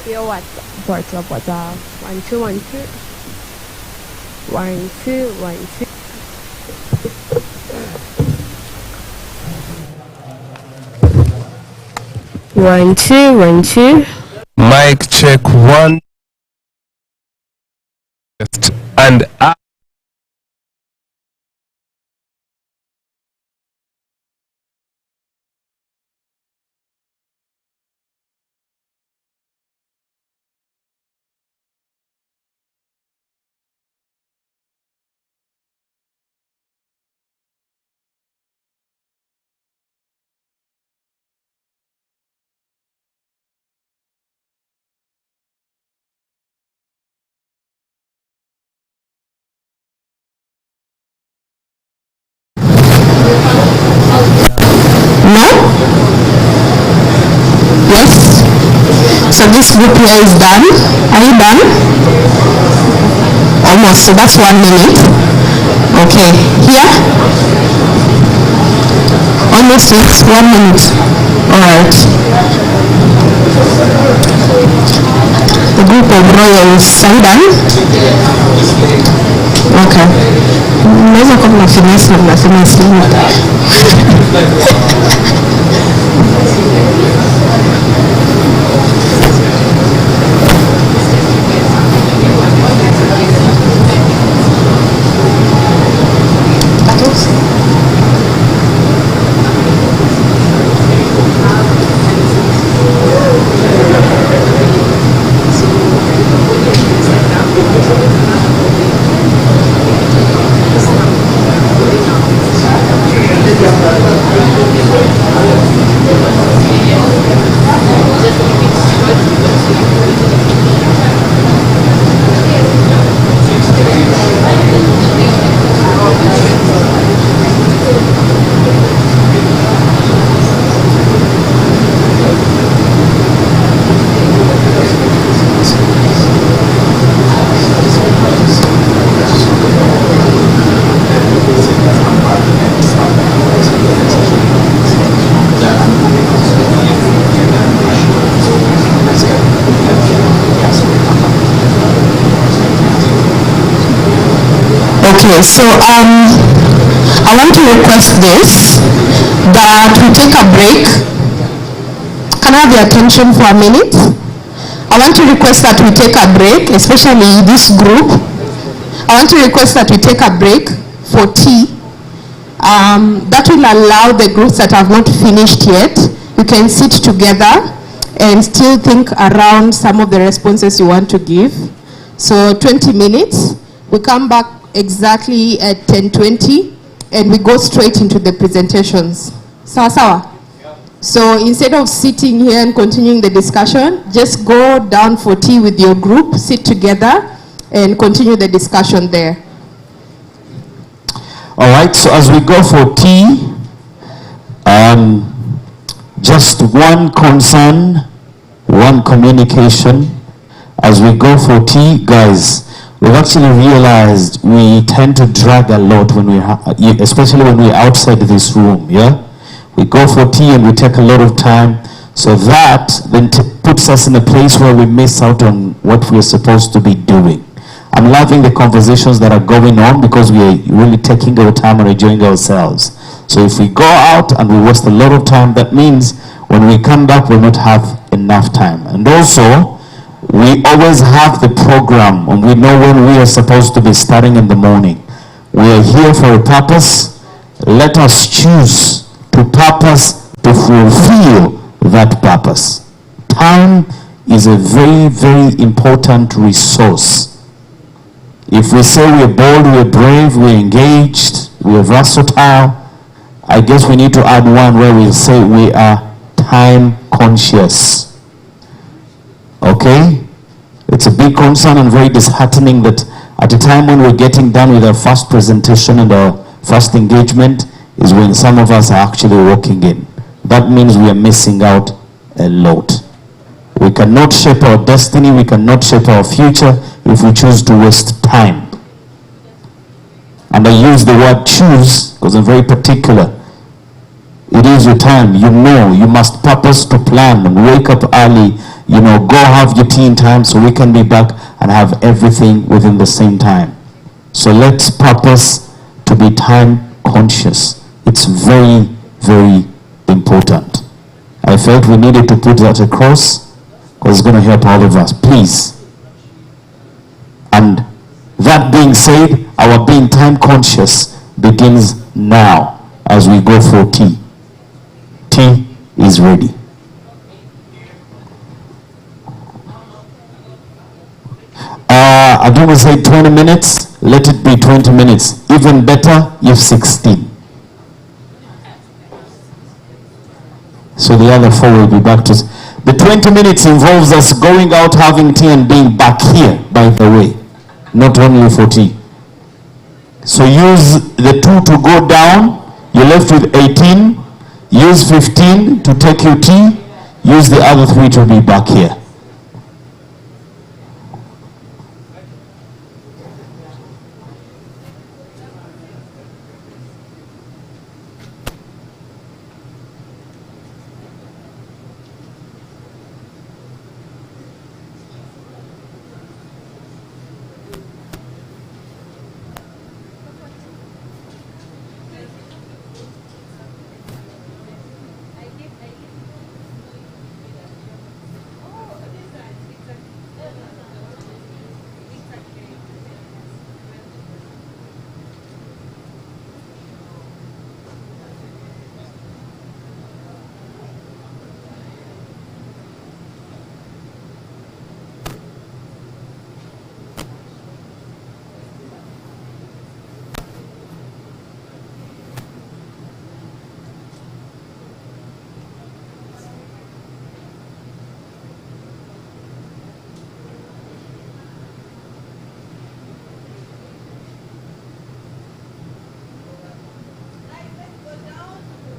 Yo, what's up? 1 2 1 2 1 2 1 2. 1 2 1 2. Mic check 1. And up. No? Yes? So this group here is done. Are you done? Almost, so that's 1 minute. Okay, here? Almost, yes, 1 minute. Alright. The group of royals, are you done? Okay. Naweza kuwa mnafinisi na mnafinisi. Okay, so I want to request this, that we take a break. Can I have your attention for a minute? I want to request that we take a break, especially this group. I want to request that we take a break for tea. That will allow the groups that have not finished yet, you can sit together and still think around some of the responses you want to give. So 20 minutes, we come back exactly at 10:20 and we go straight into the presentations. Sawa sawa? So instead of sitting here and continuing the discussion, just go down for tea with your group, sit together and continue the discussion there. All right, so as we go for tea, just one concern, one communication. As we go for tea, guys, we've actually realized we tend to drag a lot when we, especially when we're outside this room, yeah? We go for tea and we take a lot of time, so that then puts us in a place where we miss out on what we're supposed to be doing. I'm loving the conversations that are going on because we're really taking our time and enjoying ourselves. So if we go out and we waste a lot of time, that means when we come back, we'll not have enough time. And also, we always have the program and we know when we are supposed to be starting in the morning. We are here for a purpose. Let us choose to purpose to fulfill that purpose. Time is a very, very important resource. If we say we're bold, we're brave, we're engaged, we're versatile, I guess we need to add one where we say we are time conscious. Okay? It's a big concern and very disheartening that at a time when we're getting done with our first presentation and our first engagement is when some of us are actually walking in. That means we are missing out a lot. We cannot shape our destiny, we cannot shape our future if we choose to waste time. And I use the word choose because I'm very particular. it is your time. You know, you must purpose to plan and wake up early. You know, go have your tea in time so we can be back and have everything within the same time. So let's purpose to be time conscious. It's very, very important. I felt we needed to put that across because it's going to help all of us. Please. And that being said, our being time conscious begins now as we go for tea. Tea is ready. I don't want to say 20 minutes. Let it be 20 minutes. Even better if 16. So the other 4 will be back to... The 20 minutes involves us going out, having tea, and being back here, by the way. Not only for tea. So use the 2 to go down. You're left with 18. Use 15 to take your tea. Use the other 3 to be back here.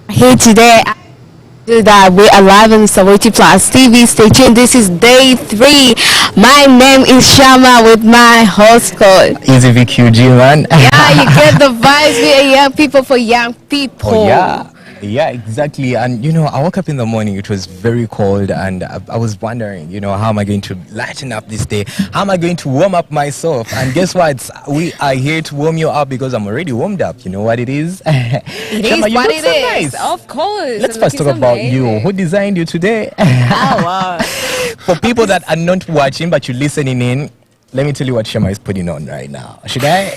Here today, that we are live on Sawoti Plus TV. Stay tuned. This is day 3. My name is Shama with my host code. Easy VQG, man. Yeah, you get the vibes. We are young people for young people. Oh, yeah. Yeah, exactly. And you know, I woke up in the morning, it was very cold, and I was wondering, you know, how am I going to lighten up this day? How am I going to warm up myself? And guess what? We are here to warm you up because I'm already warmed up. You know what it is? It Shama, is you what look it so is. nice. Of course. Let's first talk about you. Who designed you today? Oh, wow. For people that are not watching but you're listening in, let me tell you what Shama is putting on right now. Should I?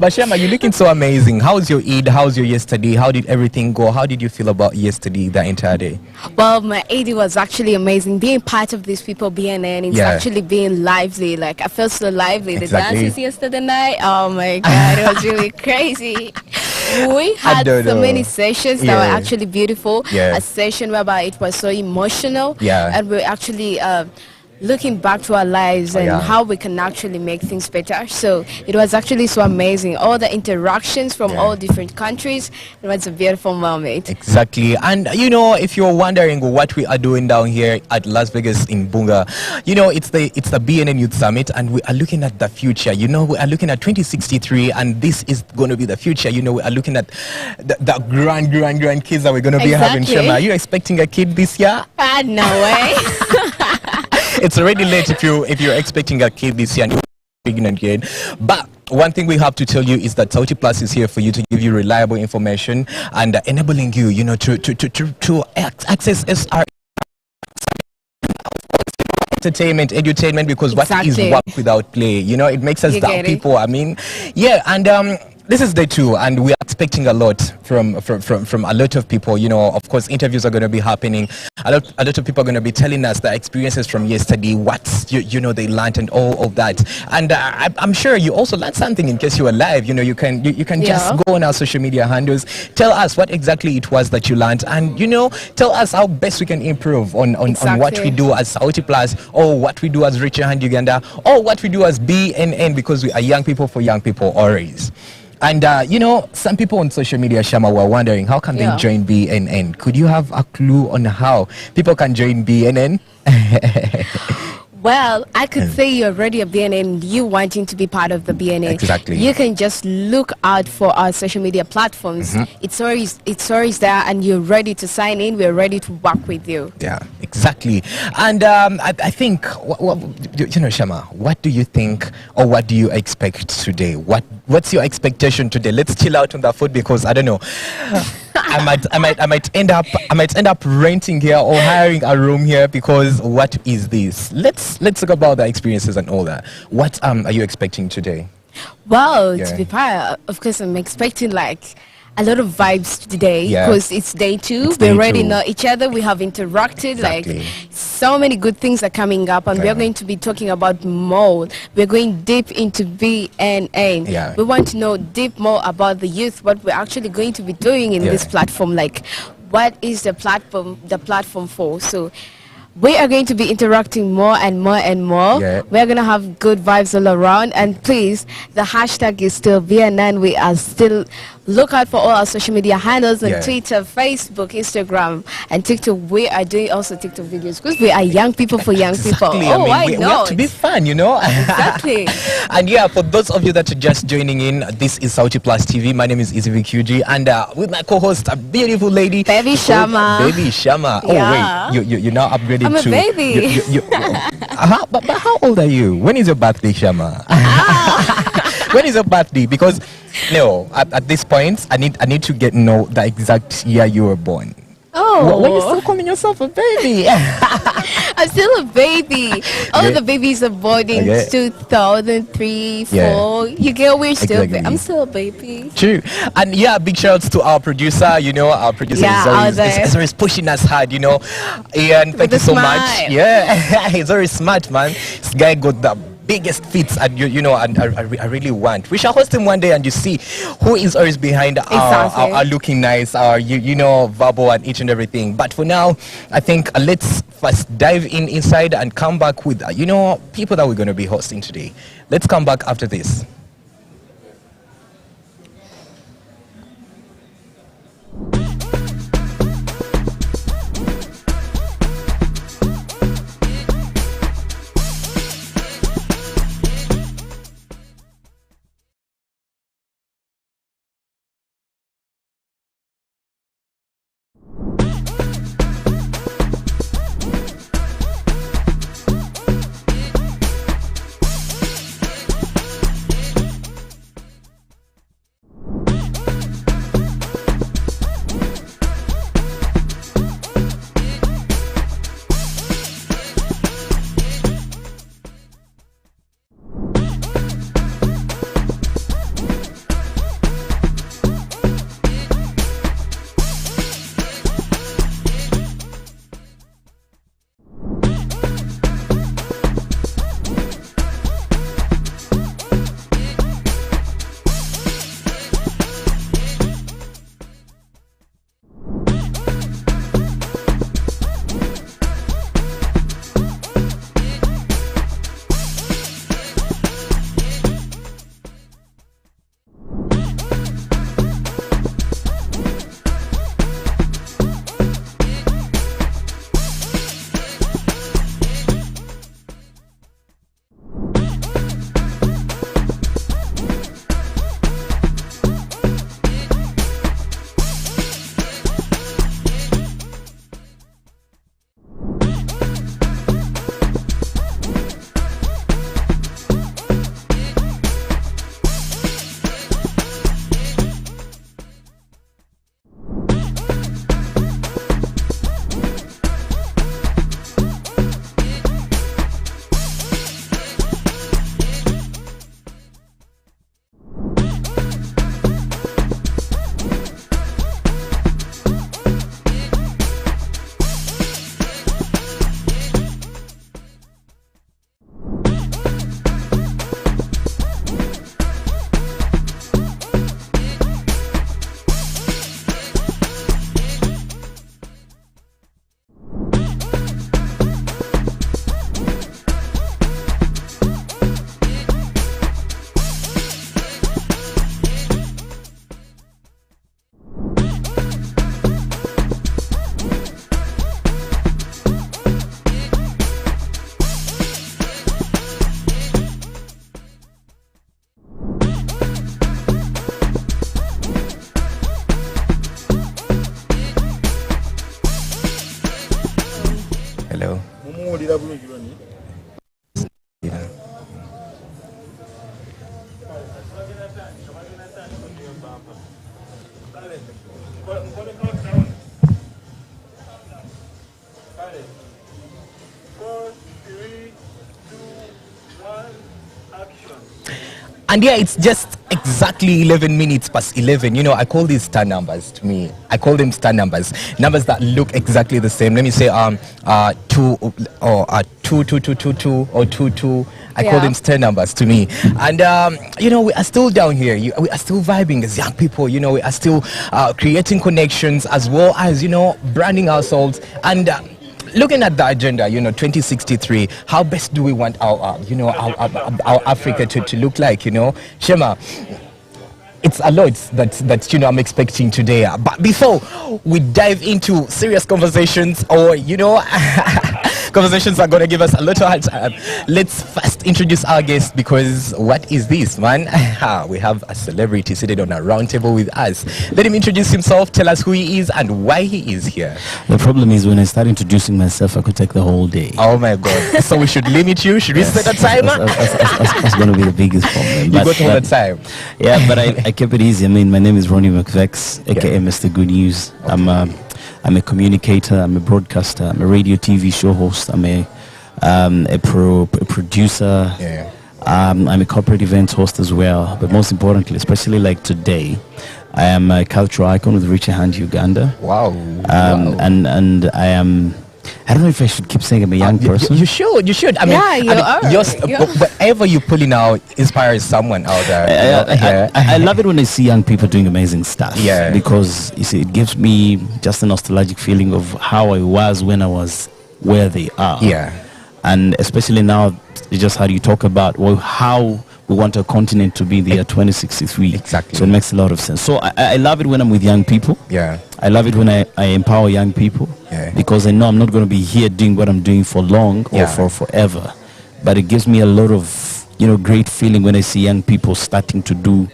But Shama, you're looking so amazing. How's your Eid? How's your yesterday? How did everything go? How did you feel about yesterday, the entire day? Well, my Eid was actually amazing. Being part of these people, BNN, it's actually being lively. Like, I felt so lively. Exactly. The dances yesterday night, oh my God, it was really crazy. We had so many sessions that were actually beautiful. A session whereby it was so emotional. And we're actually looking back to our lives and how we can actually make things better. So it was actually so amazing. All the interactions from all different countries. It was a beautiful moment. Exactly. And you know, if you're wondering what we are doing down here at Las Vegas in Bunga, you know, it's the BNN Youth Summit, and we are looking at the future. You know, we are looking at 2063, and this is going to be the future. You know, we are looking at the grand kids that we're going to be having. Shama, are you expecting a kid this year? No way. It's already late if you're expecting a kid this year and you're pregnant yet. But one thing we have to tell you is that Sawoti Plus is here for you to give you reliable information and enabling you, you know, to access SR entertainment, edutainment, because what is work without play? You know, it makes us dull people. I mean, and this is day 2, and we are expecting a lot from a lot of people. You know, of course, interviews are going to be happening. A lot of people are going to be telling us their experiences from yesterday, what you know they learned, and all of that. And I'm sure you also learned something in case you were live. You know, you can just go on our social media handles, tell us what exactly it was that you learned, and you know, tell us how best we can improve on what we do as Sawoti Plus, or what we do as Richer Hand Uganda, or what we do as BNN, because we are young people for young people always. And, you know, some people on social media, Shama, were wondering, how can they join BNN? Could you have a clue on how people can join BNN? Well, I could say you're already a BNA and you wanting to be part of the BNA. Exactly. You can just look out for our social media platforms. It's always there, and you're ready to sign in. We're ready to work with you. Yeah, exactly. And I think, Shama, what do you think, or what do you expect today? What's your expectation today? Let's chill out on the food, because I don't know. I might end up renting here or hiring a room here, because what is this? Let's talk about the experiences and all that. What are you expecting today? Well, to be fair, of course, I'm expecting like a lot of vibes today, because it's day 2. We already know each other. We have interacted. Exactly. Like, so many good things are coming up, and we are going to be talking about more. We're going deep into BNA. We want to know deep more about the youth, what we're actually going to be doing in this platform. Like, what is the platform for? So we are going to be interacting more and more and more. We're going to have good vibes all around. And please, the hashtag is still BNN. We are still... Look out for all our social media handles on Twitter, Facebook, Instagram, and TikTok. We are doing also TikTok videos, because we are young people for young people. Oh, I mean, we have to be fun, Exactly. And for those of you that are just joining in, this is Sauti Plus TV. My name is Izzy QG, and with my co-host, a beautiful lady, Baby Shama. Baby Shama. Oh wait, you now upgraded I'm a to baby. but how old are you? When is your birthday, Shama? When is your birthday? Because at this point, I need to know the exact year you were born. Oh, when you still calling yourself a baby? I'm still a baby. All the babies are born in 2003, 4. You get we're still. I'm still a baby. True. And big shouts to our producer. Our producer is always pushing us hard. Ian, thank you so much. Yeah, he's very smart, man. This guy got the biggest feats, and and I really want. We shall host him one day, and you see who is always behind our looking nice, our verbal and each and everything. But for now, I think let's first dive inside and come back with people that we're going to be hosting today. Let's come back after this. And yeah, it's just exactly 11 minutes past 11. You know, I call these star numbers to me. I call them star numbers. Numbers that look exactly the same. Let me say 2 or 2 or 2. I call them star numbers to me. And you know, we are still down here. We are still vibing as young people. You know, we are still creating connections as well as, you know, branding ourselves and looking at the agenda, you know, 2063, how best do we want our you know, our Africa to look like, you know? Shema, it's a lot that you know I'm expecting today. But before we dive into serious conversations, or you know, conversations are gonna give us a lot of hard time, let's first introduce our guest, because what is this, man? We have a celebrity seated on a round table with us. Let him introduce himself, tell us who he is and why he is here. The problem is when I start introducing myself, I could take the whole day. Oh my god. So we should limit you? Should we set a timer? That's going to be the biggest problem. You got all the time. Yeah, but I kept it easy. I mean, my name is Ronnie McVex, aka Mr. Good News. Okay. I'm a communicator, I'm a broadcaster, I'm a radio TV show host, I'm a producer, I'm a corporate event host as well. But most importantly, especially like today, I am a cultural icon with Richer Hand Uganda. Wow. And I am, I don't know if I should keep saying I'm a young person. You should. I mean, whatever you're pulling out inspires someone out there. I love it when I see young people doing amazing stuff. Yeah. Because, you see, it gives me just a nostalgic feeling of how I was when I was where they are. Yeah. And especially now, just how you talk about, well, how we want our continent to be in the year 2063. Exactly. So it makes a lot of sense. So I love it when I'm with young people. Yeah. I love it when I empower young people. Yeah. Because I know I'm not going to be here doing what I'm doing for long or for forever. But it gives me a lot of, you know, great feeling when I see young people starting to do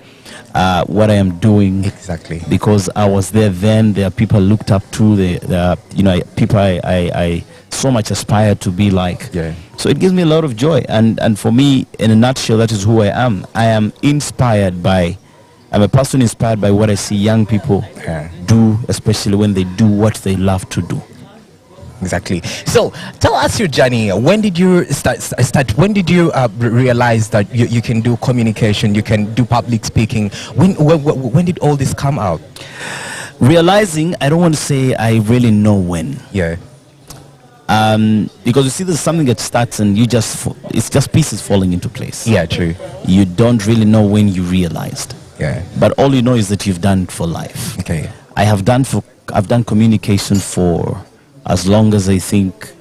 what I am doing. Exactly. Because I was there then. There are people I looked up to. There are, you know, people I so much aspire to be like. Yeah. So it gives me a lot of joy. And for me, in a nutshell, that is who I am. I am inspired by, I'm a person inspired by what I see young people do, especially when they do what they love to do. Exactly. So tell us your journey. When did you start when did you realize that you can do communication, you can do public speaking? When did all this come out? Realizing, I don't want to say I really know when. Yeah. Because you see, there's something that starts and you just, it's just pieces falling into place. Yeah, true. You don't really know when you realized. Yeah. But all you know is that you've done it for life. Okay. I've done communication for as long as I think.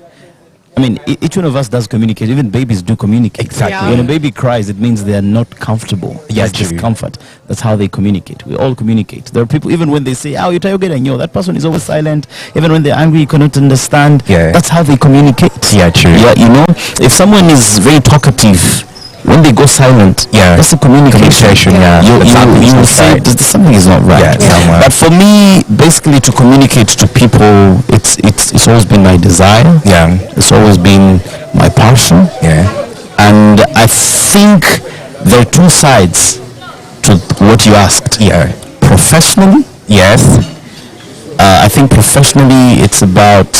I mean, each one of us does communicate. Even babies do communicate. Exactly. Yeah. When a baby cries, it means they are not comfortable. Yeah, There's discomfort. That's how they communicate. We all communicate. There are people, even when they say, "Oh, you're tired," and that person is always silent. Even when they're angry, you cannot understand. Yeah. That's how they communicate. Yeah, true. Yeah, you know, if someone is very talkative, when they go silent, that's a communication. You will say something is not right. But for me, basically, to communicate to people, it's always been my desire. Yeah. It's always been my passion. Yeah. And I think there are two sides to what you asked. Yeah. Professionally, yes. I think professionally it's about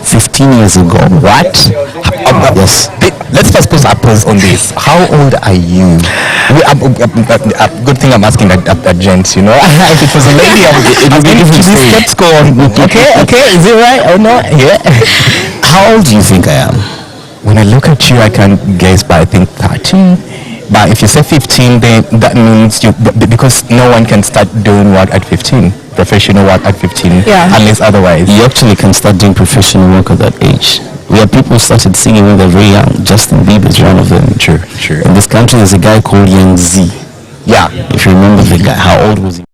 15 years ago. What? Yes. Let's just put a pause on this. How old are you? Good thing I'm asking a gent, you know. If it was a lady, it would be different story. Let's go on. Okay. Is it right or no? Yeah. How old do you think I am? When I look at you, I can guess, but I think 13. But if you say 15, then that means because no one can start doing work at 15, professional work at 15, unless otherwise. You actually can start doing professional work at that age. We have people who started singing when they're very young. Justin Bieber is one of them. True. In this country, there's a guy called Young Z. Yeah. If you remember the guy, how old was he?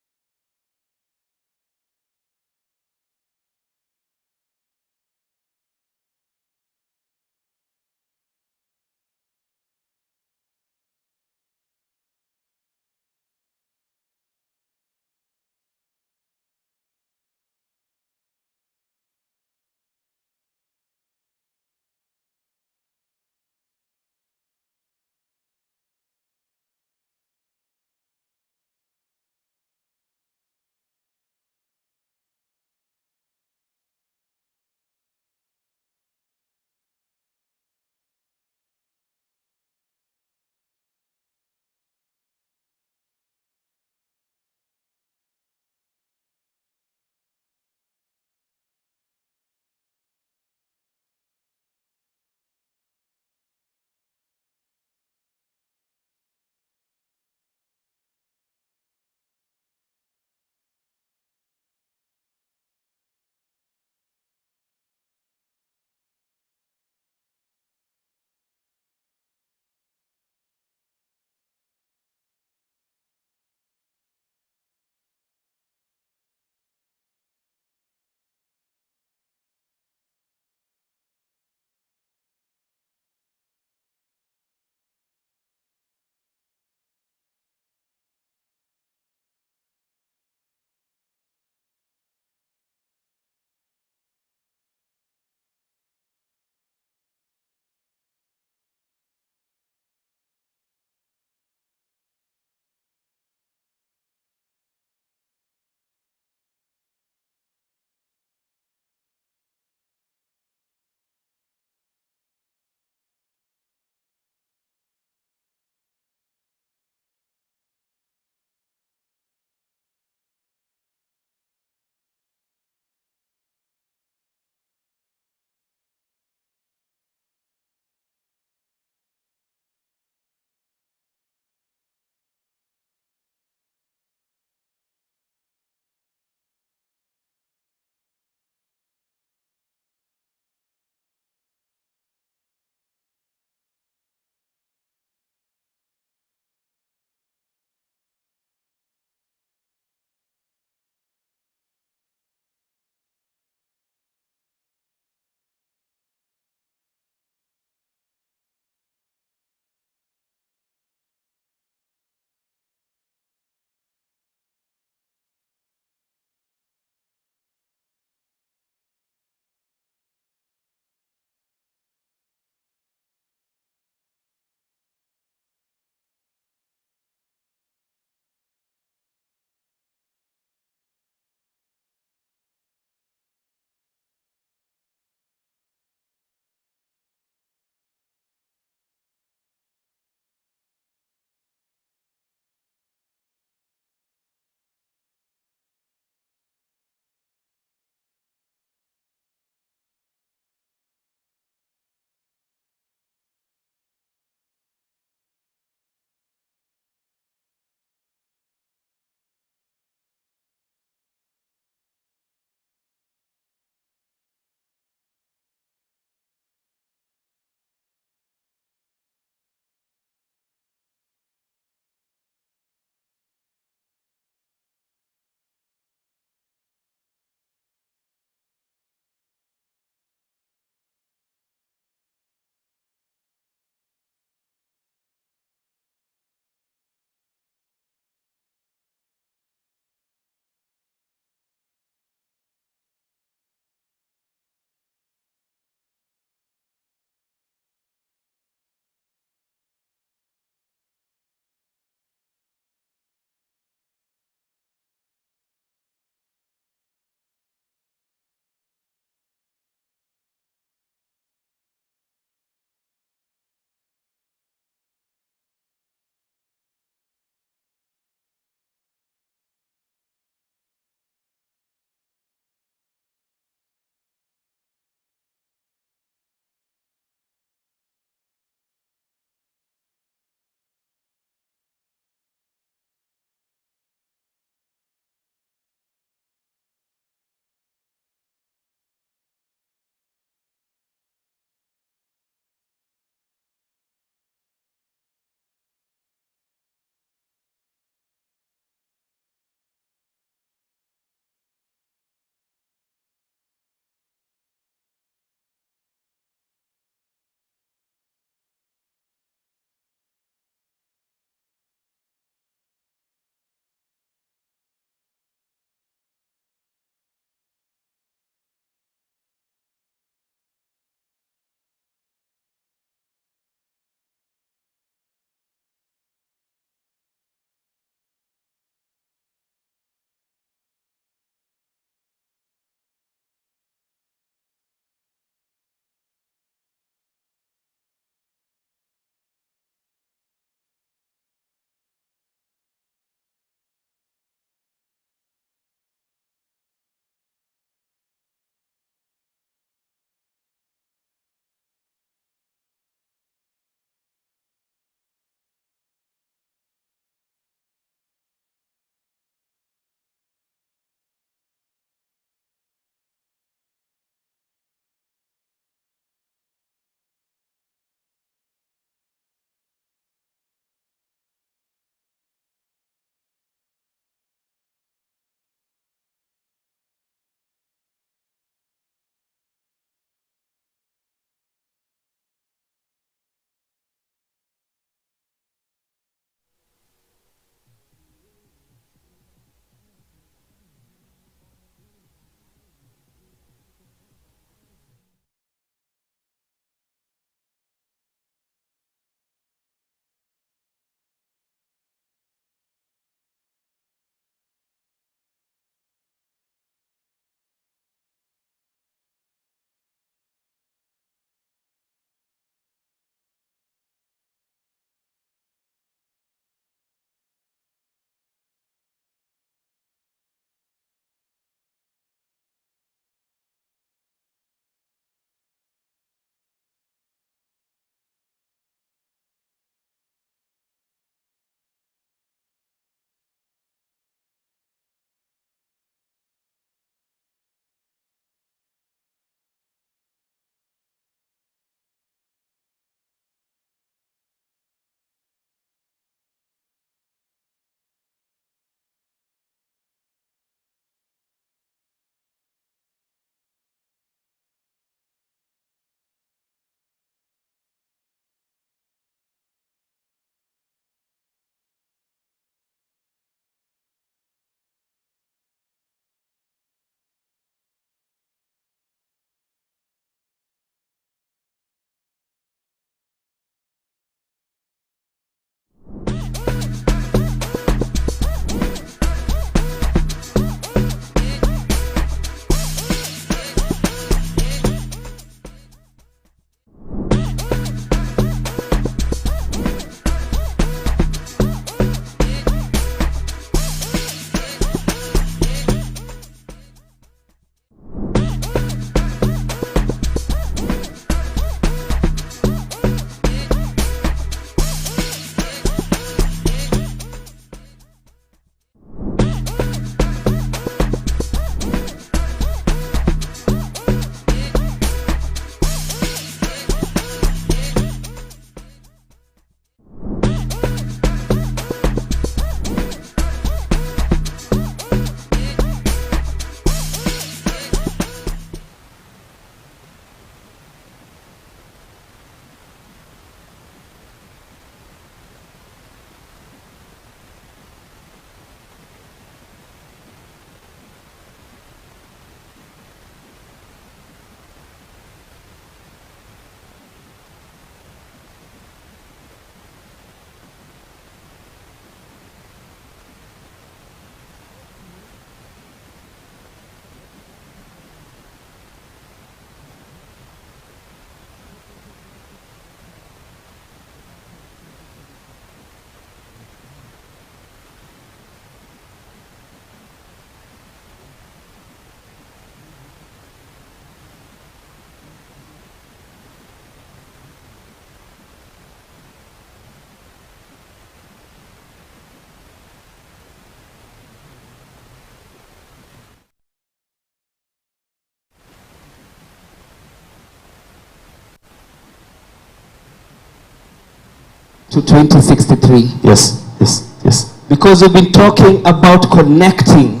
to 2063. Yes, yes, yes. Because we've been talking about connecting.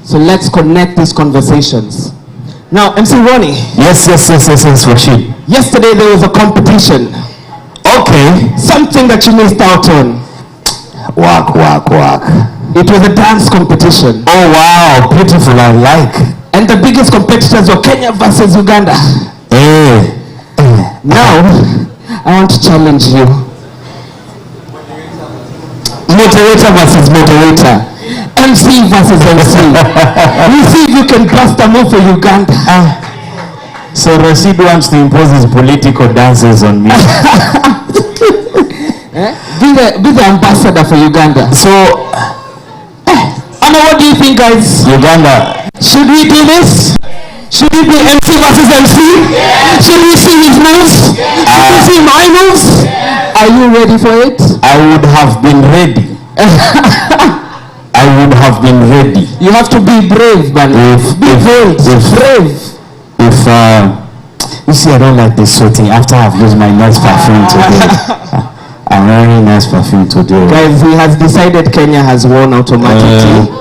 So let's connect these conversations. Now, MC Ronnie. Yes, Rashid. Yesterday there was a competition. Okay. Something that you missed out on. Work. It was a dance competition. Oh wow, beautiful, I like. And the biggest competitors were Kenya versus Uganda. Now, I want to challenge you. Moderator versus moderator. MC versus MC. We see if you can bust a move for Uganda. So Rashid wants to impose his political dances on me. Be the ambassador for Uganda. So, Anna, what do you think, guys? Uganda. Should we do this? Should it be MC versus MC? Yeah. Should we see his moves? Should we see my moves? Are you ready for it? I would have been ready. You have to be brave, man. Brave. If you see, I don't like this sweating after I've used my nice perfume today. I'm wearing nice perfume today. Guys, he has decided Kenya has won automatically.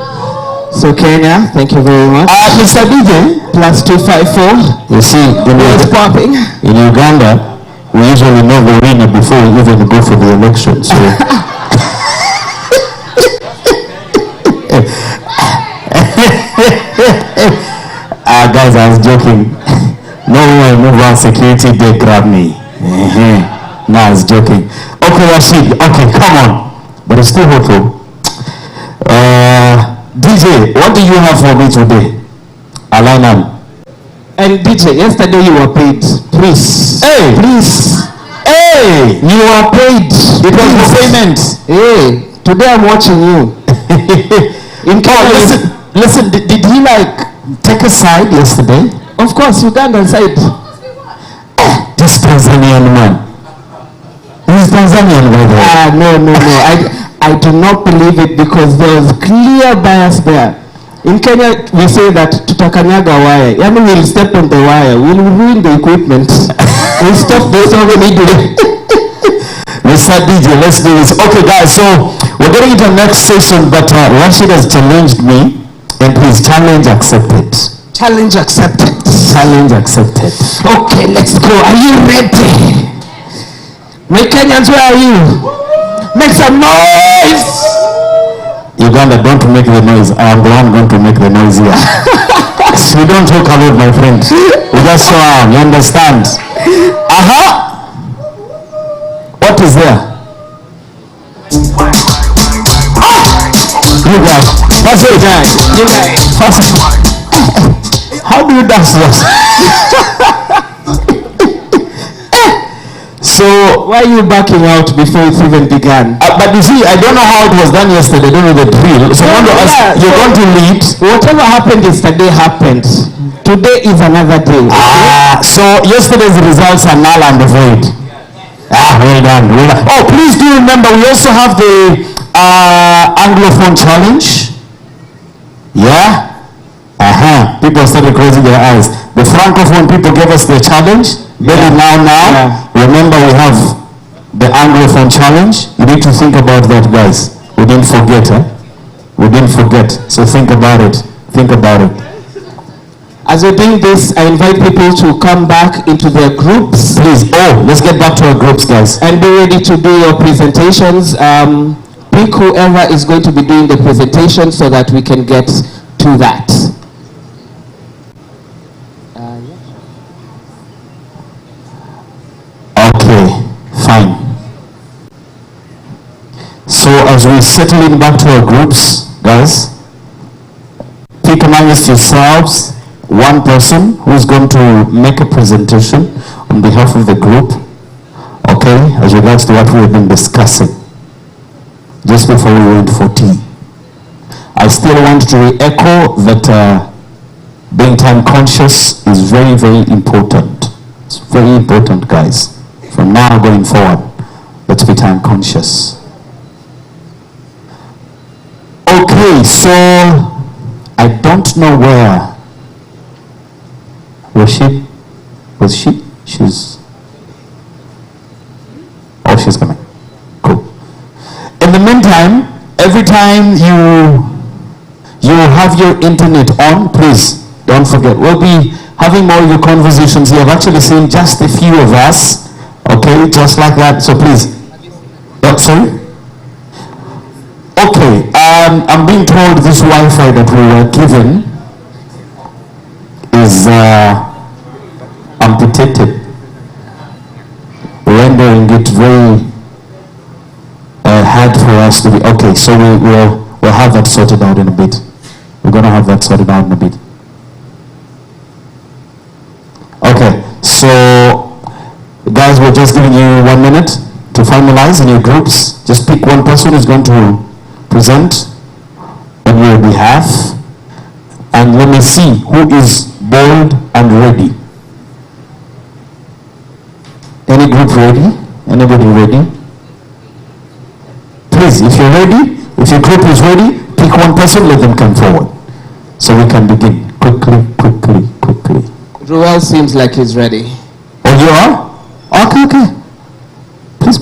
So Kenya, thank you very much. Mr. DJ, +254. you see, popping. In Uganda, we usually know the winner before we even go for the election. So. Guys, I was joking. No way, move on, security, they grab me. No, I was joking. Okay, Rashid, okay, come on. But it's still hopeful. DJ, what do you have for me today? Alainam. And DJ, yesterday you were paid. Please. Hey! Please. Hey! You were paid. It was the payment. Hey, today I'm watching you. Listen, did he like take a side yesterday? Of course, Uganda side. This Tanzanian man. He's Tanzanian, by the way. No. I do not believe it because there was clear bias there. In Kenya, we say that tutakanyaga wire. I mean, we'll step on the wire. We'll ruin the equipment. We'll stop this already doing. Mr. DJ, let's do this. Okay, guys, so we're getting into the next session, but Rashid has challenged me, and his challenge accepted. Challenge accepted. Challenge accepted. Okay, let's go. Are you ready? My Kenyans, where are you? Make some noise! Uganda, don't make the noise. I am the one going to make the noise here. So we don't talk about, my friend. We just show up. You understand? What is there? You guys. What's it, guys? You guys. How do you dance this? So why are you backing out before it even began? But you see, I don't know how it was done yesterday. I don't know the drill. So you're going to lead. Whatever happened yesterday happened. Today is another day. So yesterday's results are null and void. Well done. Oh, please do remember we also have the Anglophone challenge. Yeah. People started closing their eyes. The Francophone people gave us the challenge. Now. Remember we have the Anglophone challenge. You need to think about that, guys. We didn't forget, We didn't forget. So think about it. As we're doing this, I invite people to come back into their groups. Please. Let's get back to our groups, guys. And be ready to do your presentations. Pick whoever is going to be doing the presentation so that we can get to that. Okay, fine. So as we settle in back to our groups, guys, pick amongst yourselves one person who is going to make a presentation on behalf of the group, okay, as regards to what we've been discussing just before we went for tea. I still want to re-echo that being time conscious is very, very important. It's very important, guys. From now going forward, let's be time conscious. Okay, so I don't know where. Was she? She's coming. meantime, every time you have your internet on, please don't forget, we'll be having more of your conversations. You have actually seen just a few of us, okay, just like that. So please, sorry? Okay, I'm being told this Wi-Fi that we were given is amputated, rendering it very hard for us to be, okay, so we'll have that sorted out in a bit. We're going to have that sorted out in a bit. Okay, so guys, we're just giving you 1 minute to finalize in your groups. Just pick one person who's going to present on your behalf, and let me see who is bold and ready. Any group ready? Anybody ready? Please, if you're ready, if your group is ready, pick one person, let them come forward so we can begin. Quickly. Ruel seems like he's ready. Oh, you are? Okay. Please,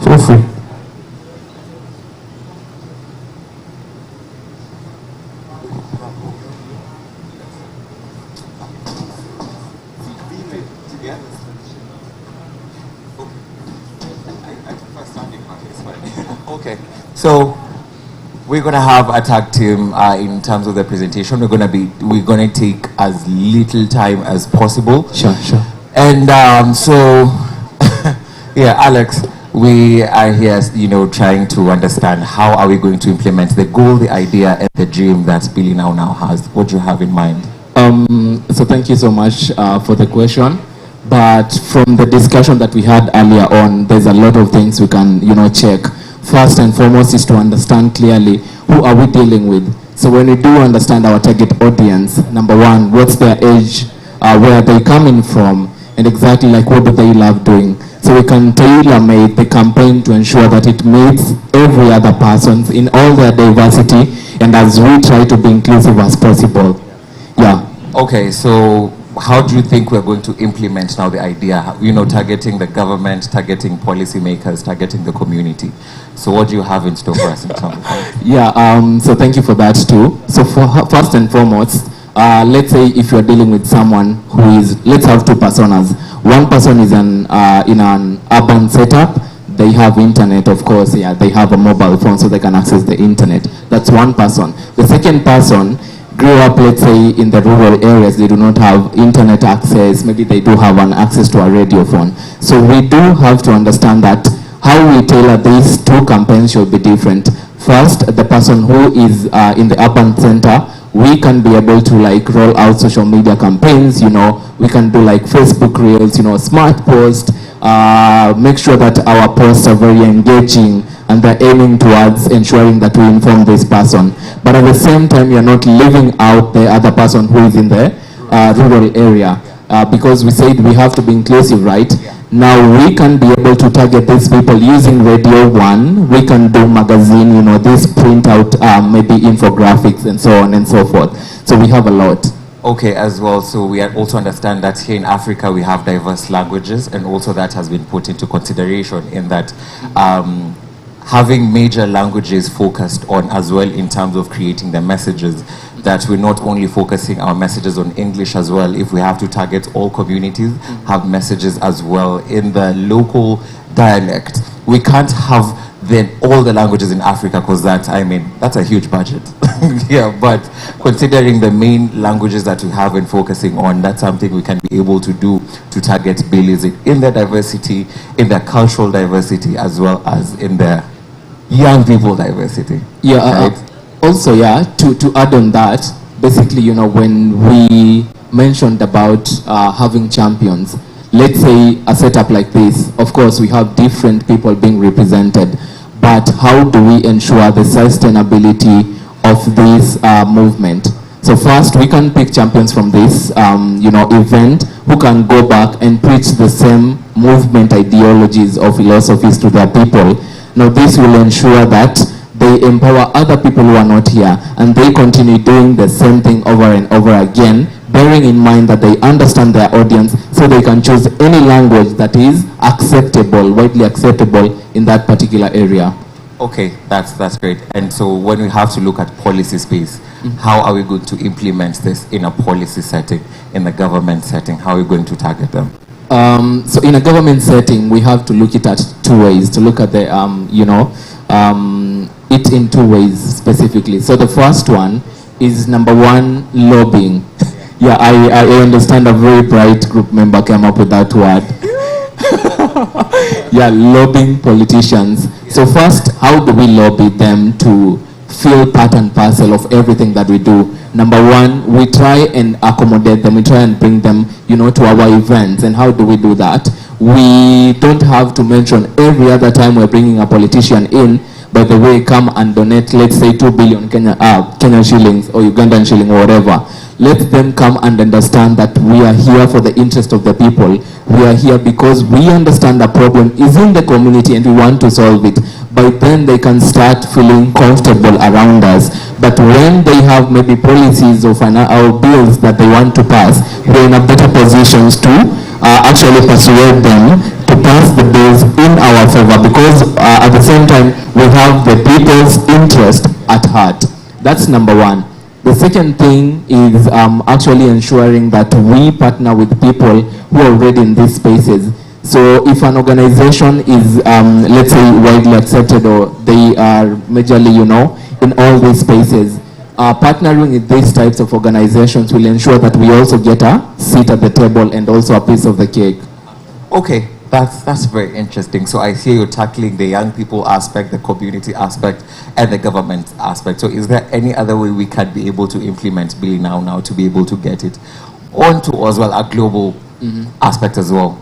feel free. Okay, so we're gonna have a tag team in terms of the presentation. We're gonna take as little time as possible. Sure. And so, yeah, Alex, we are here, trying to understand how are we going to implement the goal, the idea, and the dream that Billy Now has. What do you have in mind? So thank you so much for the question. But from the discussion that we had earlier on, there's a lot of things we can, check. First and foremost is to understand clearly who are we dealing with. So when we do understand our target audience, number one, what's their age, where are they coming from, and exactly like what do they love doing. So we can tailor-make the campaign to ensure that it meets every other person in all their diversity, and as we try to be inclusive as possible. Yeah. Okay, so how do you think we're going to implement now the idea, targeting the government, targeting policymakers, targeting the community? So what do you have in store for us in terms of that? Yeah, so thank you for that too. So first and foremost, let's say if you're dealing with someone who is, let's have two personas. One person is in an urban setup. They have internet, of course, they have a mobile phone so they can access the internet. That's one person. The second person grew up, let's say, in the rural areas. They do not have internet access. Maybe they do have an access to a radio phone. So we do have to understand that how we tailor these two campaigns should be different. First, the person who is in the urban center, we can be able to roll out social media campaigns. We can do Facebook Reels, smart post, make sure that our posts are very engaging, and they're aiming towards ensuring that we inform this person. But at the same time, you're not leaving out the other person who is in the rural area. Because we said we have to be inclusive, right? Now we can be able to target these people using Radio 1. We can do magazine, this print out, maybe infographics and so on and so forth. So we have a lot. Okay, as well, so we also understand that here in Africa we have diverse languages, and also that has been put into consideration in that having major languages focused on as well in terms of creating the messages, that we're not only focusing our messages on English as well. If we have to target all communities, have messages as well in the local dialect. We can't have then all the languages in Africa, because that's a huge budget. Yeah, but considering the main languages that we have and focusing on, that's something we can be able to do to target Belize in their diversity, in their cultural diversity, as well as in their young people diversity. Yeah, right? Also, to add on that, basically, when we mentioned about having champions, let's say a setup like this, of course, we have different people being represented, but how do we ensure the sustainability of this movement? So first, we can pick champions from this, event who can go back and preach the same movement ideologies or philosophies to their people. Now, this will ensure that they empower other people who are not here, and they continue doing the same thing over and over again, bearing in mind that they understand their audience, so they can choose any language that is acceptable, widely acceptable in that particular area. Okay, that's great. And so when we have to look at policy space, how are we going to implement this in a policy setting, in the government setting? How are we going to target them? So in a government setting, we have to look at it 2 ways, to look at the, it in 2 ways specifically. So the first one is number 1, lobbying. Yeah, I understand a very bright group member came up with that word. Yeah, lobbying politicians. So first, how do we lobby them to feel part and parcel of everything that we do? Number 1, we try and accommodate them. We try and bring them, to our events. And how do we do that? We don't have to mention every other time we're bringing a politician in, by the way, come and donate, let's say 2 billion Kenya shillings or Ugandan shilling or whatever. Let them come and understand that we are here for the interest of the people. We are here because we understand the problem is in the community and we want to solve it. By then they can start feeling comfortable around us. But when they have maybe policies or bills that they want to pass, we're in a better positions to actually persuade them to pass the bills in our favor, because at the same time we have the people's interest at heart. That's number 1. The second thing is actually ensuring that we partner with people who are already in these spaces. So if an organization is, let's say, widely accepted, or they are majorly, in all these spaces, partnering with these types of organizations will ensure that we also get a seat at the table and also a piece of the cake. Okay. That's very interesting. So I hear you're tackling the young people aspect, the community aspect, and the government aspect. So is there any other way we can be able to implement Billy Now to be able to get it onto as well a global aspect as well?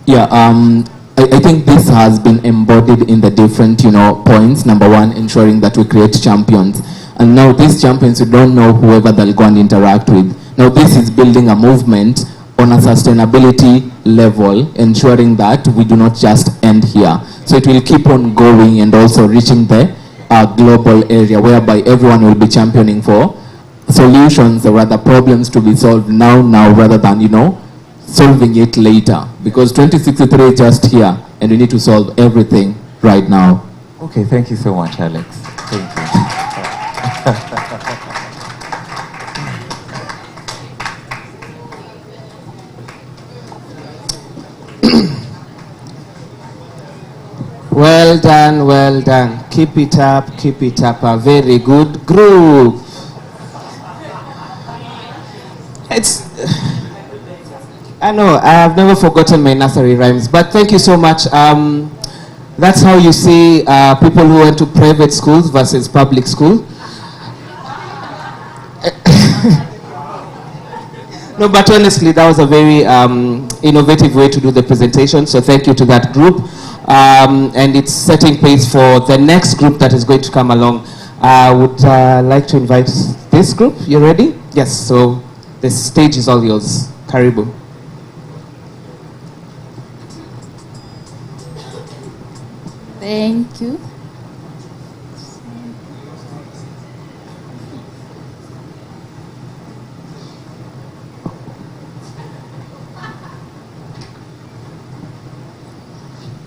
Yeah, I think this has been embodied in the different, points. Number 1, ensuring that we create champions. And now these champions, you don't know whoever they'll go and interact with. Now this is building a movement on a sustainability level, ensuring that we do not just end here. So it will keep on going and also reaching the global area, whereby everyone will be championing for solutions or rather problems to be solved now rather than, solving it later. Because 2063 is just here and we need to solve everything right now. Okay, thank you so much, Alex. Thank you. Well done, well done. Keep it up, a very good group. I know, I have never forgotten my nursery rhymes, but thank you so much. That's how you see people who went to private schools versus public school. No, but honestly, that was a very innovative way to do the presentation, so thank you to that group. And it's setting pace for the next group that is going to come along. I would like to invite this group. You ready? Yes, so the stage is all yours. Karibu. Thank you.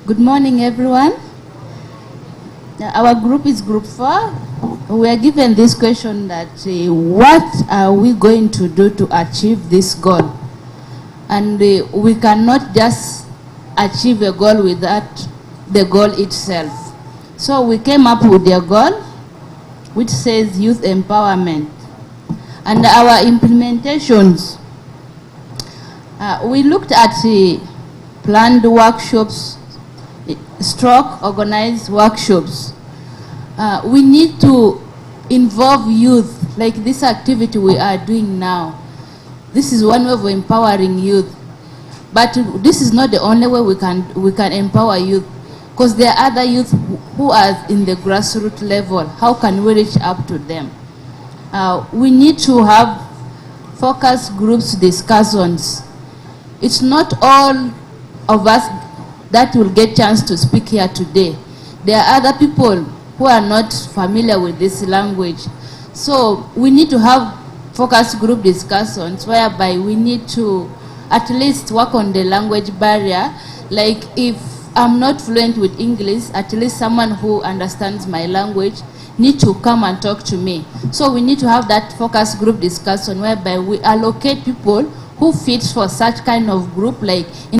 Good morning, everyone. Our group is Group 4. We are given this question that what are we going to do to achieve this goal? And we cannot just achieve a goal without the goal itself. So we came up with a goal which says youth empowerment. And our implementations, we looked at planned workshops, organized workshops. We need to involve youth, like this activity we are doing now. This is one way of empowering youth. But this is not the only way we can empower youth, because there are other youth who are in the grassroots level. How can we reach up to them? We need to have focus groups discussions. It's not all of us that will get chance to speak here today. There are other people who are not familiar with this language. So we need to have focus group discussions whereby we need to at least work on the language barrier. Like if I'm not fluent with English, at least someone who understands my language need to come and talk to me. So we need to have that focus group discussion whereby we allocate people who fit for such kind of group, like in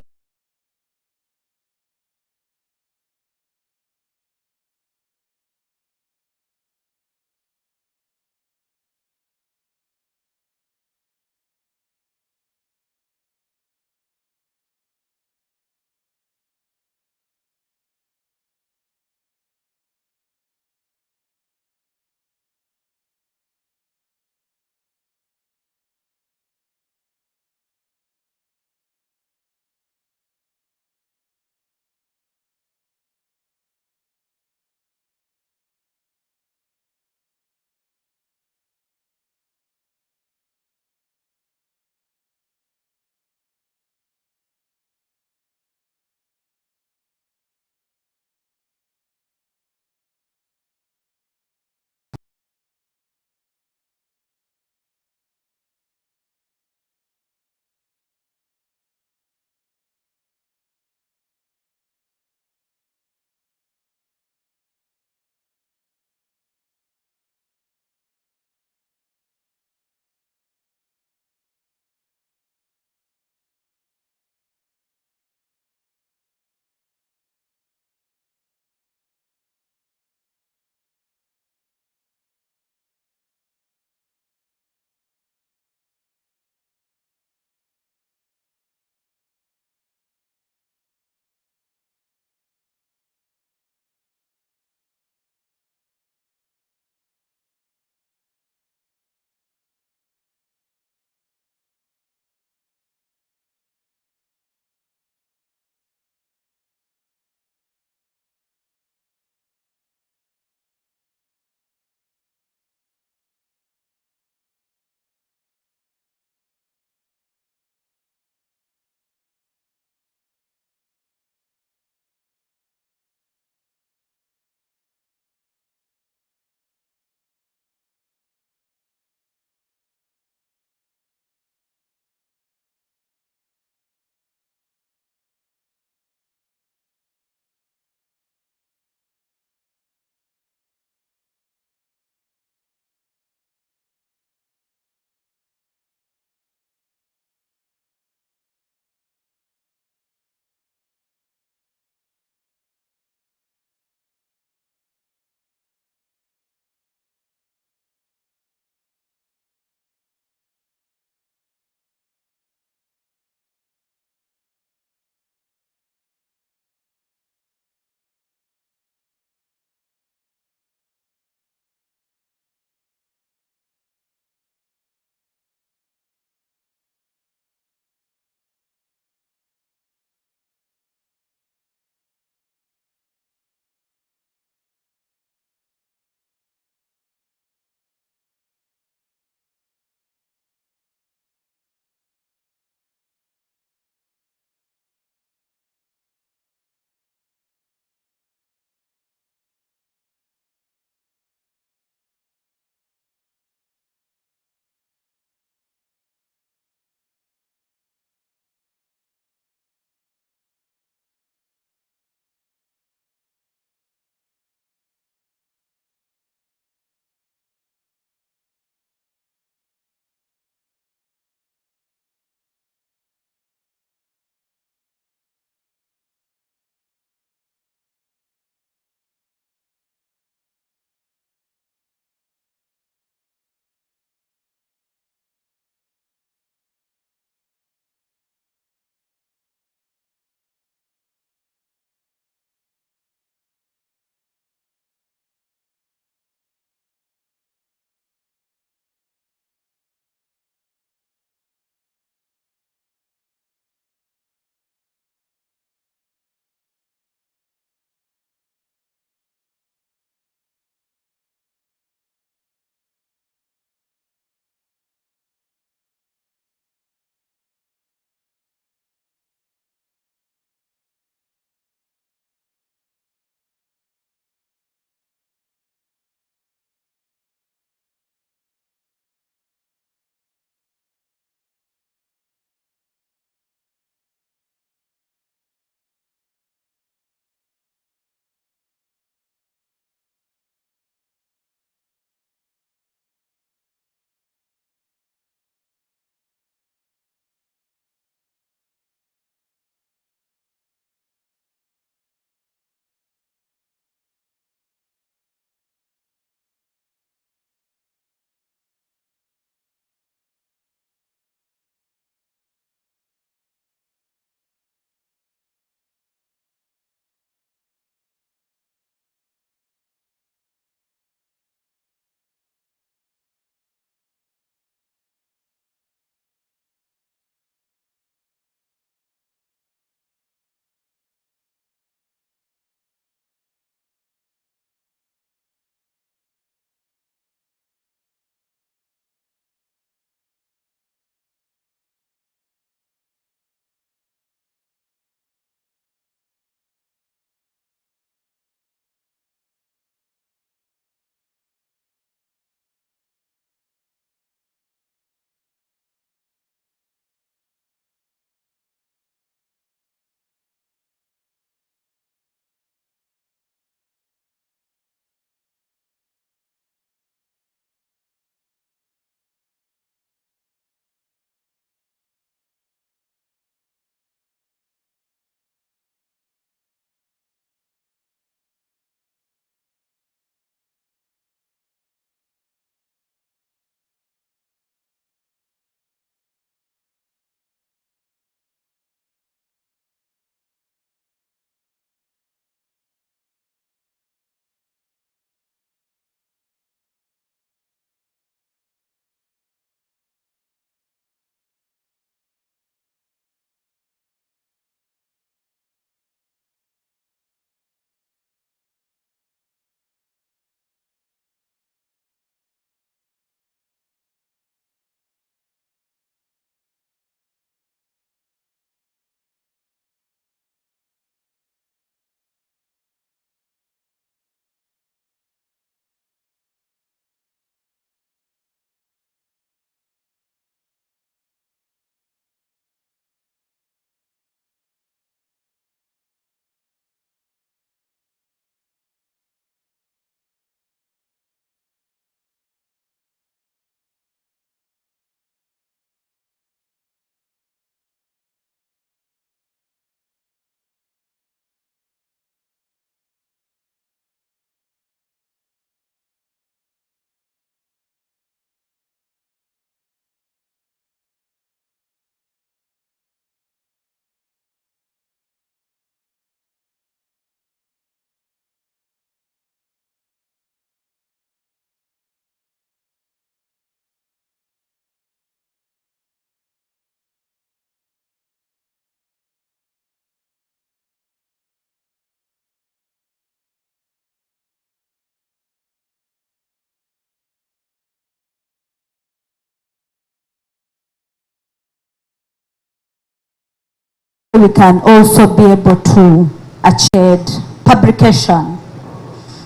we can also be able to achieve publication.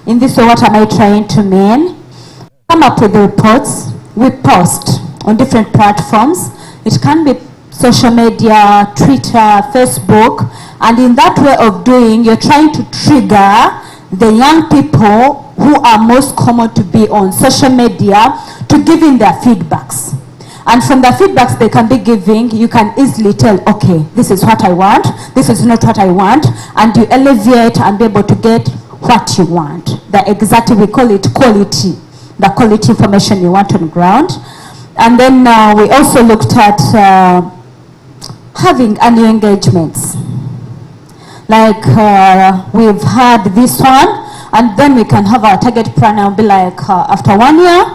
In this way, what am I trying to mean? Come up with the reports, we post on different platforms. It can be social media, Twitter, Facebook, and in that way of doing, you're trying to trigger the young people who are most common to be on social media to give in their feedbacks. And from the feedbacks they can be giving, you can easily tell, okay, this is what I want, this is not what I want, and you elevate and be able to get what you want. The exact, we call it quality, the quality information you want on ground. And then we also looked at having annual engagements. Like we've had this one, and then we can have our target plan and be like, after 1 year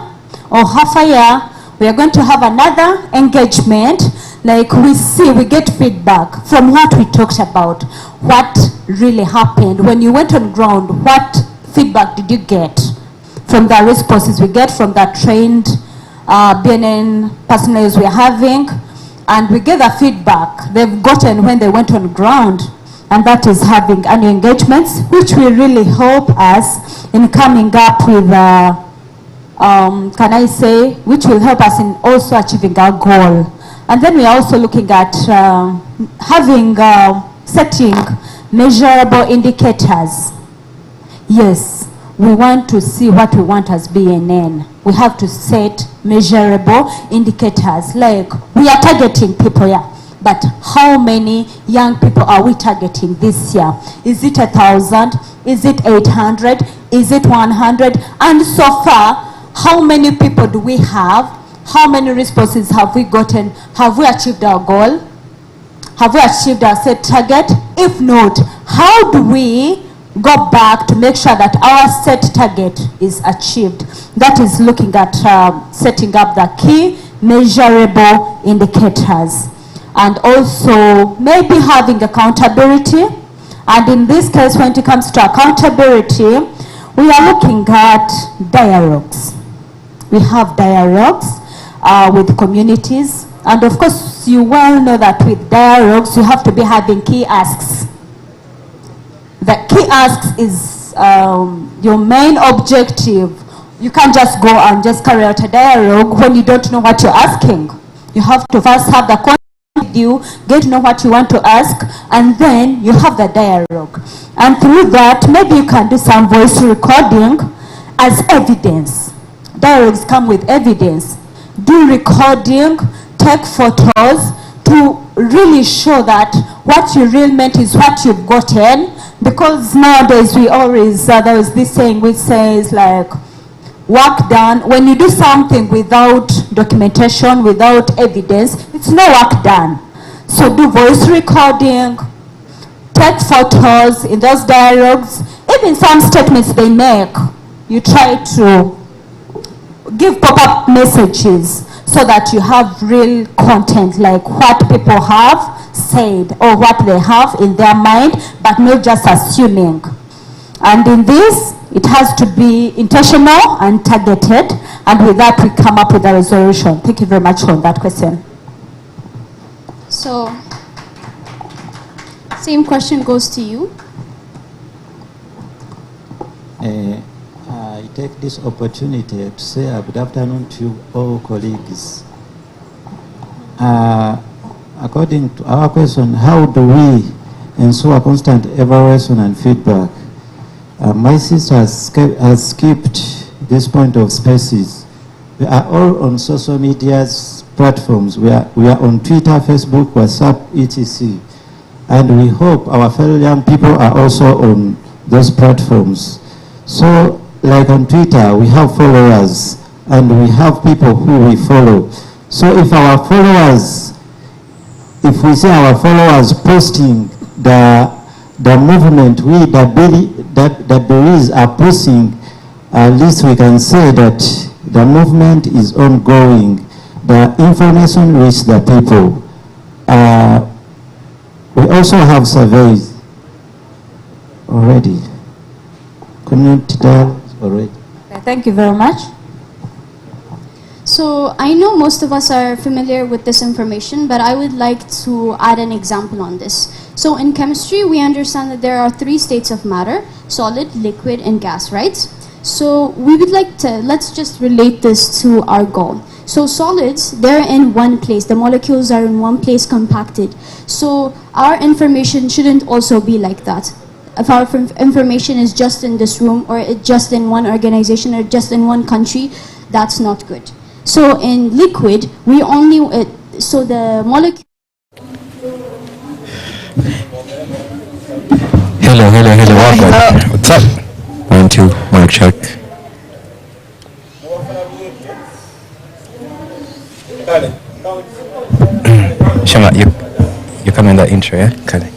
or half a year, we are going to have another engagement. Like we get feedback from what we talked about, what really happened. When you went on ground, what feedback did you get from the responses we get from the trained BNN personnel we're having? And we get the feedback they've gotten when they went on ground. And that is having annual engagements, which will really help us in coming up with which will help us in also achieving our goal. And then we are also looking at setting measurable indicators. Yes, we want to see what we want as BNN. We have to set measurable indicators, like we are targeting people, yeah, but how many young people are we targeting this year? Is it 1,000? Is it 800? Is it 100? And so far, how many people do we have? How many responses have we gotten? Have we achieved our goal? Have we achieved our set target? If not, how do we go back to make sure that our set target is achieved? That is looking at setting up the key measurable indicators. And also maybe having accountability. And in this case, when it comes to accountability, we are looking at dialogues. We have dialogues with communities. And of course, you well know that with dialogues, you have to be having key asks. The key asks is your main objective. You can't just go and just carry out a dialogue when you don't know what you're asking. You have to first have the contact with you, get to know what you want to ask, and then you have the dialogue. And through that, maybe you can do some voice recording as evidence. Dialogues come with evidence. Do recording, take photos to really show that what you really meant is what you've gotten. Because nowadays we always, there was this saying which says like, work done. When you do something without documentation, without evidence, it's no work done. So do voice recording, take photos in those dialogues, even some statements they make. You try to give pop-up messages so that you have real content, like what people have said or what they have in their mind, but not just assuming. And in this, it has to be intentional and targeted, and with that we come up with a resolution. Thank you very much for that question. So, same question goes to you. I take this opportunity to say good afternoon to all colleagues. According to our question, how do we ensure constant evaluation and feedback? My sister has skipped this point of spaces. We are all on social media platforms. We are on Twitter, Facebook, WhatsApp, etc. And we hope our fellow young people are also on those platforms. So, like on Twitter, we have followers and we have people who we follow. So if our followers, if we see our followers posting the movement we, the Berees are posting, at least we can say that the movement is ongoing. The information reaches the people. We also have surveys already. Community dialogue already. Thank you very much. So I know most of us are familiar with this information, but I would like to add an example on this. So in chemistry, we understand that there are 3 states of matter: solid, liquid, and gas, right? So we would like to, let's just relate this to our goal. So solids, they're in one place. The molecules are in one place compacted. So our information shouldn't also be like that. If our information is just in this room, or just in one organization, or just in one country, that's not good. So in liquid, we only, so the molecule... Hello, welcome. What's up? 1, 2, mic check. Shama, you come in the intro, yeah? Okay.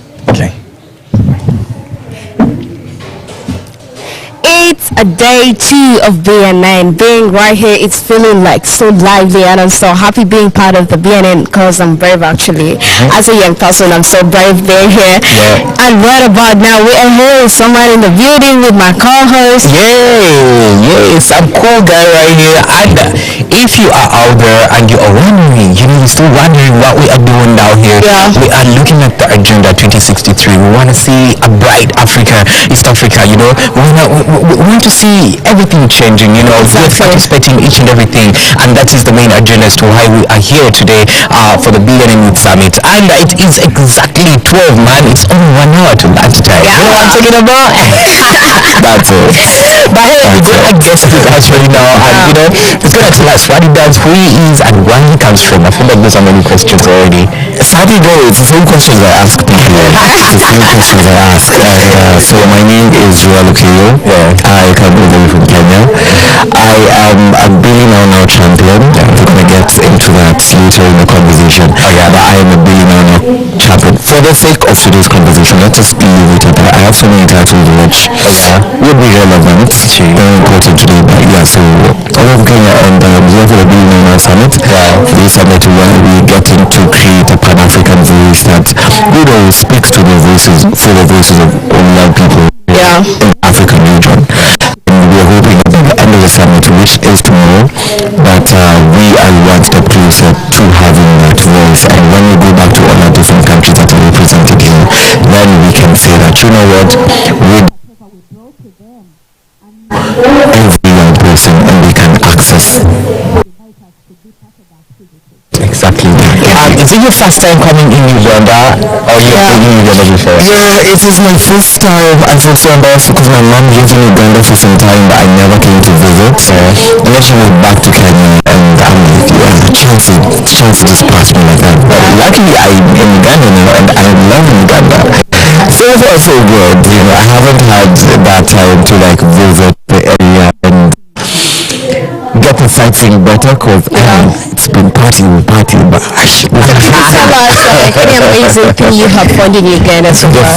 It's a day 2 of BNN. Being right here, it's feeling like so lively, and I'm so happy being part of the BNN because I'm brave actually. As a young person, I'm so brave being here. Yeah. And right about now, we are here with someone in the building with my co-host. Yes, I'm cool guy right here. And if you are out there and you are wondering, you're still wondering what we are doing down here. Yeah. We are looking at the Agenda 2063. We want to see a bright Africa, East Africa, we want to see everything changing, exactly. We're participating in each and everything, and that is the main agenda as to why we are here today for the BNN Youth Summit. And it is exactly 12, man. It's only 1 hour to lunchtime. Yeah. You know what I'm talking about? That's it. But hey, we're going to guess with us right now, and it's going to tell us what he does, who he is, and where he comes from. I feel like there's so many questions already. Sadly, it's the same questions I ask people. It's the same questions I ask. And so my name is Joel Okeyo. I come all the way from Kenya. I am a billionaire now champion. We're going to get into that later in the conversation. But I am a billionaire now champion. For the sake of today's conversation, let us be related. I have so many titles which would be relevant, very important today. But so all of Kenya, and here for the billionaire now summit. For this summit, where we get to create a Pan-African voice that speaks to the voices, for the voices of all young people in the African region. And we are hoping at the end of the summit, which is tomorrow, that we are one step closer to having that voice. And when we go back to all our different countries that are represented here, then we can say that, every young person, and we can access. Exactly. Is it your first time coming in Uganda, or you've been in Uganda before? Yeah, it is my first time. I feel so embarrassed because my mom lived in Uganda for some time, but I never came to visit. And then she went back to Kenya, and I'm like, chance just passed me like that. But luckily, I'm in Uganda now, and I love Uganda. So far, so good. I haven't had that time to visit the area and get the sightseeing better, because it's been party, but tell us any amazing thing you have found in Uganda so far.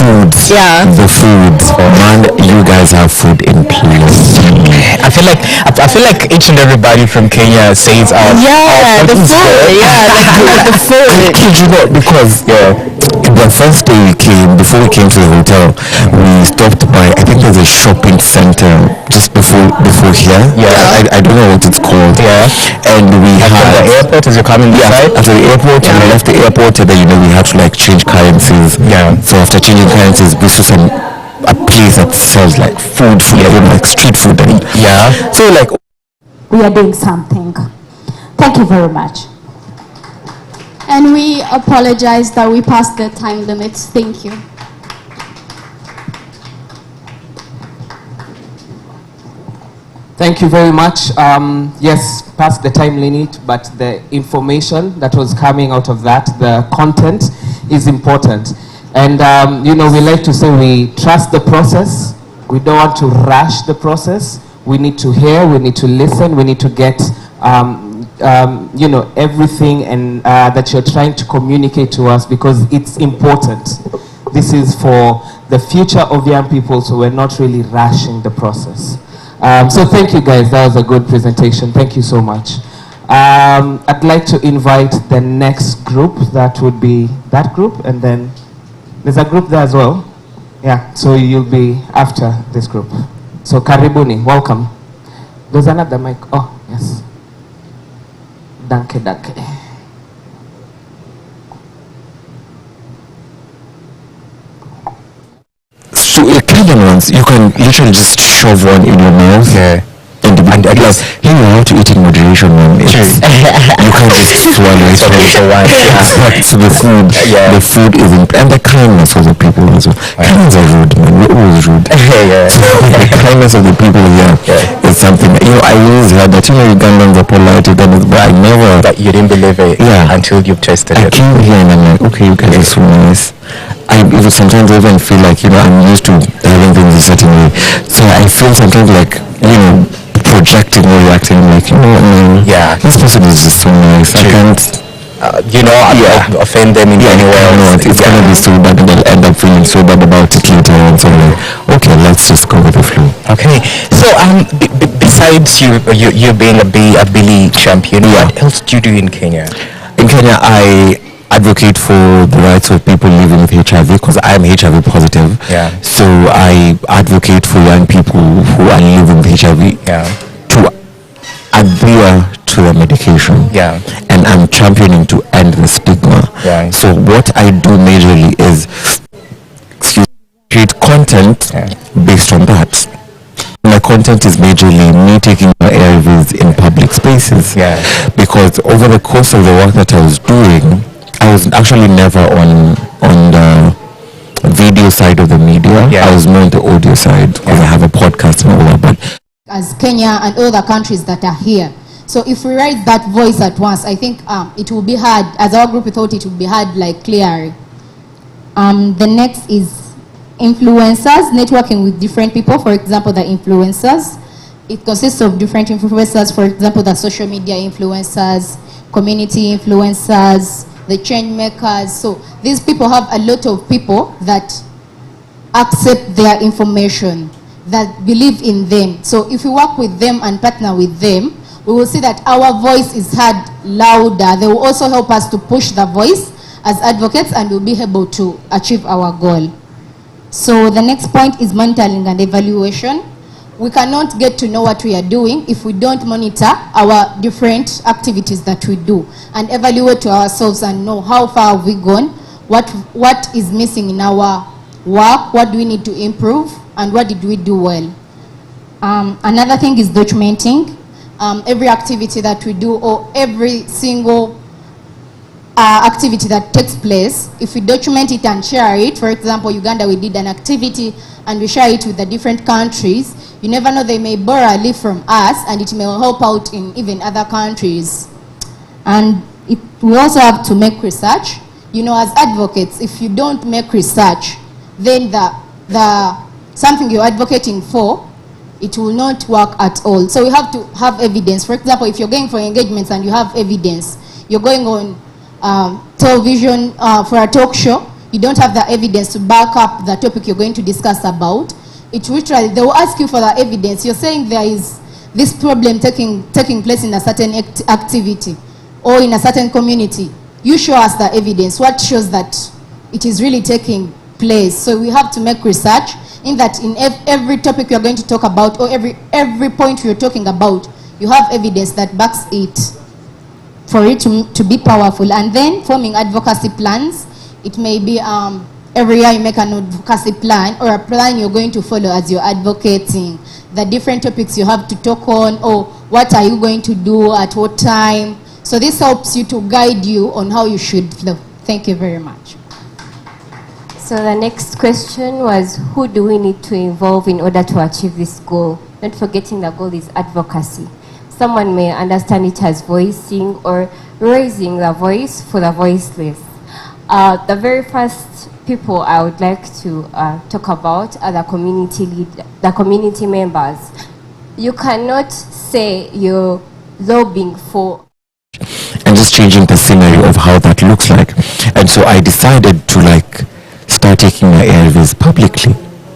The food, man, you guys have food in place. I feel like each and everybody from Kenya says the food, the food. I kid you not, because the first day before we came to the hotel, we stopped by, I think there's a shopping center just before here. I don't know what it's called. And we had the airport as you're coming inside. After the airport, and we left the airport, and then we had to change currencies. So after changing currencies, we saw a place that sells food, street food. So we are doing something. Thank you very much. And we apologize that we passed the time limits. Thank you. Thank you very much. Yes, past the time limit, but the information that was coming out of that, the content, is important. And, we like to say we trust the process. We don't want to rush the process. We need to hear, we need to listen, we need to get, everything and that you're trying to communicate to us, because it's important. This is for the future of young people, so we're not really rushing the process. So thank you guys, that was a good presentation. Thank you so much. I'd like to invite the next group. That would be that group, and then there's a group there as well. Yeah, so you'll be after this group. So karibuni, welcome. There's another mic. Oh, yes. Danke, danke. So Kenyan ones, you can literally just shove one in your mouth. Yeah. And I guess here you have to eat in moderation, man. You can't just swallow it for one. So the food is and the kindness of the people also. Kenyans are rude, man. We're always rude. So the kindness of the people here is something. I always heard that Ugandans are polite, but I never. But you didn't believe it until you've tasted it. I came here and I'm like, okay, you guys are so nice. I even sometimes even feel like I'm used to having things a certain way, so I feel sometimes like projecting or reacting like this person is just so nice. I can't offend them in any way. It's gonna be so bad and they'll end up feeling so bad about it later on. So like, okay, let's just go with the flow. Okay, so besides you being a Billy champion, what else do you do in Kenya? In Kenya, I advocate for the rights of people living with HIV because I am HIV positive. So I advocate for young people who are living with HIV to adhere to the medication. And I'm championing to end the stigma. So what I do majorly is create content based on that. My content is majorly me taking my ARVs in public spaces. Because over the course of the work that I was doing, I was actually never on the video side of the media. I was more on the audio side because I have a podcast and all that. But as Kenya and other countries that are here, so if we raise that voice at once, I think it will be hard. As our group, we thought it would be hard, like clear. The next is influencers, networking with different people. For example, the influencers. It consists of different influencers. For example, the social media influencers, community influencers, the change makers. So these people have a lot of people that accept their information, that believe in them. So if we work with them and partner with them, we will see that our voice is heard louder. They will also help us to push the voice as advocates, and we'll be able to achieve our goal. So the next point is monitoring and evaluation. We cannot get to know what we are doing if we don't monitor our different activities that we do and evaluate to ourselves and know how far have we gone, what is missing in our work, what do we need to improve, and what did we do well. Another thing is documenting every activity that we do, or every single activity that takes place. If we document it and share it, for example, Uganda, we did an activity and we share it with the different countries, you never know, they may borrow a leaf from us and it may help out in even other countries. And we also have to make research. As advocates, if you don't make research, then something you're advocating for, it will not work at all. So you have to have evidence. For example, if you're going for engagements and you have evidence, you're going on television for a talk show, you don't have the evidence to back up the topic you're going to discuss about. It literally, they will ask you for the evidence. You're saying there is this problem taking place in a certain activity or in a certain community. You show us the evidence. What shows that it is really taking place? So we have to make research in that in every topic you're going to talk about, or every point you're talking about, you have evidence that backs it for it to be powerful. And then forming advocacy plans. It may be every year you make an advocacy plan, or a plan you're going to follow as you're advocating, the different topics you have to talk on, or what are you going to do at what time. So this helps you to guide you on how you should flow. Thank you very much. So the next question was, who do we need to involve in order to achieve this goal? Not forgetting the goal is advocacy. Someone may understand it as voicing or raising the voice for the voiceless. The very first people I would like to talk about are the community members. You cannot say you're lobbying for and just changing the scenario of how that looks like. And so I decided to start taking my ARVs publicly,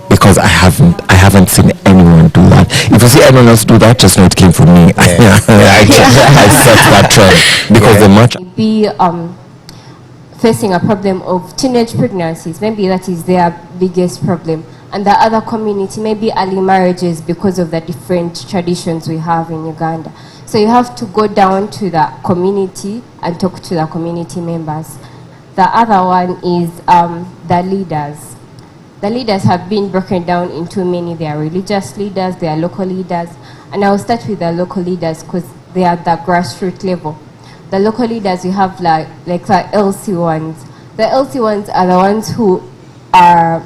because I haven't seen anyone do that. If you see anyone else do that, just know it came from me. I set that trend because the much be facing a problem of teenage pregnancies. Maybe that is their biggest problem. And the other community, maybe early marriages because of the different traditions we have in Uganda. So you have to go down to the community and talk to the community members. The other one is the leaders. The leaders have been broken down into many. There are religious leaders, there are local leaders, and I will start with the local leaders because they are the grassroots level. The local leaders, we have like the LC ones. The LC ones are the ones who are,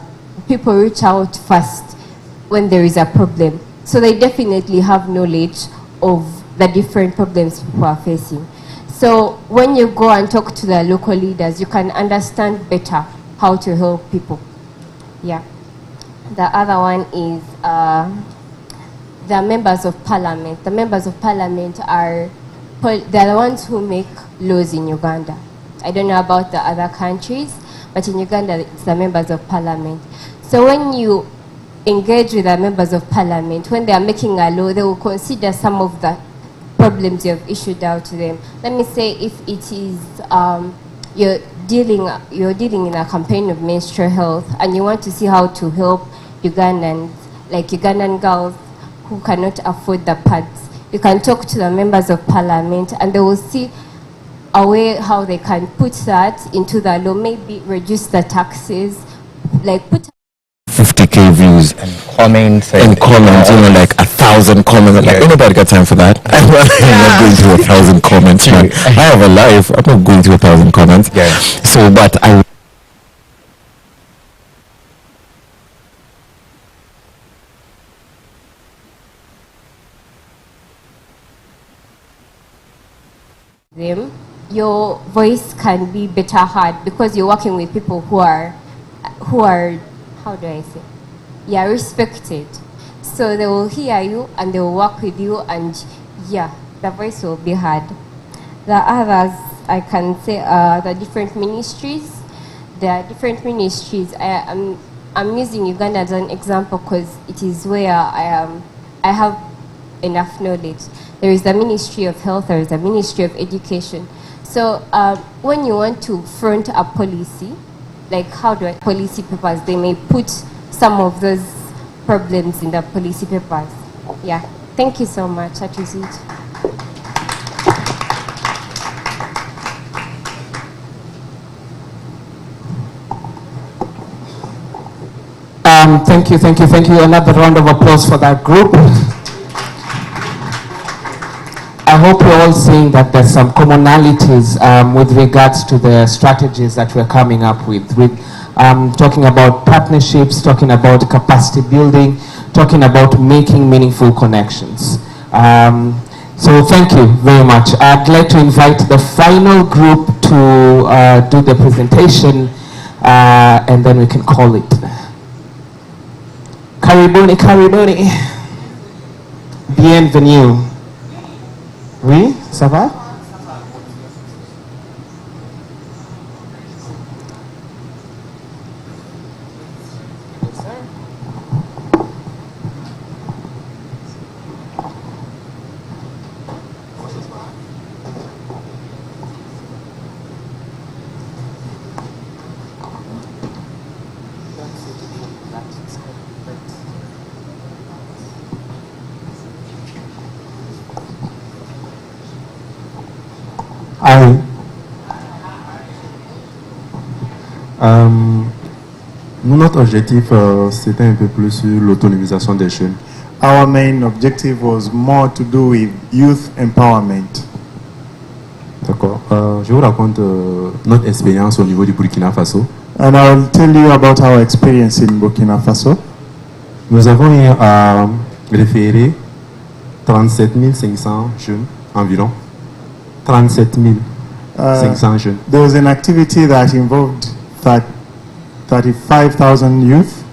people reach out first when there is a problem. So they definitely have knowledge of the different problems people are facing. So when you go and talk to the local leaders, you can understand better how to help people. Yeah. The other one is the members of parliament. The members of parliament are, they're the ones who make laws in Uganda. I don't know about the other countries, but in Uganda, it's the members of parliament. So when you engage with the members of parliament, when they are making a law, they will consider some of the problems you have issued out to them. Let me say if it is you're dealing in a campaign of menstrual health and you want to see how to help Ugandans, like Ugandan girls who cannot afford the pads, you can talk to the members of parliament and they will see a way how they can put that into the law, maybe reduce the taxes, like put 50k views and comments you know, like 1,000 comments. Like, anybody got time for that? I'm not going through 1,000 comments, man. I have a life. I'm not going through 1,000 comments. So, but I them, your voice can be better heard because you're working with people who are how do I say? Yeah, respected. So they will hear you and they will work with you and yeah, the voice will be heard. The others, I can say, the different ministries. There are different ministries. I'm using Uganda as an example because it is where I have enough knowledge. There is the Ministry of Health, there is the Ministry of Education. So when you want to front a policy, like how do I policy papers, they may put some of those problems in the policy papers. Yeah, thank you so much. That is it. Thank you. Another round of applause for that group. I hope you're all seeing that there's some commonalities with regards to the strategies that we're coming up with talking about partnerships, talking about capacity building, talking about making meaningful connections. So thank you very much. I'd like to invite the final group to do the presentation and then we can call it. Karibuni. Bienvenue. Oui, ça va? Notre objectif, c'était un peu plus sur l'autonomisation des jeunes. Our main objective was more to do with youth empowerment. D'accord. Je vous raconte notre expérience au niveau du Burkina Faso. And I will tell you about our experience in Burkina Faso. Nous avons eu à référer 37 500 jeunes environ. 37 500 jeunes. There was an activity that involved 35,000 youth.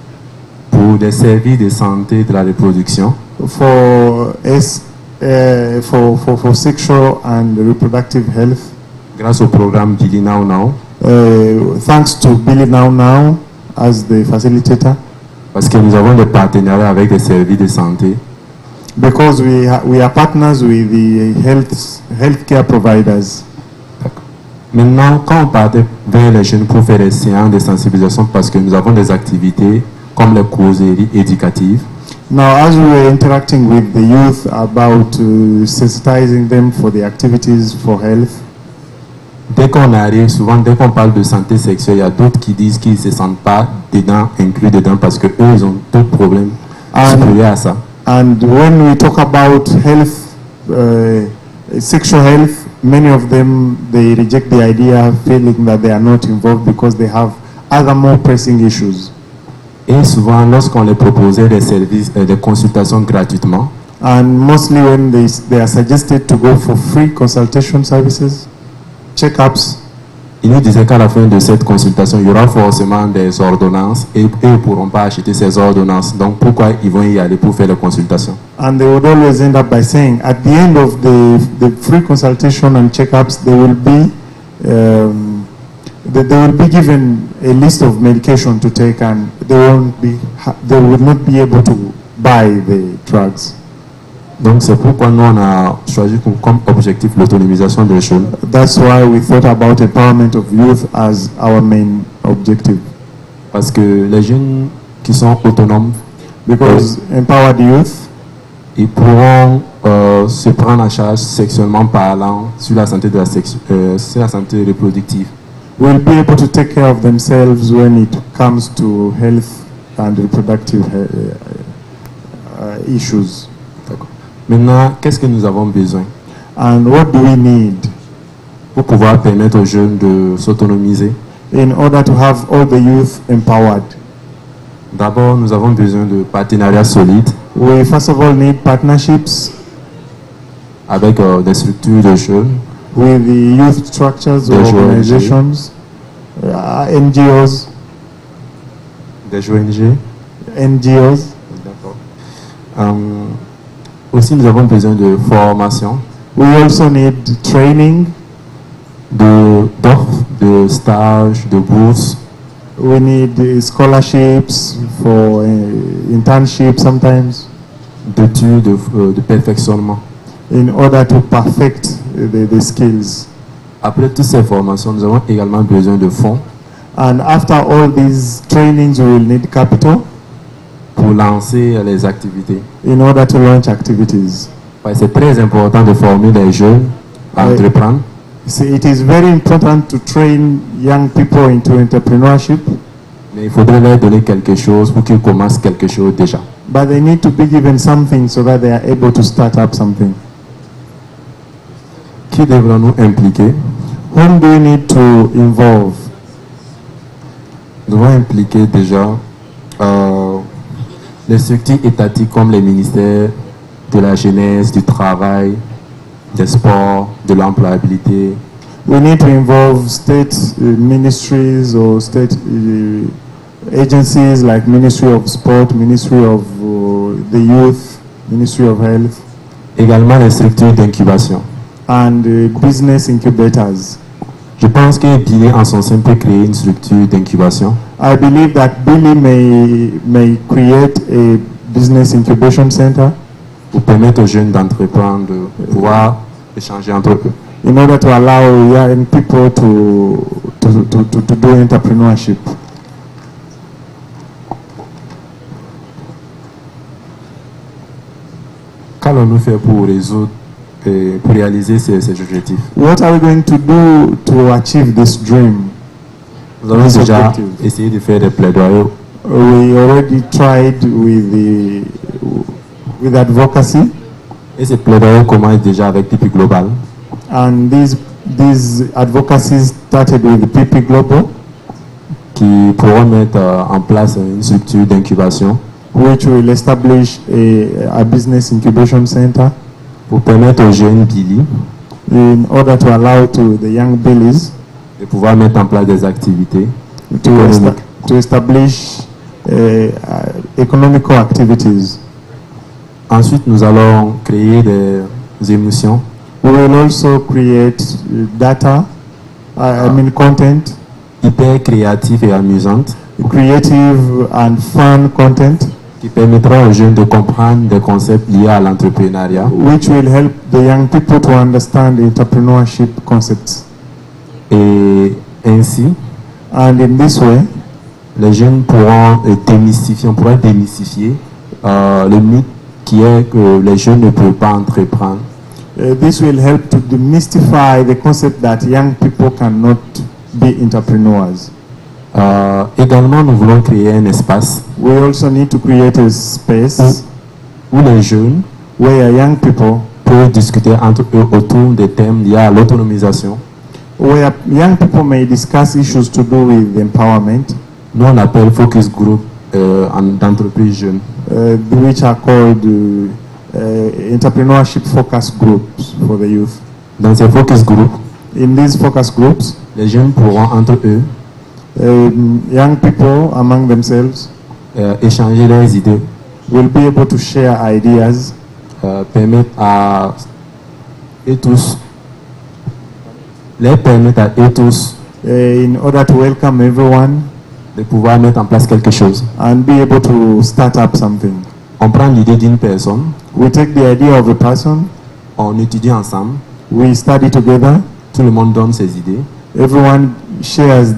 Pour des services de santé de la reproduction. For sexual and reproductive health. Grâce au programme Billy Now Now. Thanks to Billy Now Now as the facilitator. Parce que nous avons des partenariats avec des services de santé. Because we are partners with the healthcare providers. Maintenant, quand on part vers les jeunes pour faire des séances de sensibilisation, parce que nous avons des activités comme les causeries éducatives. Now, as we were interacting with the youth about sensitizing them for the activities for health, dès qu'on arrive, souvent dès qu'on parle de santé sexuelle, il y a d'autres qui disent qu'ils ne se sentent pas dedans, inclus dedans, parce que eux, ils ont d'autres problèmes supérieurs à ça. And when we talk about health, sexual health, many of them, they reject the idea, feeling that they are not involved because they have other more pressing issues. Et souvent, lorsqu'on les proposait des services, des consultations gratuitement, and mostly when they are suggested to go for free consultation services, check-ups, ils nous disaient qu'à la fin de cette consultation, il y aura forcément des ordonnances et ils ne pourront pas acheter ces ordonnances. Donc, pourquoi ils vont y aller pour faire les consultations? And they would always end up by saying, at the end of the free consultation and check-ups, they will be given a list of medication to take, and they will not be able to buy the drugs. Donc c'est pourquoi nous on a choisi comme objectif l'autonomisation des jeunes. That's why we thought about empowerment of youth as our main objective. Parce que les jeunes qui sont autonomes, because empowered youth, ils pourront se prendre en charge sexuellement parlant sur la santé sur la santé reproductive. Will be able to take care of themselves when it comes to health and reproductive issues. Maintenant, qu'est-ce que nous avons besoin? And what do we need? Pour pouvoir permettre aux jeunes de s'autonomiser. In order to have all the youth empowered. D'abord, nous avons besoin de partenariats solides. We first of all need partnerships. Avec des structures de jeunes. With the youth structures or organizations, NGOs. Des ONG. NGOs. D'accord. Aussi, nous avons besoin de formation. We also need training. D'offres, de stages, de bourses. We need scholarships for internships sometimes. D'études, de perfectionnement. In order to perfect the skills. Après toutes ces formations, nous avons également besoin de fonds. And after all these trainings, we will need capital. Pour lancer les activités. In order to launch activities. C'est très important de former les jeunes à entreprendre. See, it is very important to train young people into entrepreneurship. Mais il faudrait leur donner quelque chose pour qu'ils commencent quelque chose déjà. But they need to be given something so that they are able to start up something. Qui devrons-nous impliquer? Whom do we need to involve? Nous devons impliquer déjà les structures étatiques comme les ministères de la jeunesse, du travail, des sports, de l'employabilité. We need to involve state ministries or state agencies like Ministry of Sport, Ministry of the Youth, Ministry of Health. Également les structures d'incubation. And business incubators. Je pense que Billy en son sein peut créer une structure d'incubation. I believe that Billy may create a business incubation center. Pour permettre aux jeunes d'entreprendre, de pouvoir échanger entre eux. In order to allow young people to do entrepreneurship. Qu'allons-nous faire pour résoudre pour réaliser ces objectifs? What are we going to do to achieve this dream? Nous avons déjà essayé de faire des plaidoyers. We already tried with advocacy. Et ces plaidoyers commencent déjà avec PP Global. And these advocacies started with PP Global. Qui pourront mettre en place une structure d'incubation. Which will establish a business incubation center. Pour permettre aux jeunes Billy, in order to allow to the young Billies, de pouvoir mettre en place des activités to establish economical activities. Ensuite, nous allons créer des émissions. We will also create data, content. Hyper créative et amusante. Creative and fun content. Qui permettra aux jeunes de comprendre des concepts liés à l'entrepreneuriat. Which will help the young people to understand entrepreneurship concepts. Et ainsi, and in this way, les jeunes pourront démystifier, on pourrait démystifier le mythe qui est que les jeunes ne peuvent pas entreprendre. This will help to demystify the concept that young people cannot be entrepreneurs. Également, nous voulons créer un espace We also need to create a space où les jeunes where young people peuvent discuter entre eux autour des thèmes liés à l'autonomisation. Where young people may discuss issues to do with empowerment. Nous on appelle focus group d'entreprises jeunes. Which are called entrepreneurship focus groups for the youth. Dans ces focus groups, in these focus groups, les jeunes pourront entre eux, young people among themselves, échanger leurs idées, will be able to share ideas, permettre à eux tous, in order to welcome everyone, de pouvoir mettre en place quelque chose. And be able to start up something. On prend l'idée d'une personne. We take the idea of a person. On étudie ensemble. We study together. Tout le monde donne ses idées. Everyone shares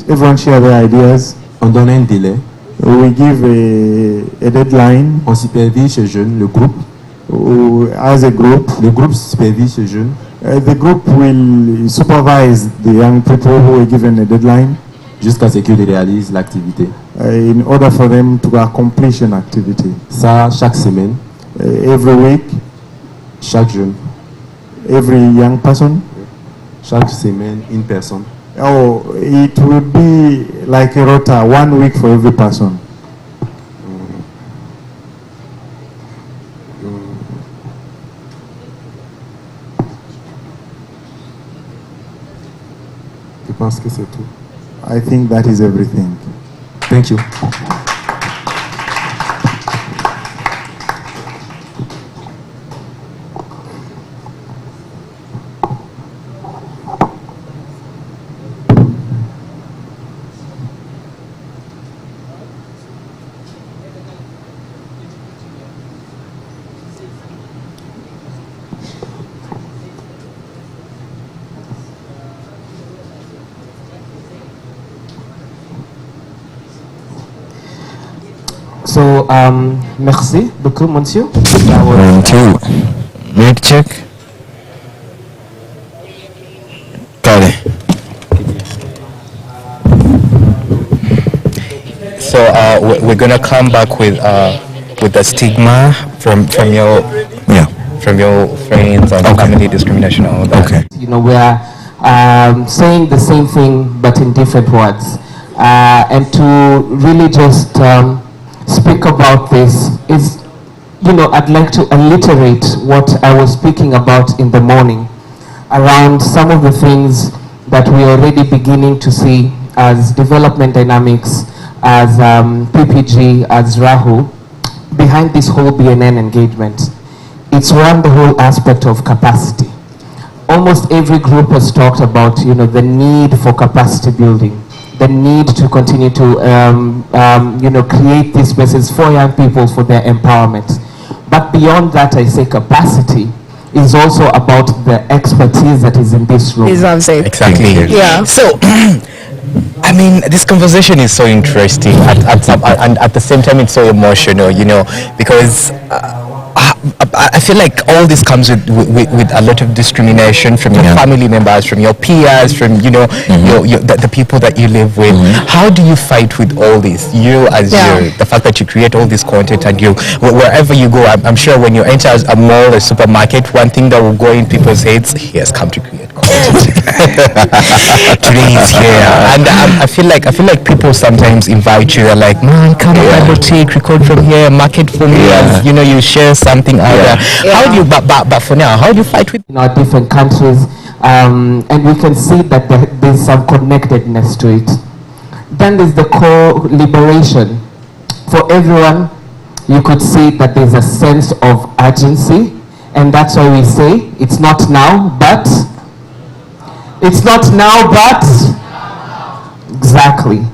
everyone share their ideas. On donne un délai. We give a deadline. On supervise ce jeune, le groupe. As a group. Le groupe supervise ce jeune. The group will supervise the young people who are given a deadline. Jusqu'à ce qu'ils réalisent l'activité. In order for them to accomplish an activity. Ça, chaque semaine. Every week. Chaque jeune. Every young person. Chaque semaine, une personne. Oh, it will be like a rota, 1 week for every person. Je pense que c'est tout. I think that is everything. Thank you. So, merci beaucoup, monsieur. Thank you. Mic check. Got it. So we're gonna come back with the stigma from your friends and family discrimination and all that. Okay. You know, we are saying the same thing but in different words, and to really just speak about this is, you know, I'd like to alliterate what I was speaking about in the morning around some of the things that we are already beginning to see as development dynamics, as PPG, as Rahu, behind this whole BNN engagement. It's around the whole aspect of capacity. Almost every group has talked about, you know, the need for capacity building, the need to continue to, you know, create these spaces for young people for their empowerment. But beyond that, I say capacity is also about the expertise that is in this room. Exactly. Yeah. So, I mean, this conversation is so interesting, and at the same time, it's so emotional, you know, because I feel like all this comes with a lot of discrimination from your family members, from your peers, from, you know, the people that you live with. How do you fight with all this? You as the fact that you create all this content, and you, wherever you go, I'm sure when you enter a mall, a supermarket, one thing that will go in people's heads, he has come to create content. Today he's here, and I feel like people sometimes invite you. They're like, man, come on, I will take, record from here, market for me, and, you know, you share something out there. How do you, but for now, how do you fight with in our different countries, and we can see that there's some connectedness to it. Then there's the co-liberation. For everyone, you could see that there's a sense of urgency, and that's why we say it's not now, but it's not now, but exactly.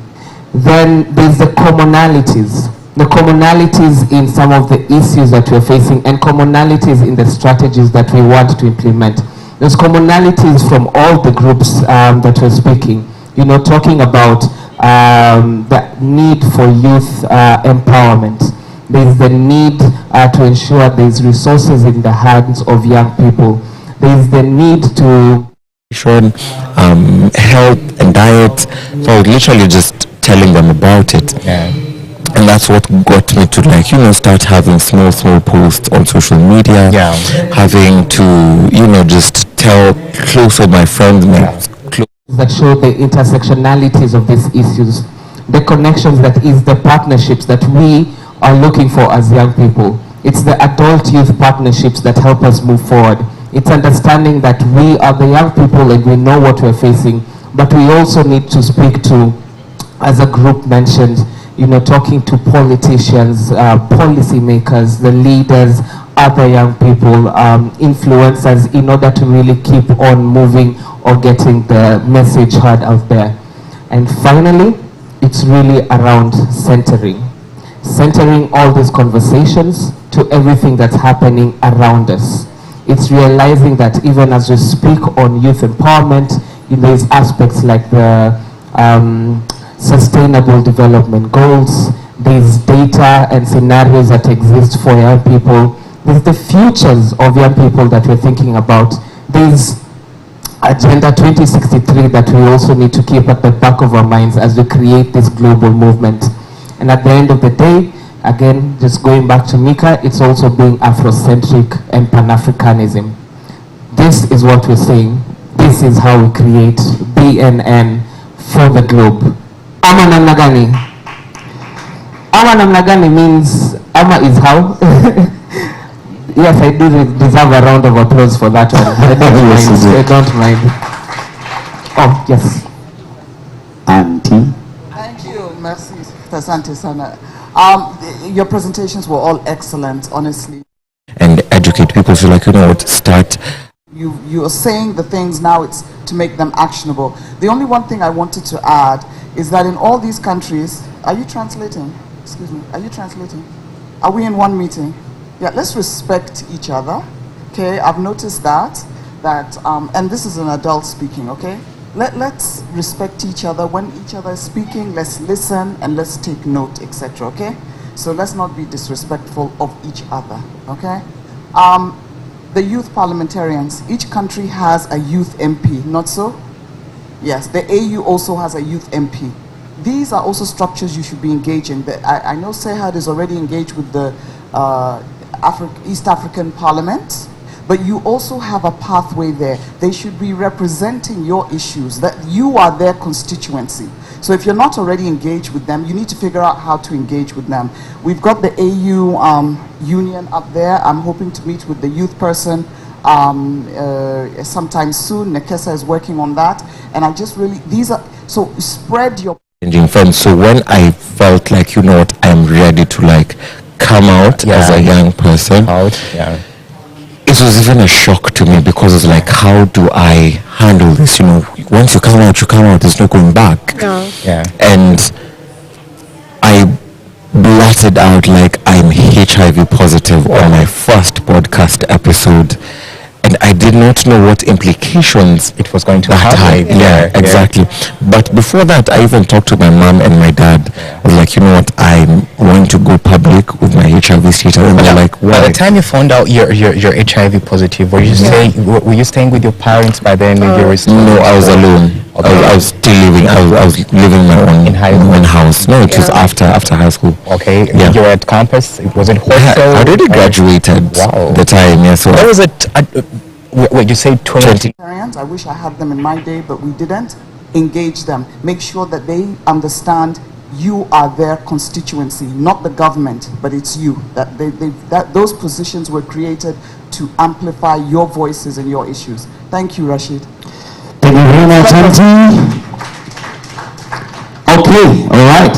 Then there's the commonalities. The commonalities in some of the issues that we're facing, and commonalities in the strategies that we want to implement. There's commonalities from all the groups that we're speaking, you know, talking about the need for youth empowerment. There is the need to ensure there is resources in the hands of young people. There is the need to health and diet. So I was literally just telling them about it. Yeah. And that's what got me to start having small posts on social media. Yeah. Having to, just tell close of my friends, that show the intersectionalities of these issues, the connections, that is the partnerships that we are looking for as young people. It's the adult youth partnerships that help us move forward. It's understanding that we are the young people and we know what we're facing, but we also need to speak to, as a group mentioned, talking to politicians, policymakers, the leaders, other young people, influencers, in order to really keep on moving or getting the message heard out there. And finally, it's really around centering all these conversations to everything that's happening around us. It's realizing that even as we speak on youth empowerment, there's aspects like the sustainable development goals, there's data and scenarios that exist for young people, there's the futures of young people that we're thinking about, there's Agenda 2063 that we also need to keep at the back of our minds as we create this global movement. And at the end of the day, again, just going back to Mika, it's also being Afrocentric and Pan-Africanism. This is what we're saying. This is how we create BNN for the globe. Ama namna gani? Ama namna gani means, ama is how? Yes, I do deserve a round of applause for that one. I don't mind. Oh, yes. Auntie. Thank you. Merci. Asante sana. Your presentations were all excellent, honestly. And educate people so start. You are saying the things now, it's to make them actionable. The only one thing I wanted to add is that in all these countries, are you translating? Excuse me, are you translating? Are we in one meeting? Yeah, let's respect each other, okay? I've noticed that, and this is an adult speaking, okay? Let's respect each other. When each other is speaking, let's listen and let's take note, etc., okay? So let's not be disrespectful of each other, okay? The youth parliamentarians, each country has a youth MP, not so? Yes, the AU also has a youth MP. These are also structures you should be engaging. I know Sehad is already engaged with the East African Parliament, but you also have a pathway there. They should be representing your issues, that you are their constituency. So if you're not already engaged with them, you need to figure out how to engage with them. We've got the AU union up there. I'm hoping to meet with the youth person sometime soon. Nekesa is working on that. And I just really, so spread your... So when I felt like, I'm ready to come out as a young person, it was even a shock to me, because it's like, how do I handle this? Once you come out, there's no going back. And I blurted out I'm HIV positive on my first podcast episode, and I did not know what implications it was going to have. Yeah, exactly. But before that, I even talked to my mom and my dad. I was like, I want to go public with my HIV status. And they're like, why? By the time you found out you're HIV positive, were you staying with your parents by then? No, I was alone. Okay. I was still living. I was living in my own house. No, it was after high school. Okay. Yeah. You were at campus. Was it hostel? I already graduated. Wow. The time. Yeah. So what was it? Wait, you say 20? I wish I had them in my day, but we didn't. Engage them. Make sure that they understand you are their constituency, not the government, but it's you. That those positions were created to amplify your voices and your issues. Thank you, Rashid. Thank you very much, Auntie. Okay, all right.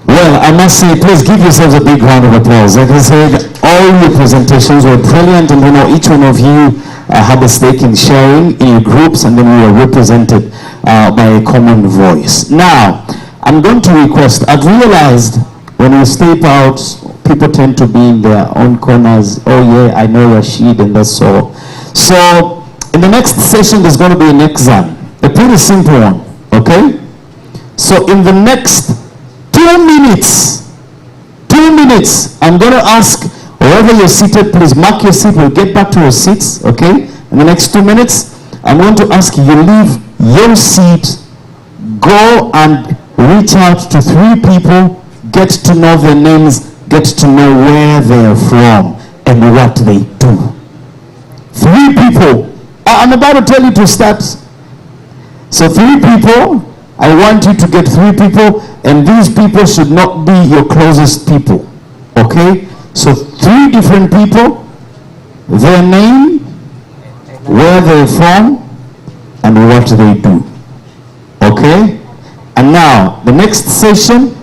Well, I must say, please give yourselves a big round of applause. Like I said, all your presentations were brilliant, and each one of you had a stake in sharing in your groups, and then we were represented by a common voice. Now, I'm going to request, I've realized when we step out, people tend to be in their own corners. Oh yeah, I know Rashid, and that's all. So, in the next session, there's going to be an exam. A pretty simple one, okay? So in the next 2 minutes, I'm going to ask, wherever you're seated, please mark your seat. We'll get back to your seats, okay? In the next 2 minutes, I'm going to ask you leave your seat, go and reach out to 3 people, get to know their names, get to know where they're from and what they do. 3 people. I'm about to tell you to start. So 3 people. I want you to get 3 people, and these people should not be your closest people. Okay? So 3 different people, their name, where they're from, and what they do. Okay? And now, the next session,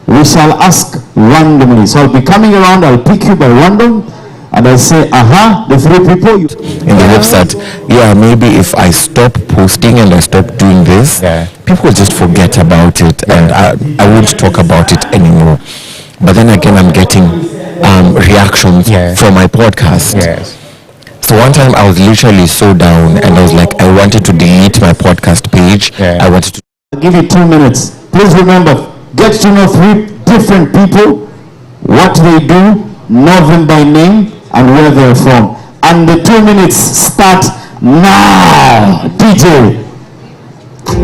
we shall ask randomly. So I'll be coming around, I'll pick you by random, and I'll say, the 3 people. In the hopes that, maybe if I stop posting and I stop doing this, people just forget about it, and I won't talk about it anymore. But then again, I'm getting reactions from my podcast. So one time I was literally so down, and I was like, I wanted to delete my podcast page. I wanted to... I'll give you 2 minutes. Please remember, get to know 3 different people, what they do, know them by name, and where they're from. And the 2 minutes start now. DJ. 3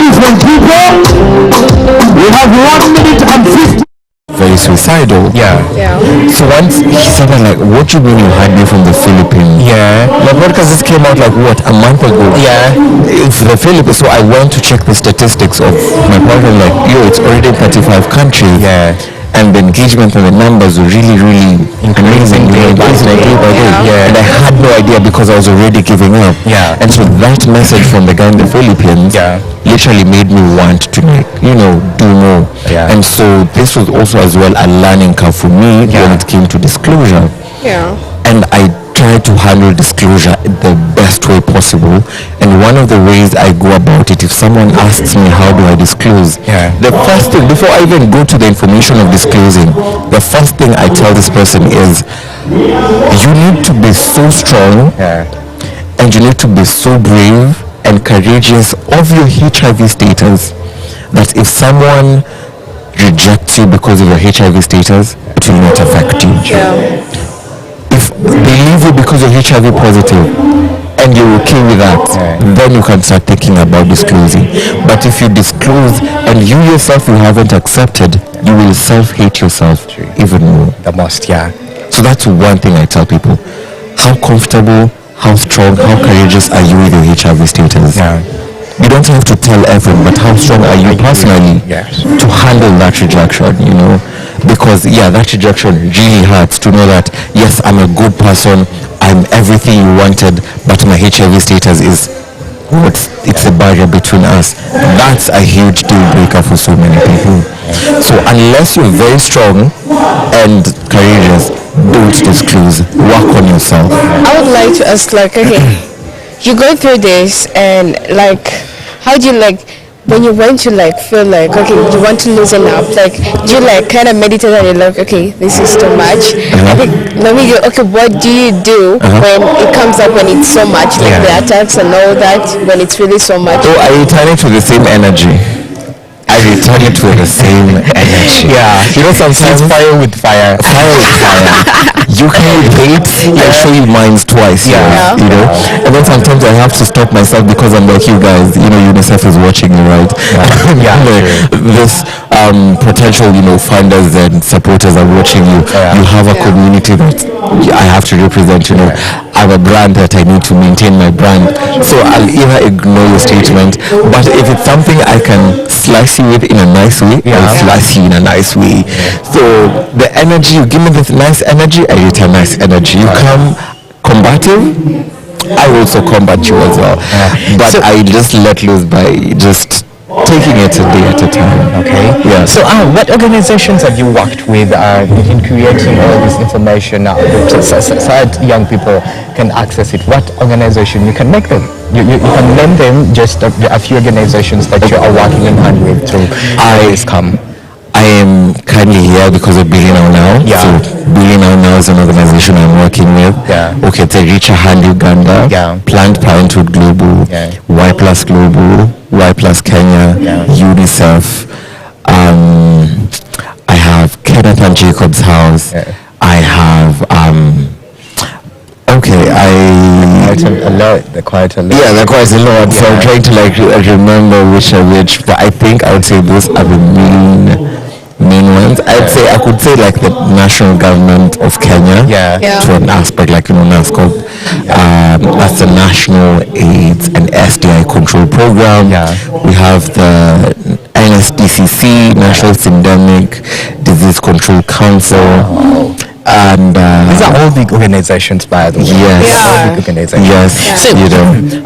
different people. We have 1 minute and 50. Very suicidal. So once he said, like, what do you mean you had me from the Philippines? My podcast just came out like what, a month ago? It's the Philippines. So I went to check the statistics of my podcast, like, it's already in 35 countries. And the engagement and the numbers were really, really amazing. And I had no idea because I was already giving up. And so that message from the guy in the Philippines literally made me want to, do more. And so this was also as well a learning curve for me when it came to disclosure. And I tried to handle disclosure the best way possible. And one of the ways I go about it, if someone asks me how do I disclose, the first thing, before I even go to the information of disclosing, the first thing I tell this person is, you need to be so strong and you need to be so brave and courageous of your HIV status that if someone rejects you because of your HIV status, it will not affect you. If they leave you because you're HIV positive and you're okay with that, then you can start thinking about disclosing. But if you disclose and you yourself you haven't accepted, you will self-hate yourself even more. The most, So that's one thing I tell people. How comfortable, how strong, how courageous are you with your HIV status? You don't have to tell everyone, but how strong are you personally to handle that rejection, Because, that rejection really hurts to know that, yes, I'm a good person, I'm everything you wanted, but my HIV status is it's a barrier between us. That's a huge deal breaker for so many people. So unless you're very strong and courageous, don't disclose. Work on yourself. I would like to ask, you go through this and how do you when you went to feel okay, you want to loosen up, do you kind of meditate and you're okay, this is too much. Let me go, okay, what do you do when it comes up when it's so much, the attacks and all that, when it's really so much? Oh, I return it to the same energy. I return it with the same energy. Sometimes fire with fire. You can hate and show you minds twice. And then sometimes I have to stop myself because I'm like, you guys, UNICEF is watching you, right? This potential, funders and supporters are watching you. You have a community that I have to represent, I have a brand that I need to maintain my brand. So I'll either ignore your statement, but if it's something I can slice you with in a nice way, I'll slice you in a nice way. So the energy, you give me this nice energy, I return nice energy. You come combative, I also combat you as well. But so, I just let loose by just taking it a day at a time. So what organizations have you worked with in creating all this information so that young people can access it? What organization you can make them? You can name them, just a few organizations that you are working in hand with to always come. I am currently here because of Billy Now. Yeah. So Billy Now is an organization I'm working with. Yeah. Okay, it's a Reach a Hand Uganda. Yeah. Planned Parenthood Global. Yeah. Y Plus Global. Y Plus Kenya. Yeah. UNICEF. I have Kenneth and Jacob's House. Yeah. I have quite a lot. Yeah, they're quite a lot. So I'm trying to like remember which are which, but I think I would say those are the main ones. I could say like the national government of Kenya. To an aspect like NASCOP. That's the National AIDS and STI Control Program. We have the NSDCC, National Syndemic Disease Control Council. And these are all big organizations, by the way. All big organizations. Yes. So,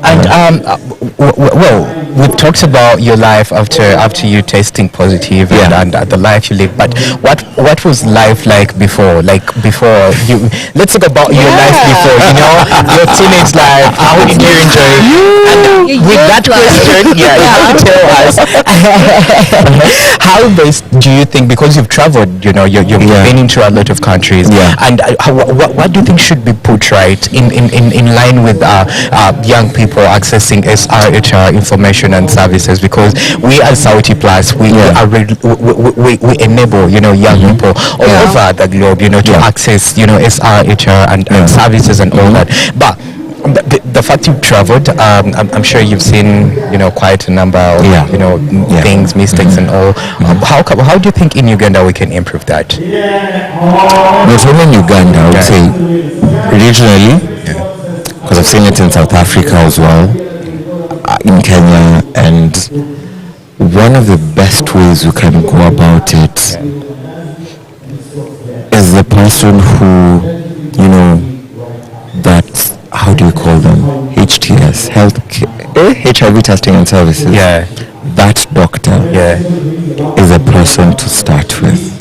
and well, we've talked about your life after you testing positive and the life you live. But what was life like before? Like before you? Let's talk about your life before. Your teenage life. How did you enjoy it? And with that question, you have to tell us how best do you think, because you've traveled, you've been into a lot of countries. And what do you think should be put right in line with young people accessing SRHR information and services? Because we as Sauti Plus, we enable young people all over the globe to access SRHR and services and all that. But the fact you've traveled, I'm sure you've seen quite a number of things, mistakes and all. How do you think in Uganda we can improve that? Not only in Uganda, I would say regionally, because I've seen it in South Africa as well, in Kenya, and one of the best ways we can go about it is the person who that, how do you call them, HTS, HIV testing and services. That doctor is a person to start with.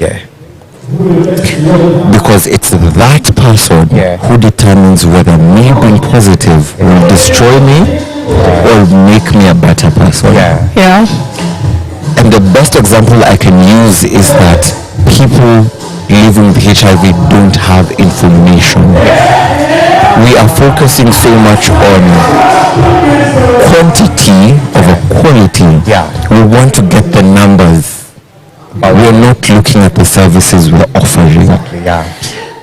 Because it's that person who determines whether me being positive will destroy me or make me a better person. And the best example I can use is that people living with HIV don't have information. We are focusing so much on quantity over quality. We want to get the numbers, but we're not looking at the services we're offering.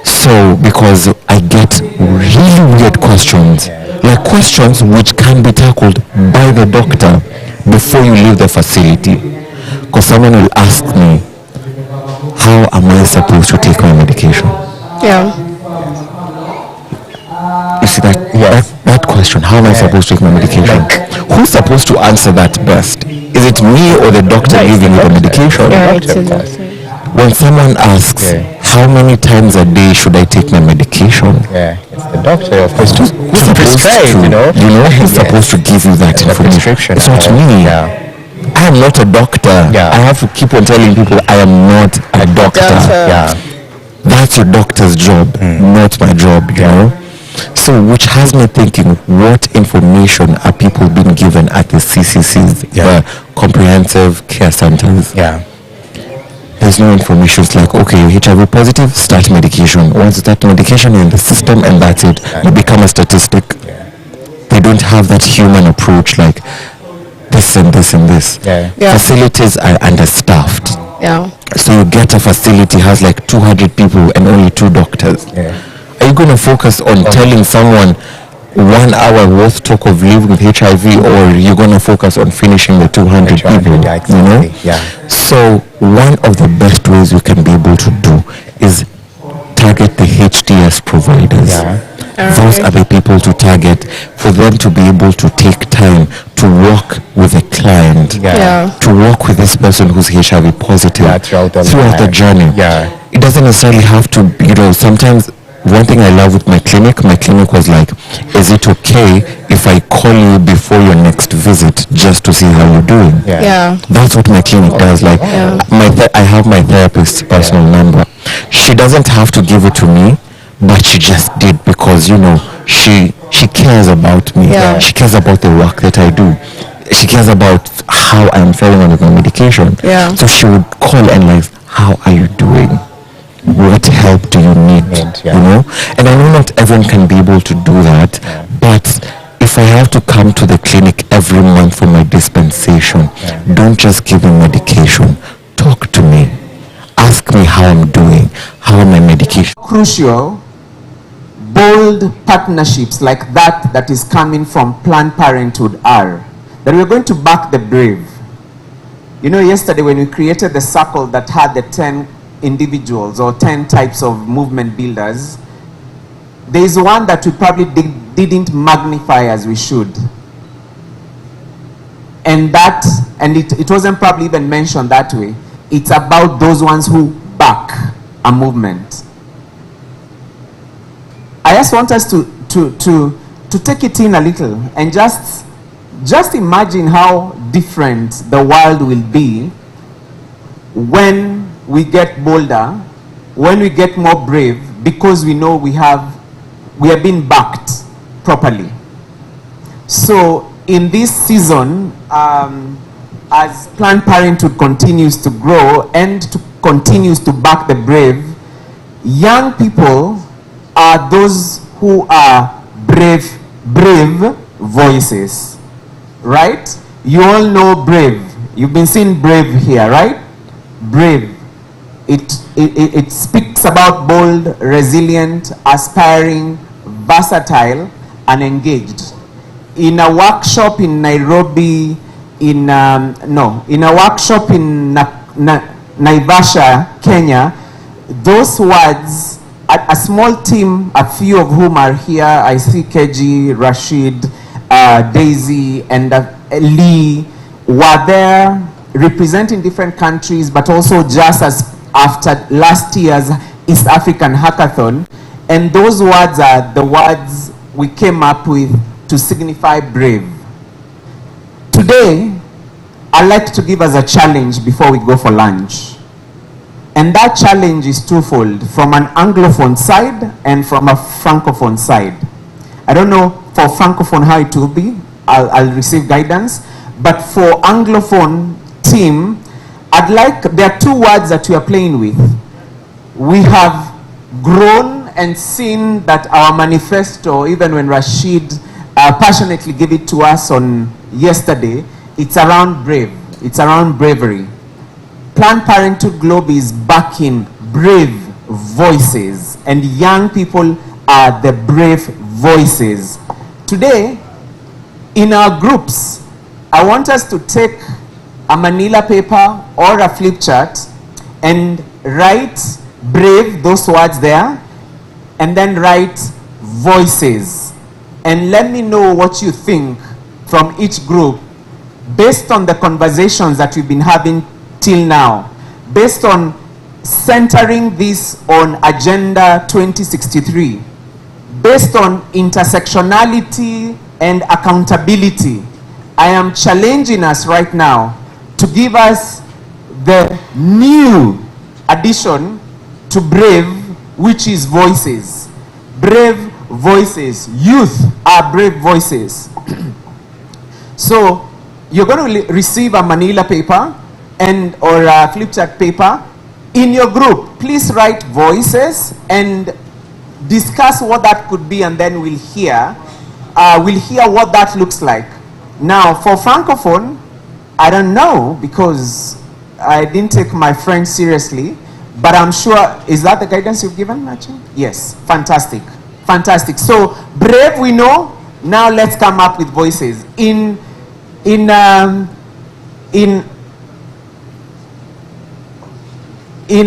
So because I get really weird questions, like questions which can be tackled by the doctor before you leave the facility. Because someone will ask me, how am I supposed to take my medication? You see that question, how am I supposed to take my medication? Who's supposed to answer that best? Is it me or the doctor giving me the medication? When someone asks, how many times a day should I take my medication? It's the doctor, of course, who's supposed to give you that information? It's not me. I am not a doctor. I have to keep on telling people I am not a doctor. That's your doctor's job, not my job, you know. So which has me thinking, what information are people being given at the CCCs, the comprehensive care centers? There's no information. It's like, okay, you're HIV positive, start medication. Once you start medication, you're in the system and that's it. You become a statistic. They don't have that human approach like this and this and this. Facilities are understaffed. So you get a facility has like 200 people and only 2 doctors. Are you going to focus on telling someone 1 hour worth talk of living with HIV, or you're going to focus on finishing the 200 people? You know? So one of the best ways we can be able to do is target the HTS providers. Those are the people to target for them to be able to take time to work with a client, to work with this person who's HIV positive throughout the journey. It doesn't necessarily have to be, sometimes one thing I love with my clinic was like, is it okay if I call you before your next visit just to see how you're doing? That's what my clinic does. Like, I have my therapist's personal number. She doesn't have to give it to me, but she just did because, she cares about me. She cares about the work that I do. She cares about how I'm faring on with my medication. So she would call and like, how are you doing? What help do you need? You know? And I know not everyone can be able to do that, but if I have to come to the clinic every month for my dispensation, don't just give me medication. Talk to me. Ask me how I'm doing. How are my medication? Crucial, bold partnerships like that is coming from Planned Parenthood are that we're going to back the brave. You know, yesterday when we created the circle that had the 10 individuals or 10 types of movement builders, there is one that we probably didn't magnify as we should. And it wasn't probably even mentioned that way. It's about those ones who back a movement. I just want us to take it in a little and just imagine how different the world will be when we get bolder, when we get more brave, because we know we are being backed properly. So in this season, as Planned Parenthood continues to grow and continues to back the brave, young people are those who are brave voices, right? You all know Brave. You've been seeing Brave here, right? Brave. It speaks about bold, resilient, aspiring, versatile, and engaged. In a workshop in Nairobi, in a workshop in Naivasha, Kenya, those words, a small team, a few of whom are here, I see KG, Rashid, Daisy, and Lee, were there representing different countries, but also just as after last year's East African Hackathon. And those words are the words we came up with to signify brave. Today, I'd like to give us a challenge before we go for lunch. And that challenge is twofold, from an Anglophone side and from a Francophone side. I don't know for Francophone how it will be. I'll receive guidance. But for Anglophone team, there are two words that we are playing with. We have grown and seen that our manifesto, even when Rashid passionately gave it to us on yesterday, it's around brave. It's around bravery. Planned Parenthood Globe is backing brave voices, and young people are the brave voices. Today, in our groups, I want us to take a manila paper or a flip chart and write brave, those words there, and then write voices. And let me know what you think from each group based on the conversations that we've been having till now, based on centering this on Agenda 2063, based on intersectionality and accountability. I am challenging us right now to give us the new addition to brave, which is voices. Brave voices. Youth are brave voices. So you're going to receive a manila paper or a flip chart paper. In your group, please write voices and discuss what that could be, and then we'll hear what that looks like. Now, for Francophone, I don't know, because I didn't take my friend seriously, but I'm sure, is that the guidance you've given, Nachi? Yes, fantastic, fantastic. So, brave we know, now let's come up with voices. In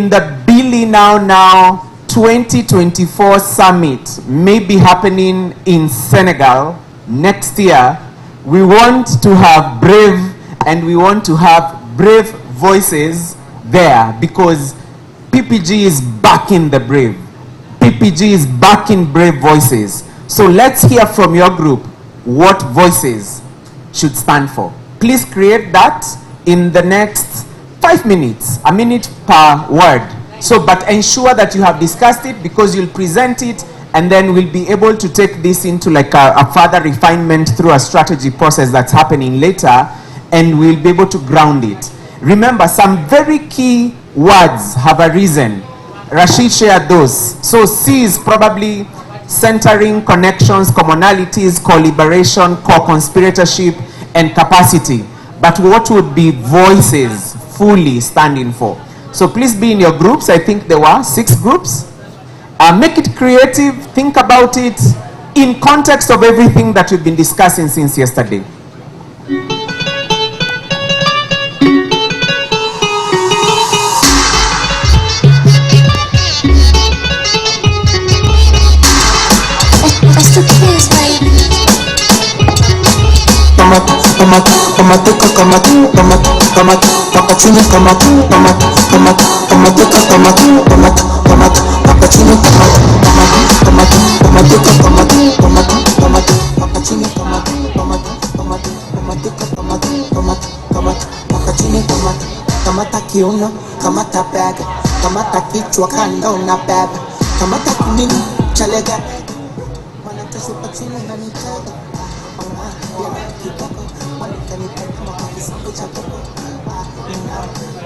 the Billy Now 2024 summit may be happening in Senegal next year. We want to have brave, and we want to have brave voices there, because PPG is backing the brave. PPG is backing brave voices. So let's hear from your group what voices should stand for. Please create that in the next 5 minutes, a minute per word. So, but ensure that you have discussed it, because you'll present it, and then we'll be able to take this into like a further refinement through a strategy process that's happening later, and we'll be able to ground it. Remember, some very key words have a reason. Rashid shared those. So C is probably centering, connections, commonalities, collaboration, co-conspiratorship, and capacity. But what would be voices fully standing for? So please be in your groups. I think there were 6 groups. Make it creative. Think about it in context of everything that we've been discussing since yesterday. Kamata kiuno, kamata bega, kamata kichwa kando na bega, kamata kunini chalega, wanatashuka chini na nitega, yana kiboko, wanakanipenda makisambu cha koko,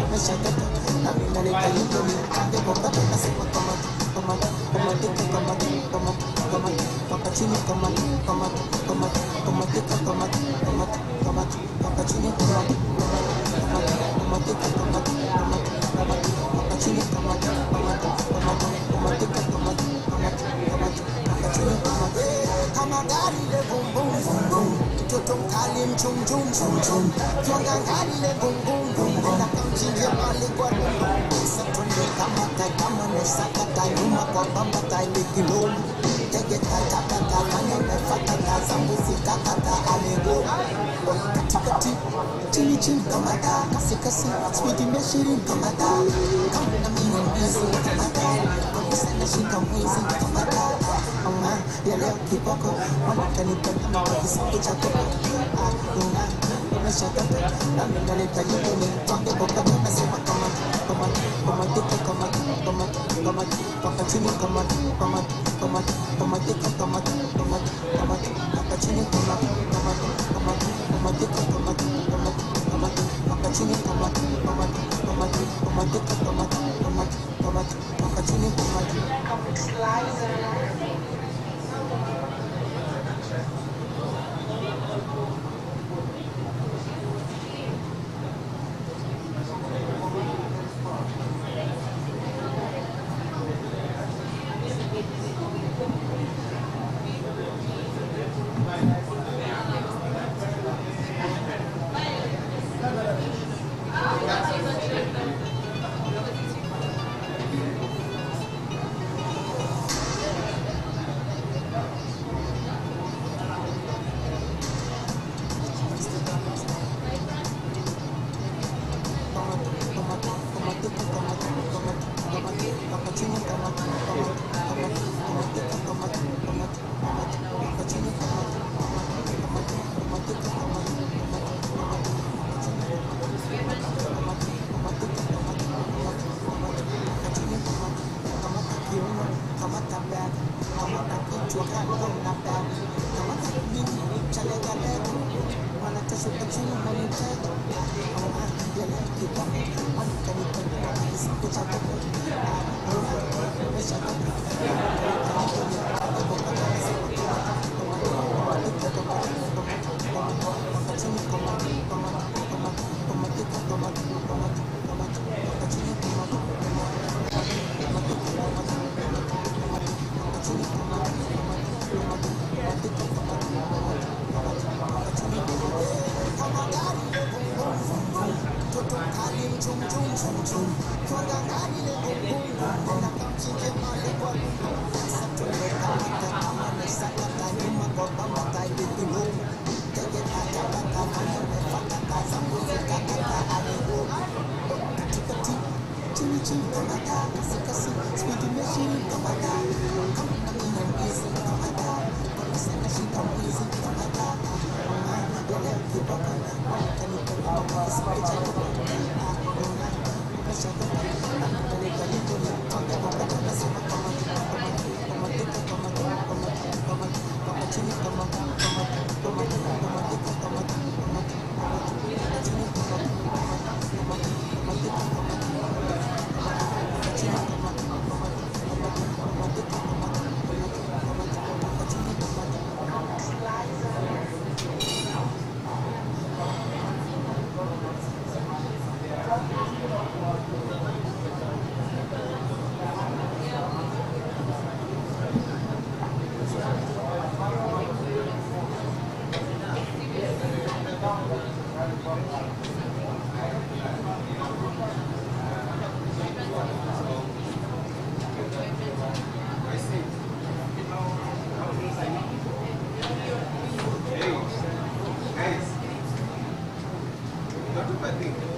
umeshagata, na mina nikalingo ni kande bokata, nasema kamata, kamata, kamatika, kamata, kamata, kamata, paka chini, kamata, kamata, kamata, kamatika, kamata, kamata, kamata, paka chini, kamata, chini chini kamata, kasi kasi, speedy meshiri kamata, kamuna mimi mwizi kamata, kabisa shika mwizi kamata, ya leo kiboko, wanakanipenda na kisambu cha koko, umeshakata, na mimi nalitajibu ni tonge boka, nasema kamata, kamata, kamatika kamata, kamata, kamata, paka chini kamata, kamata, kamata, kamatika kamata, kamata, kamata, paka chini kamata, kamata, kamata, kamatika kamata, kamata, kamata, paka chini kamata, kamata, kamata, kamatika kamata, kamata, kamata, paka chini kamata.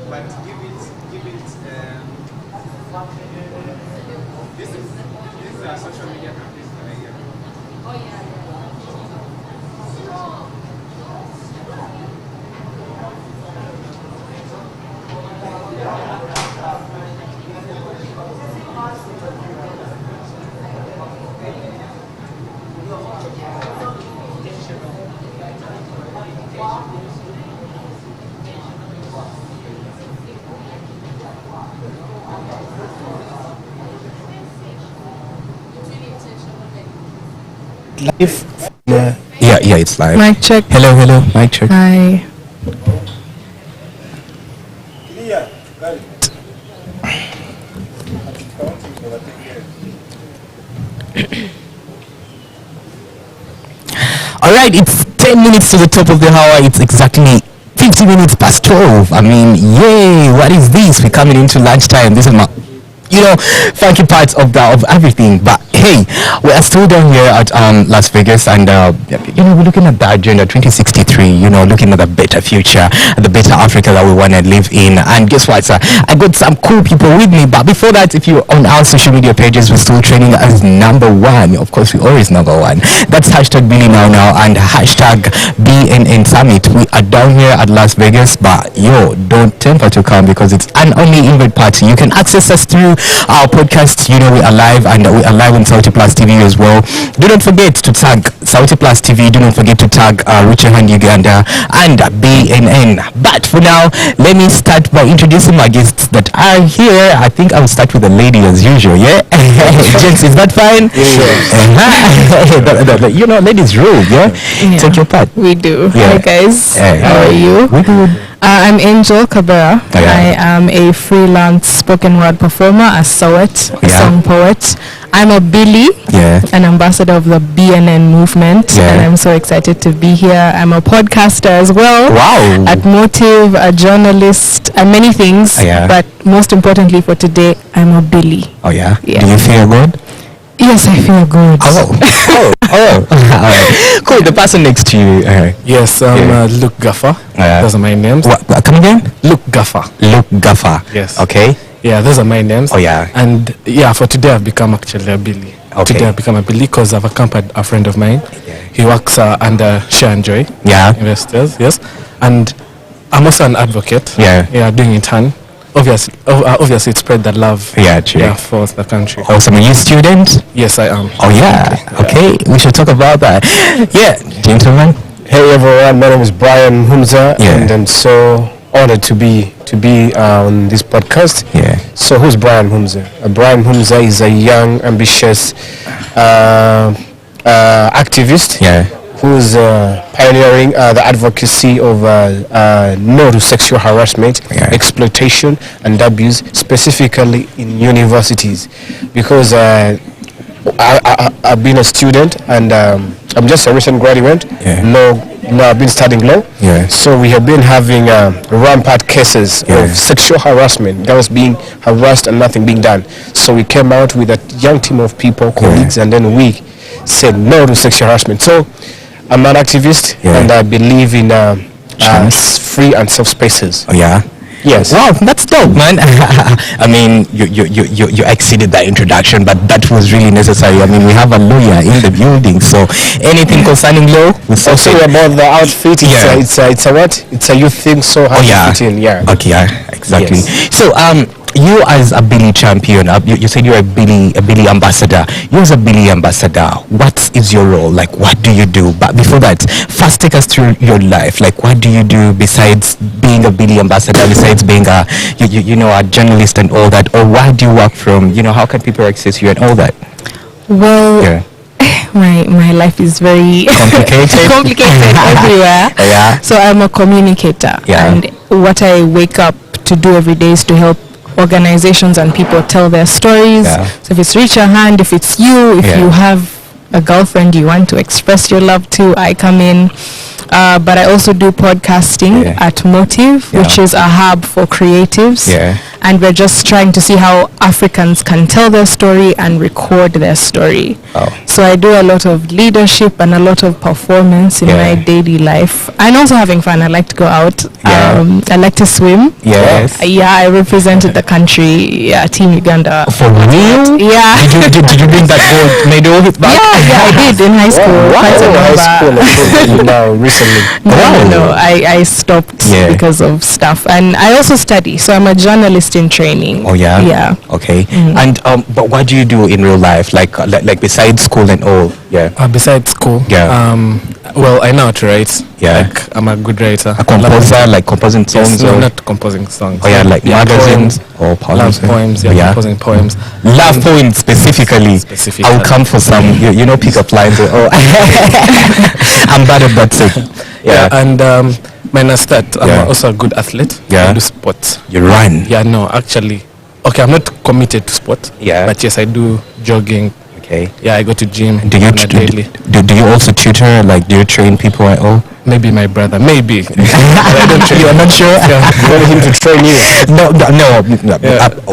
Live. Yeah, it's live. Mic check. Hello, mic check. Hi. All right, it's 10 minutes to the top of the hour. It's exactly 50 minutes past 12. I mean, yay, what is this? We're coming into lunchtime. This is my, funky parts of everything. But hey, we are still down here at Las Vegas, and we're looking at the agenda 2063. Looking at the better future, the better Africa that we want to live in. And guess what, sir? I got some cool people with me. But before that, if you're on our social media pages, we're still training as number one. Of course, we're always number one. That's hashtag Billy Now and hashtag BNN Summit. We are down here at Las Vegas, but don't temper to come because it's an only invite party. You can access us through our podcast. We are live, and we are live on Sauti Plus TV as well. Do not forget to tag Sauti Plus TV. Do not forget to tag Richer Hand Uganda and BNN. But for now, let me start by introducing my guests that are here. I think I'll start with the lady as usual. Yeah, gents, is that fine? Yeah. Ladies rule. Yeah, take your part. We do. Yeah. Hi guys, how are you? We're good. I'm Angel Cabrera. I am a freelance spoken word performer, a Sowet, a song poet. I'm a Billy, an ambassador of the BNN movement, and I'm so excited to be here. I'm a podcaster as well. Wow. At Motive, a journalist, and many things. But most importantly for today, I'm a Billy. Oh yeah? Do you feel good? Yes, I feel good. Oh. All right. Cool. The person next to you. Yes, Luke Gaffer. Those are my names. What? Come again? Luke Gaffer. Luke Gaffer. Yes. Okay. Yeah, those are my names. Oh yeah. And for today I've become actually a Billy. Okay. Today I've become a Billy because I've accompanied a friend of mine. He works under Share and Joy. Investors. Yes. And I'm also an advocate. Doing intern. Obviously it spread the love for the country. Awesome. Are you a student? Yes, I am. Oh yeah. Okay. We should talk about that. Yeah, gentlemen. Hey everyone, my name is Brian Humza, and I'm so honored to be on this podcast. So who's Brian Humza? Brian Humza is a young, ambitious activist who's pioneering the advocacy of no to sexual harassment, exploitation and abuse, specifically in universities. Because I've been a student and I'm just a recent graduate. I've been studying law. So we have been having rampant cases of sexual harassment that was being harassed and nothing being done. So we came out with a young team of people, colleagues, and then we said no to sexual harassment. So I'm an activist and I believe in free and safe spaces. Oh yeah. Yes. Wow, that's dope, man. I mean, you exceeded that introduction, but that was really necessary. I mean, we have a lawyer in the building, so anything concerning law, we also about the outfit. It's a what? It's a youth thing. So how to fit in? Okay, exactly. Yes. So you as a Billy champion, you said you're a Billy ambassador. You as a Billy ambassador, what is your role? Like, what do you do? But before that, first take us through your life. Like, what do you do besides being a Billy ambassador, besides being a journalist and all that? Or where do you work from? How can people access you and all that? Well, my life is very complicated everywhere. So I'm a communicator, and what I wake up to do every day is to help organizations and people tell their stories. So if it's Reach Your Hand, if it's you, if you have a girlfriend you want to express your love to, I come in. But I also do podcasting at Motive, which is a hub for creatives. and we're just trying to see how Africans can tell their story and record their story. So I do a lot of leadership and a lot of performance in my daily life, and also having fun. I like to go out. I like to swim. Yes. I represented the country, Team Uganda. For real? Yeah. Did you bring that gold medal back? Yeah, I did in high school. Now recently. No, I stopped because of stuff, and I also study. So I'm a journalist in training. Oh yeah. Yeah. Okay. And but what do you do in real life, like besides school and all? Yeah. Besides school. Yeah. Well, I know how to write. Yeah. Like, I'm a good writer. A composer, like composing songs. Yes, no, not composing songs. Oh yeah, like magazines or poems. Love poems. Yeah, composing poems. Love poems specifically. I'll come for some. You know, pick up lines. Oh, I'm bad at that thing. Yeah. And minus that, I'm also a good athlete. Yeah. I do sports. You run? Yeah, no, actually. Okay, I'm not committed to sport. Yeah. But yes, I do jogging. Okay. Yeah, I go to gym. Do you do you also tutor? Like, do you train people at all? Maybe my brother. Maybe. You're not sure? Yeah, I want him to train you. No.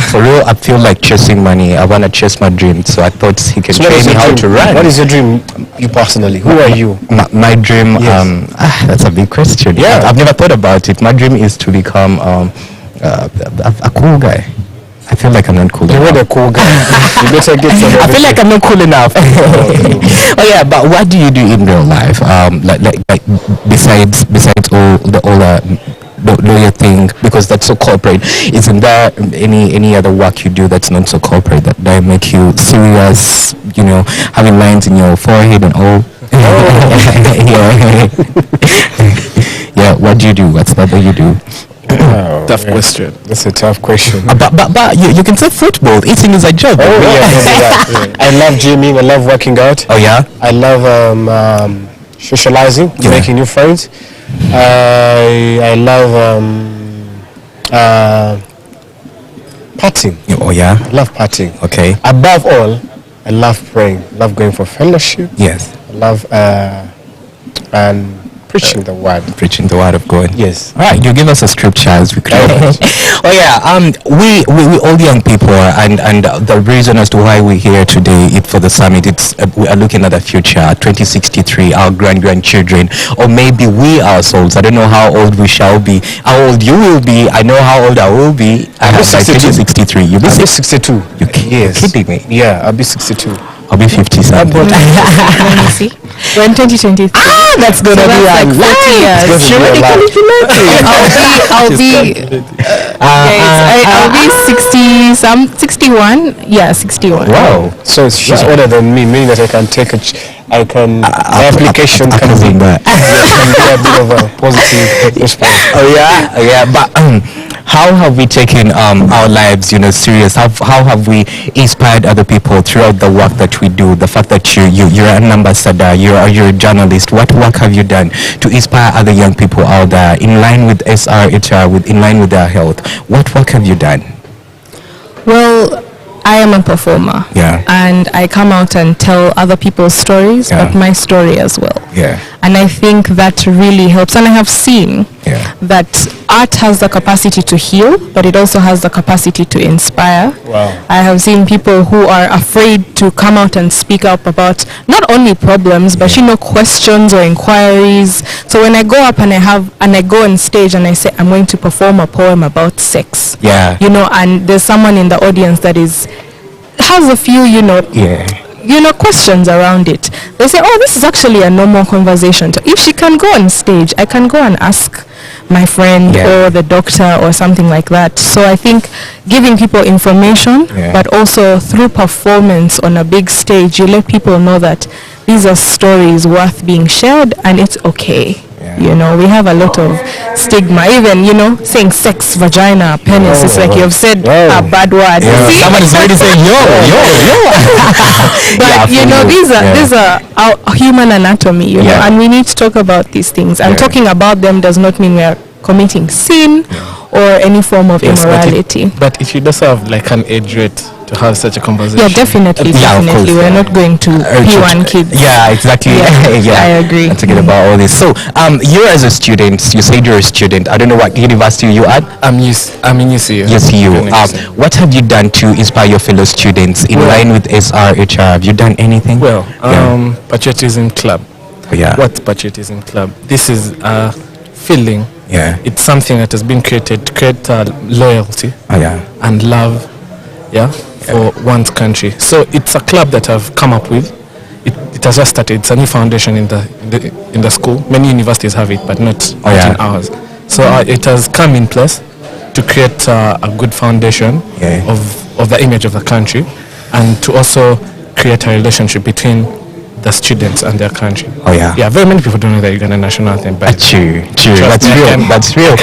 For real, I feel like chasing money. I want to chase my dream. So I thought he can train me how to run. What is your dream, you personally? Who are you? My dream, yes. That's a big question. Yeah. I've never thought about it. My dream is to become a cool guy. I feel like I'm not cool enough. You're not a cool guy. You better get some. I feel like I'm not cool enough. Oh yeah, but what do you do in real life? Like besides all the lawyer thing, because that's so corporate. Isn't there any other work you do that's not so corporate that make you serious? You know, having lines in your forehead and all. Yeah. What do you do? What's that you do? Tough question. That's a tough question. But you can say football. Eating is a job. Oh yeah. I love gymming. I love working out. Oh yeah. I love socializing, making new friends. I love partying. Oh yeah. I love partying. Okay. Above all, I love praying. I love going for fellowship. Yes. I love and preaching the word of God. Yes. All right, you give us a scripture as we close. Oh yeah, we all young people, and the reason as to why we're here today for the summit, it's we are looking at the future, 2063, our grandchildren, or maybe we ourselves. I don't know how old we shall be. How old you will be? I know how old I will be. I'll be 63. You'll be 62. You're kidding me? Yeah, I'll be 62. I'll be 50 something. We're in 2023. That's gonna be like 40 years. I'll be 61. Yeah, 61. Wow. So she's older than me, meaning that I can take the application can be a bit of a positive response. Oh yeah. But how have we taken our lives, serious? How have we inspired other people throughout the work that we do? The fact that you're an ambassador, you're a journalist. What work have you done to inspire other young people out there in line with SRHR, in line with their health? What work have you done? Well, I am a performer. Yeah. And I come out and tell other people's stories, but my story as well. Yeah. And I think that really helps. And I have seen that art has the capacity to heal, but it also has the capacity to inspire. Wow. I have seen people who are afraid to come out and speak up about not only problems, but questions or inquiries. So when I go up and I go on stage and I say I'm going to perform a poem about sex. Yeah. And there's someone in the audience that has a few, questions around it. They say, oh, this is actually a normal conversation. If she can go on stage, I can go and ask my friend or the doctor or something like that. So I think giving people information, but also through performance on a big stage, you let people know that these are stories worth being shared and it's okay. We have a lot of stigma, even, saying sex, vagina, penis. It's like you've said a bad word. Someone is already saying yo. But these are our human anatomy, and we need to talk about these things. And talking about them does not mean we are committing sin or any form of immorality. But if you just have like an age rate to to have such a conversation. Yeah, definitely. Definitely. We're not going to P1 kids. Yeah, exactly. Yeah, I agree. I'm talking about all this. So, you as a student, you said you're a student. I don't know what university you at. I'm in UCU. UCU. What have you done to inspire your fellow students in line with SRHR? Have you done anything? Well, Patriotism Club. Yeah. What Patriotism Club? This is a feeling. Yeah. It's something that has been created to create loyalty. And love. For one's country. So it's a club that I've come up with. It has just started. It's a new foundation in the school. Many universities have it, but not in ours. So it has come in place to create a good foundation of the image of the country, and to also create a relationship between the students and their country. Yeah, very many people don't know the Ugandan national anthem, but true. That's real.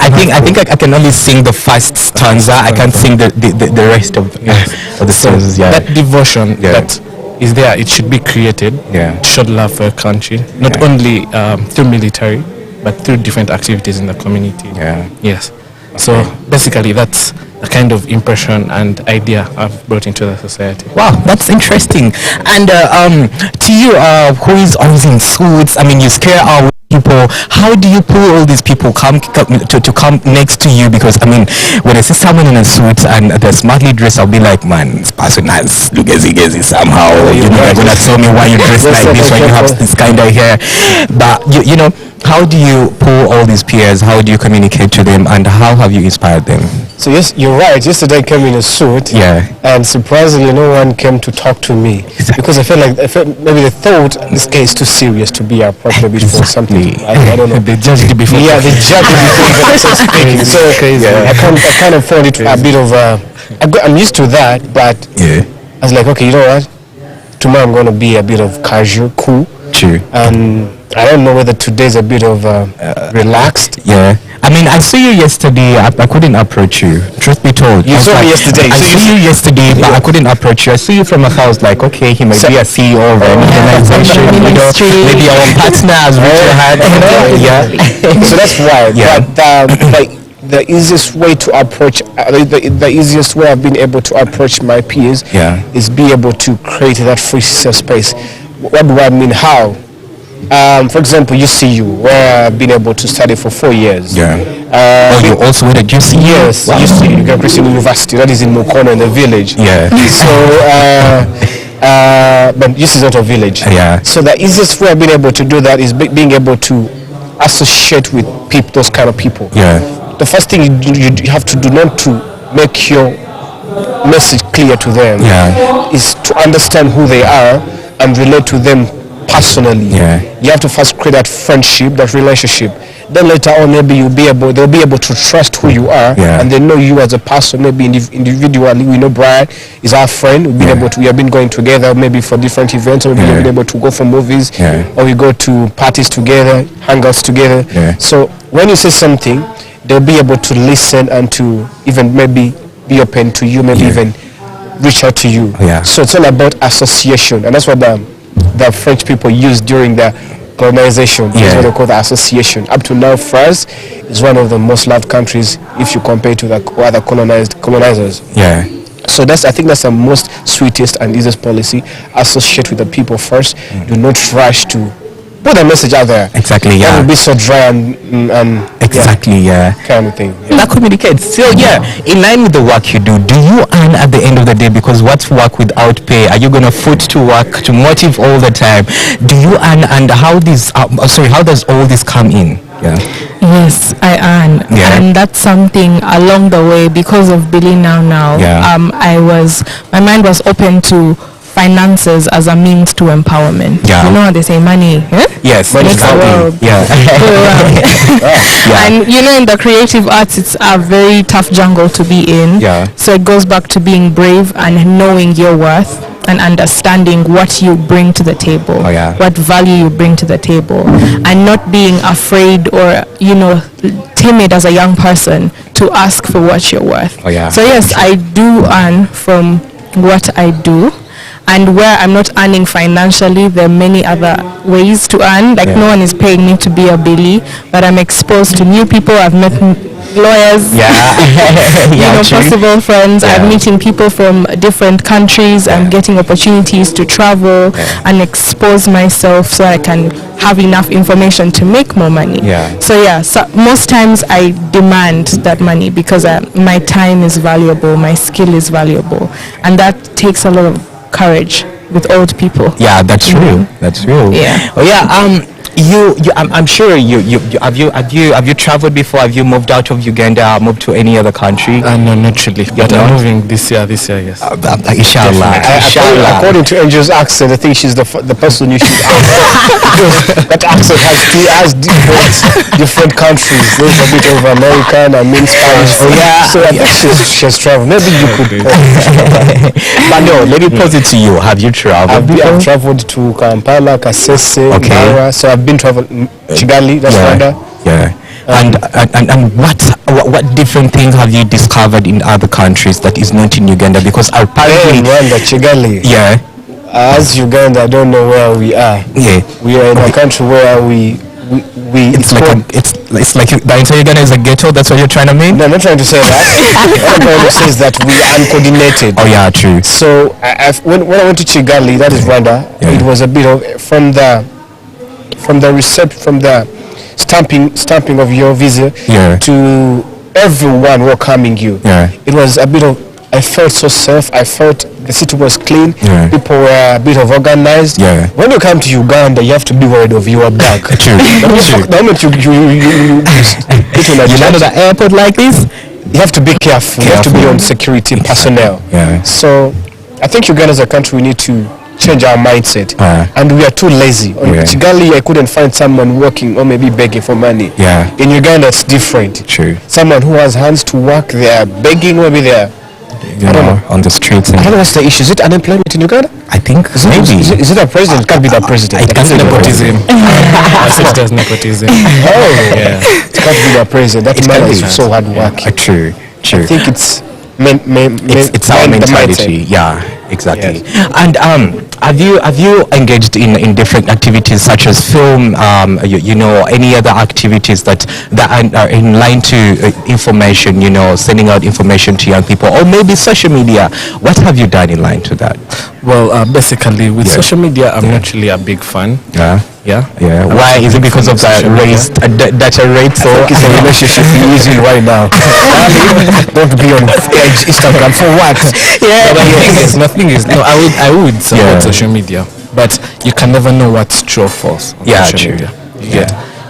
I think I can only sing the first stanza. I can't sing the rest of the stanzas. That devotion that is there, it should be created to show love for a country, not only through military, but through different activities in the community. Yes. So basically, that's the kind of impression and idea I've brought into the society. Wow, that's interesting. And to you, who is always in suits, I mean, you scare our people. How do you pull all these people to come next to you? Because I mean, when I see someone in a suit and they're smartly dressed, I'll be like, man, this person has gezi somehow. You know, you're gonna tell me why you dress like this when you have this kind of hair. But you know, how do you pull all these peers? How do you communicate to them, and how have you inspired them? So yes, you're right. Yesterday I came in a suit. And surprisingly, no one came to talk to me because I felt maybe they thought this case is too serious to be appropriate for something. I don't know. They judged it before. Yeah, they judged it before speaking. So I kind of found it a bit of I'm used to that, but I was like, okay, you know what? Tomorrow I'm going to be a bit of casual, cool. True. And I don't know whether today's a bit of relaxed. Yeah. I mean, I saw you yesterday. I couldn't approach you. Truth be told. You saw me yesterday. I saw you yesterday, but I couldn't approach you. I saw you from afar. I was like, okay, he might be a CEO of an organization. Maybe our partner has So that's why. But the easiest way to approach, the easiest way I've been able to approach my peers is be able to create that free space. What do I mean? How? For example, UCU, where I've been able to study for 4 years. You also went at UCU? Yes, UCU, Uganda Christian University, that is in Mukono in the village. So, but UCU is not a village. So the easiest way I've been able to do that is being able to associate with those kind of people. The first thing you have to do, not to make your message clear to them, is to understand who they are and relate to them personally. You have to first create that friendship, that relationship. Then later on, maybe they'll be able to trust who you are, and they know you as a person. Maybe individually, we know Brian is our friend. We have been going together, maybe for different events, or we've been able to go for movies, or we go to parties together, hangouts together. So when you say something, they'll be able to listen and to even maybe be open to you, maybe even reach out to you. So it's all about association, and that's what the French people used during the colonization. That's what they call the association. Up to now, France is one of the most loved countries if you compare to the other colonizers. So I think that's the most sweetest and easiest policy. Associate with the people first. Do not rush to put a message out there. Exactly. That would be so dry and exactly. kind of thing. That communicates. So in line with the work you do you earn at the end of the day? Because what's work without pay? Are you gonna foot to work to motive all the time? Do you earn, and how does all this come in? Yes, I earn, and that's something along the way because of Billy Now. My mind was open to finances as a means to empowerment. You know how they say money yes makes the world go around. And you know, in the creative arts, it's a very tough jungle to be in. So it goes back to being brave and knowing your worth and understanding what you bring to the table, what value you bring to the table, and not being afraid or timid as a young person to ask for what you're worth. So yes, I do earn from what I do. And where I'm not earning financially, there are many other ways to earn. No one is paying me to be a Billy, but I'm exposed to new people. I've met lawyers, possible friends. I'm meeting people from different countries. I'm getting opportunities to travel and expose myself so I can have enough information to make more money. So most times I demand that money because my time is valuable, my skill is valuable, and that takes a lot of courage with old people. Yeah, that's true. That's true. Yeah. Oh yeah. I'm sure you have you traveled before? Have you moved out of Uganda, moved to any other country? No, not really. But I'm moving this year. Yes. Inshallah. According to Angel's accent, I think she's the person you should ask. That accent has different countries. There's a bit of American and Spanish. So I think she has traveled. Maybe you could. But no, let me pose it to you. Have you traveled? I've traveled to Kampala, Kasese, Mara. So I've been traveling Kigali, that's Rwanda. Yeah. And what different things have you discovered in other countries that is not in Uganda? Because apparently Rwanda, Kigali. Yeah. As Uganda, I don't know where we are. Yeah. We are in a country where we it's like the entire Uganda is a ghetto. That's what you're trying to mean? No, I'm not trying to say that. What I'm trying to say is that we are uncoordinated. Oh yeah, true. So when I went to Kigali, that is Rwanda, it was a bit of from the stamping of your visa to everyone welcoming you. It was a bit of, I felt so safe. I felt the city was clean. People were a bit of organized. When you come to Uganda, you have to be worried of your bag. The moment you land at the airport like this, you have to be careful. You have to be on security personnel. So I think Uganda is a country we need to change our mindset, and we are too lazy. In Kigali, I couldn't find someone working or maybe begging for money. In Uganda, it's different. True. Someone who has hands to work, they are begging, maybe they are on the streets. I don't know what's the issue. Is it unemployment in Uganda? I think maybe. Is it a president? It can't be the president. It can't be nepotism. It does nepotism. Oh, yeah. It can't be the president. That man is so hard working. True. I think it's our mentality. Yeah, exactly. And have you engaged in different activities such as film, any other activities that are in line to information, sending out information to young people, or maybe social media? What have you done in line to that? Well, basically with social media, I'm not really a big fan. Yeah. Why? Is it because of the data rate? So it's a relationship you're using right now. Don't be on Instagram for what? The thing is, no, I would support social media, but you can never know what's true or false on social media.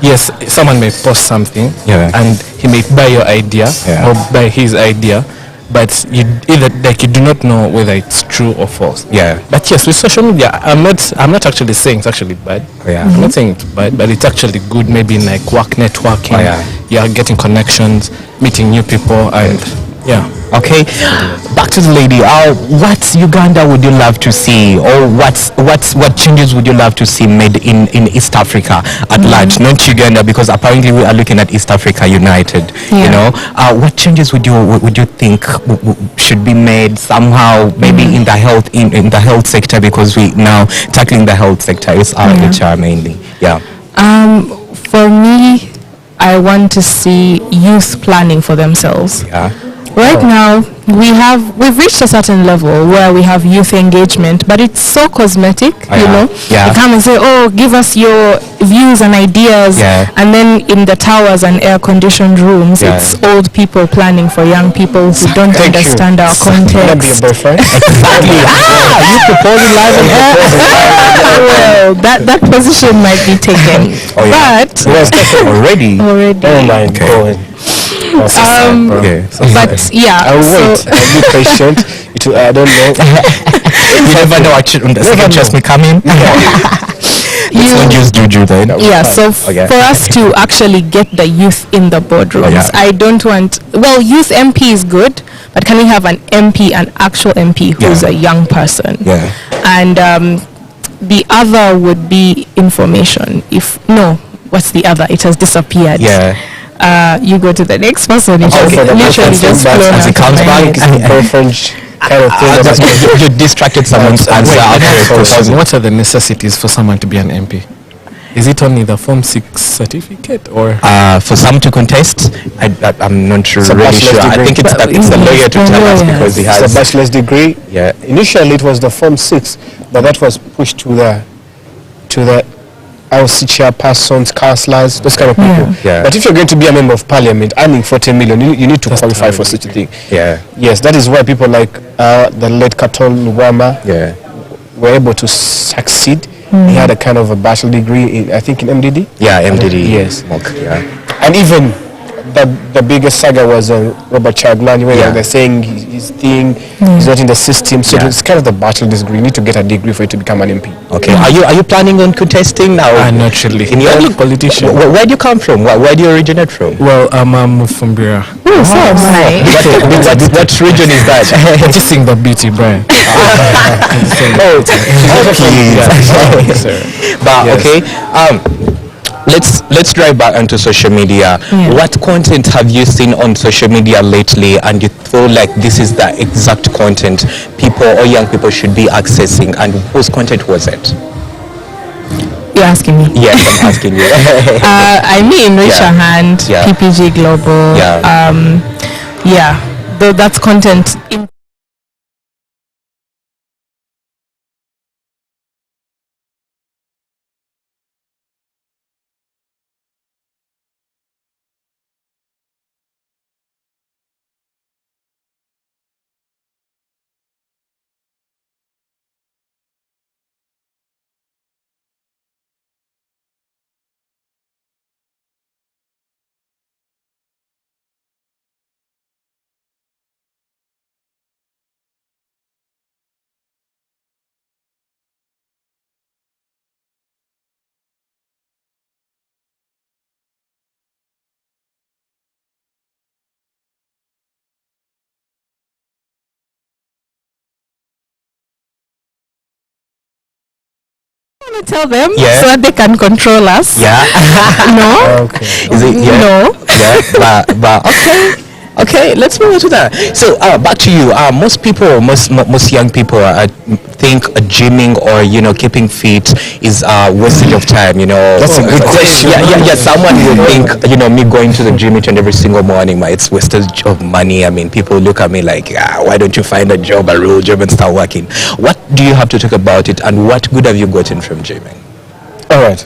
Yes, someone may post something, and he may buy your idea or buy his idea, but you do not know whether it's true or false. But yes, with social media, I'm not actually saying it's actually bad. I'm not saying it's bad, but it's actually good. Maybe in like work networking, you're getting connections, meeting new people, and Okay, back to the lady. What Uganda would you love to see, or what changes would you love to see made in East Africa at large, not Uganda, because apparently we are looking at East Africa united. What changes would you think should be made somehow, maybe in the health sector, because we now tackling the health sector is our HR mainly. For me, I want to see youth planning for themselves. Right now, we've reached a certain level where we have youth engagement, but it's so cosmetic, You come and say, give us your views and ideas, and then in the towers and air-conditioned rooms, it's old people planning for young people who don't understand our context. Can I be your boyfriend? Exactly. You proposing live on air? Well, that position might be taken, but already. Oh my God. But I'll wait. I'll be patient. I don't know. You never know. Just me coming. Don't use juju then. So for us to actually get the youth in the boardrooms, I don't want. Well, youth MP is good, but can we have an actual MP who's a young person? And the other would be information. What's the other? It has disappeared. You go to the next person. It literally just flow as it comes back. Kind of thing. You distracted someone's answer. What are the necessities for someone to be an MP? Is it only the Form 6 certificate or? For some to contest, I'm not sure. Really sure. I think it's the lawyer to tell us because he has a bachelor's degree. Yeah. Initially, it was the Form 6, but that was pushed to the LC chairpersons, councillors, those kind of people. Yeah. But if you're going to be a member of parliament earning 40 million, you need to qualify for such a thing. Yeah. Yes, that is why people like the late Katon Lugwama were able to succeed. He had a kind of a bachelor degree, I think in MDD. Yeah, MDD. Yes. Yeah. And even the biggest saga was Robert Chaglani, where they're saying his thing is not in the system. So it's kind of the bachelor degree. You need to get a degree for you to become an MP. Okay. Are you planning on contesting now? Not really. In your politician. Where do you come from? Where do you originate from? Well, I'm from Bira. What region is that? Just sing the beauty, Brian. But okay. Let's drive back onto social media. What content have you seen on social media lately and you feel like this is the exact content people or young people should be accessing, and whose content was it? You're asking me? Yes, I'm asking you. I mean, Raise Your Hand, PPG Global. Though that's content. Tell them so that they can control us. No. Okay. Is it? No. But okay. Okay, let's move on to that. So back to you. Most people, most young people think gymming or keeping fit is wastage of time. That's a good question. Yeah. Someone would think me going to the gym each and every single morning, it's wastage of money. I mean, people look at me like, why don't you find a job, a real job, and start working? What do you have to talk about it, and what good have you gotten from gymming? All right.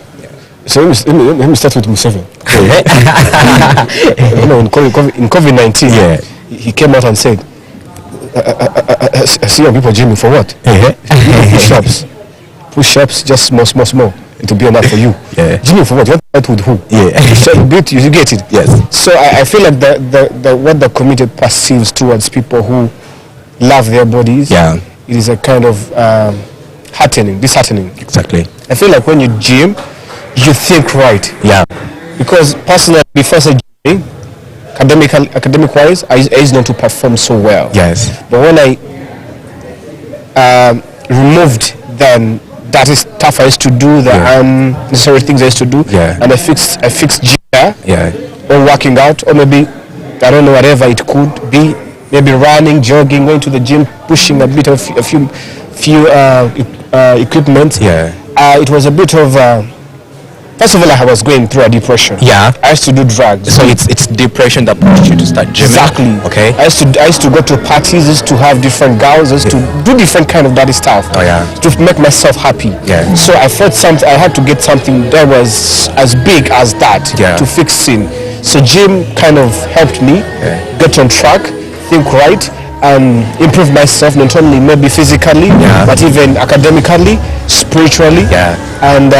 So let me start with Museveni. In COVID-19, he came out and said, I see young people gymming for what? Push-ups, just small. It will be enough for you. Gymming for what? You want to with who? You get it? Yes. So I feel like what the community perceives towards people who love their bodies, it is a kind of disheartening. Exactly. I feel like when you gym, you think right. Yeah. Because personally, before gymming, academic-wise, I used not to perform so well. Yes. But when I removed then that is tough I used to do, the unnecessary things I used to do, and I fixed gym, or working out, or maybe, I don't know, whatever it could be, maybe running, jogging, going to the gym, pushing a bit of a few equipment. It was a bit of first of all, I was going through a depression. I used to do drugs. So it's depression that pushed you to start gymming. Exactly. Okay. I used to go to parties, used to have different girls, used to do different kind of dirty stuff. To make myself happy. So I thought I had to get something that was as big as that to fix sin. So gym kind of helped me get on track, think right, and improve myself, not only maybe physically, but even academically, spiritually, and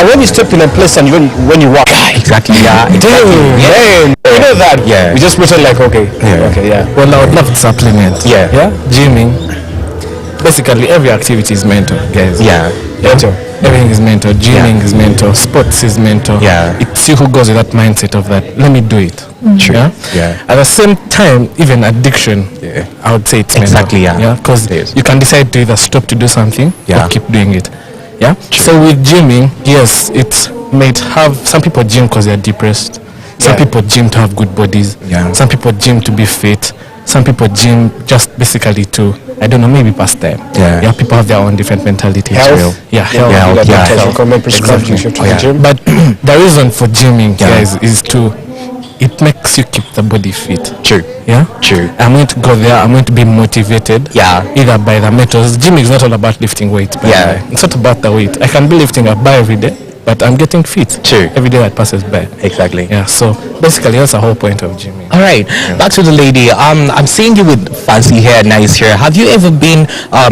when you step in a place and when you walk, exactly, you know that, we just pretend like okay. Well, I would love to supplement. Gymming, basically every activity is mental, guys. Mental. Everything is mental. Gymming is mental. Sports is mental. It's you who goes with that mindset of that. Let me do it. At the same time, even addiction, I would say it's mental. Because you can decide to either stop to do something or keep doing it. So with gymming, yes, it might have, some people gym because they're depressed. Some people gym to have good bodies. Some people gym to be fit. Some people gym just basically to I don't know, maybe past time. Yeah, people have their own different mentality. Health. Health. Exactly. But the reason for gymming, guys, is it makes you keep the body fit. True. Yeah? True. I'm going to go there, I'm going to be motivated. Yeah. Either by the methods. Gymming is not all about lifting weight. It's not about the weight. I can be lifting a bar every day, but I'm getting fit. True. Every day that passes by. Exactly. Yeah, so basically that's the whole point of gymming. All right, back to the lady. I'm seeing you with fancy hair, nice hair. Have you ever been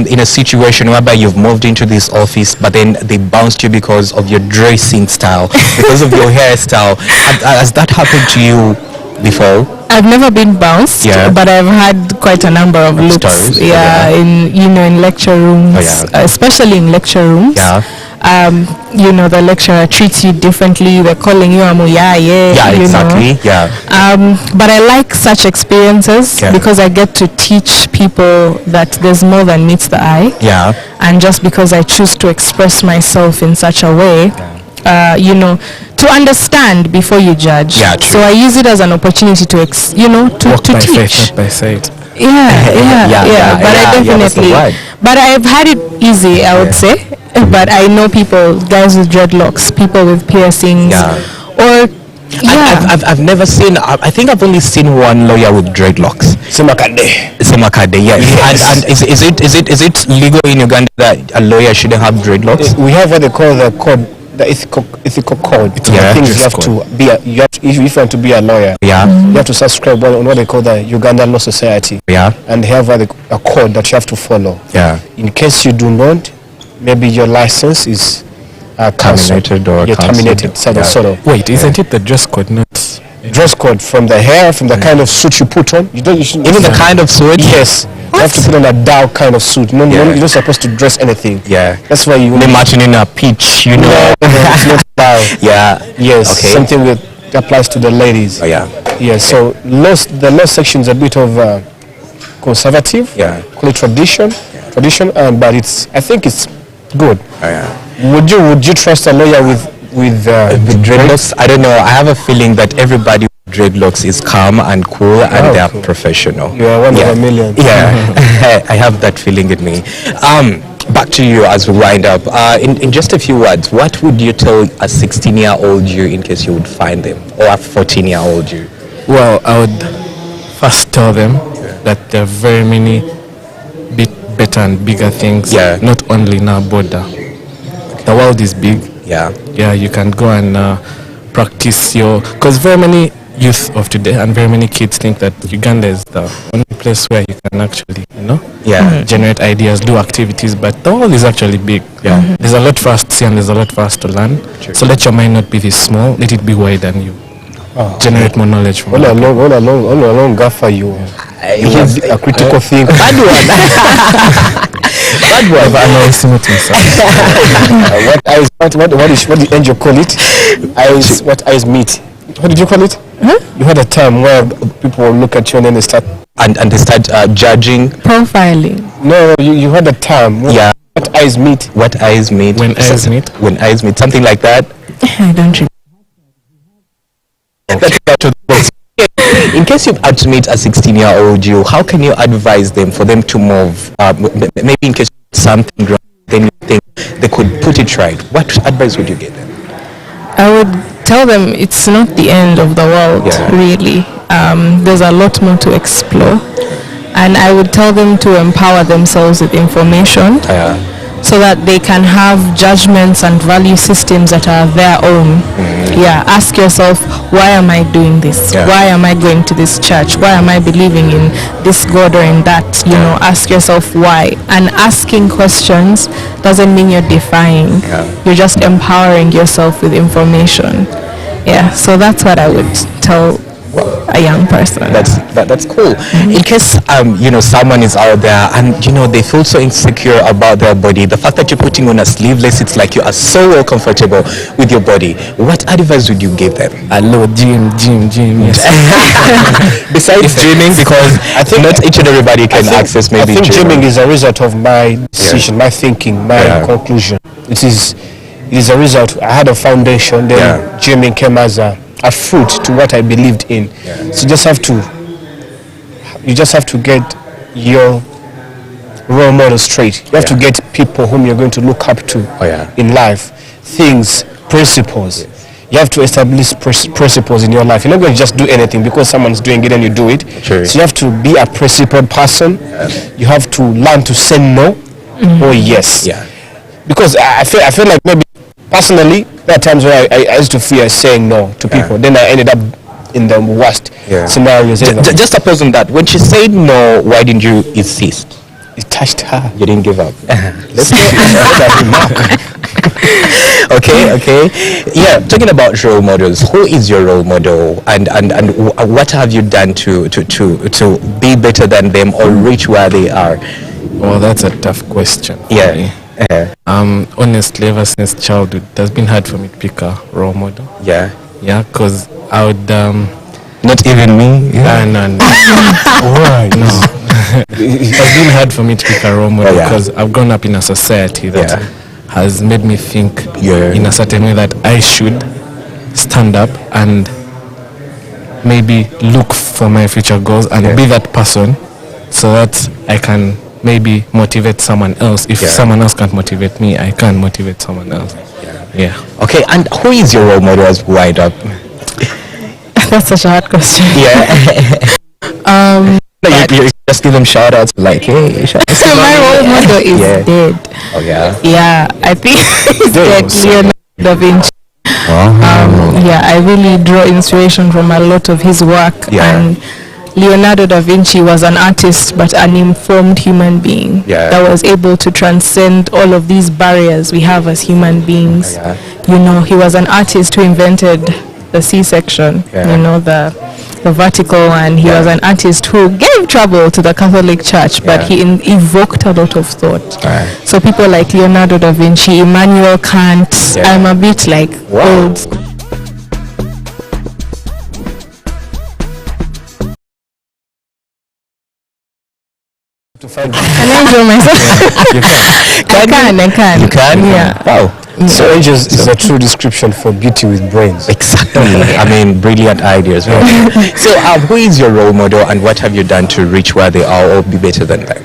in a situation whereby you've moved into this office, but then they bounced you because of your dressing style, because of your hairstyle? Has that happened to you before? I've never been bounced, but I've had quite a number of looks. In lecture rooms, especially in lecture rooms. The lecturer treats you differently. They're calling you a muyaye. But I like such experiences because I get to teach people that there's more than meets the eye. And just because I choose to express myself in such a way, to understand before you judge. So I use it as an opportunity to teach. Walk by faith, not by sight. But I've had it easy, I would say. But I know guys with dreadlocks, people with piercings, or I've never seen. I think I've only seen one lawyer with dreadlocks. Semakade, yes. And is it legal in Uganda that a lawyer shouldn't have dreadlocks? We have what they call the code, the ethical code. Things you have to be. If you want to be a lawyer, you have to subscribe on what they call the Uganda Law Society. And they have a code that you have to follow. In case you do not, maybe your license is terminated or terminated. Sort of. Wait, isn't it the dress code? Not dress code from the hair, from the kind of suit you put on. Even the kind of suit. Yes. What? You have to put on a dark kind of suit. You're not supposed to dress anything. That's why you imagine in a peach, No, it's not dark. Yes. Okay. Something that applies to the ladies. So the law section is a bit of conservative. Call it tradition, but I think it's good. Would you trust a lawyer with dreadlocks? I don't know. I have a feeling that everybody with dreadlocks is calm and cool and they are professional. You are one of a million. I have that feeling in me. Back to you as we wind up. In just a few words, what would you tell a 16-year-old you in case you would find them, or a 14-year-old you? Well, I would first tell them that there are very many better and bigger things, not only in our border. The world is big. You can go and practice because very many youth of today and very many kids think that Uganda is the only place where you can actually generate ideas, do activities, but the world is actually big. There's a lot for us to see and there's a lot for us to learn. So let your mind not be this small, let it be wide and you generate more knowledge from all along Gaffa, you have a critical thinker. Bad one. What the angel call it? Eyes meet. What did you call it? You had a time where people will look at you and then they start and they start judging, profiling. No, you had a term. What eyes meet? What eyes meet? When eyes meet? When eyes meet, something like that. I don't remember. In case you had to meet a 16-year-old you, how can you advise them for them to move? Maybe in case something wrong, then you think they could put it right. What advice would you give them? I would tell them it's not the end of the world, really. There's a lot more to explore. And I would tell them to empower themselves with information so that they can have judgments and value systems that are their own. Ask yourself, why am I doing this? Why am I going to this church? Why am I believing in this God or in that? Ask yourself why. And asking questions doesn't mean you're defying. You're just empowering yourself with information. So that's what I would tell a young person. That's cool. In case someone is out there and they feel so insecure about their body, the fact that you're putting on a sleeveless, it's like you are so well comfortable with your body. What advice would you give them? Hello, gym, yes. Besides gymming, because I think not each and everybody can access maybe. I think gymming is a result of my decision, my thinking, my conclusion. It is a result. I had a foundation, then gymming came as a fruit to what I believed in. So you just have to get your role models straight. You have to get people whom you're going to look up to in life. Things, principles. You have to establish principles in your life. You're not going to just do anything because someone's doing it and you do it. True. So you have to be a principled person. You have to learn to say no or yes. Yeah. Because I feel like maybe personally there are times where I used to fear saying no to people. Then I ended up in the worst scenarios. Just a pause on that. When she said no, why didn't you insist? It touched her. You didn't give up. Let's go. Okay. Yeah, talking about role models, who is your role model, and what have you done to be better than them or reach where they are? Well, that's a tough question. Yeah. Honestly, ever since childhood, it has been hard for me to pick a role model. Yeah, because I would not even me. No. Why? No. It has been hard for me to pick a role model because I've grown up in a society that has made me think in a certain way that I should stand up and maybe look for my future goals and be that person so that I can maybe motivate someone else. If someone else can't motivate me, I can motivate someone else. Yeah. Okay, and who is your role model as we wind up? That's such a hard question. You just give them shout outs like, hey, my role model is dead. Oh yeah. Yeah, I think he's dead. Leonardo da Vinci. I really draw inspiration from a lot of his work. And Leonardo da Vinci was an artist but an informed human being that was able to transcend all of these barriers we have as human beings. You know, he was an artist who invented the C-section, you know, the vertical, and he was an artist who gave trouble to the Catholic Church, but he evoked a lot of thought. So people like Leonardo da Vinci, Immanuel Kant, I'm a bit like old. Can I enjoy myself? I can. You can? Yeah. Wow. So Angels is a true description for beauty with brains. Exactly. I mean, brilliant ideas. Right? So who is your role model and what have you done to reach where they are or be better than them?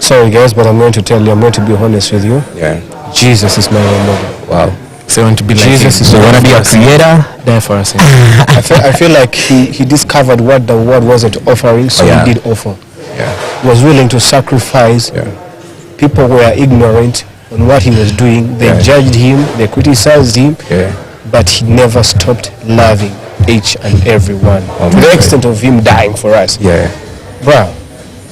Sorry guys, but I'm going to tell you, I'm going to be honest with you. Jesus is my role model. Wow. So you want to be like Jesus? So you want to be a creator? There for us. I feel like he discovered what the world wasn't offering, so he did offer. He was willing to sacrifice. People were ignorant on what he was doing. They judged him, they criticized him, but he never stopped loving each and every one, to the extent of him dying for us. Bro,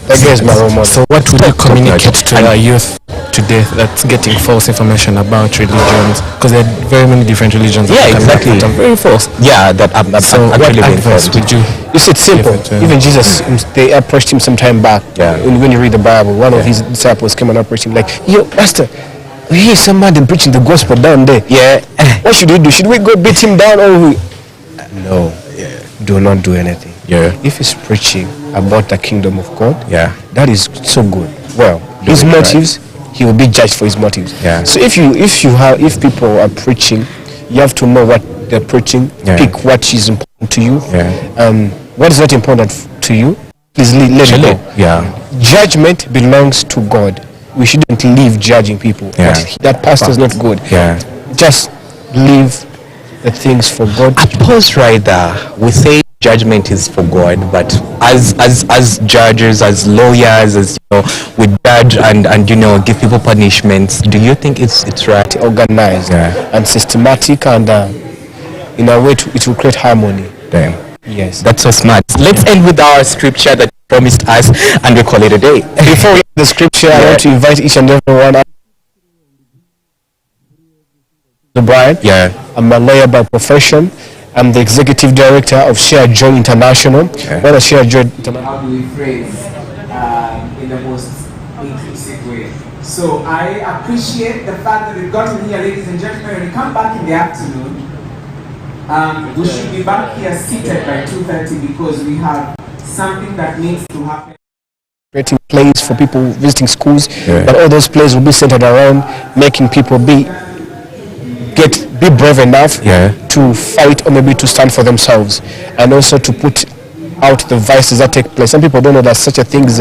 that guy's my role model. So what would you communicate to our youth today that's getting false information about religions? Because there are very many different religions exactly. that are very false. So what advice would you? You see, it's simple. Even Jesus, they approached him some time back. When you read the Bible, one of his disciples came and approached him like, yo, Master, we hear somebody preaching the gospel down there. What should we do? Should we go beat him down or we... No. Do not do anything. If he's preaching about the kingdom of God, that is so good. Well, his motives, he will be judged for his motives. So if people are preaching, you have to know what they're preaching. Pick what is important to you. What is not important to you, please let it go. Judgment belongs to God. We shouldn't leave judging people. But that pastor is not good. Just leave the things for God. I pause right there. We say judgment is for God, but as judges, as lawyers, as you know, we judge and you know give people punishments. Do you think it's right? Organized and systematic, and in a way it will create harmony. Yes, that's so smart. Let's end with our scripture that you promised us, and we call it a day. Before we end the scripture, I want to invite each and everyone. Brian. I'm a lawyer by profession. I'm the executive director of Share Joy International. What is Share Joy International? How do we phrase in the most inclusive way? So I appreciate the fact that we've gotten here, ladies and gentlemen. When we come back in the afternoon, we should be back here seated by 2:30 because we have something that needs to happen. Creating plays for people visiting schools, but all those plays will be centered around making people be brave enough to fight or maybe to stand for themselves, and also to put out the vices that take place. Some people don't know that such a thing is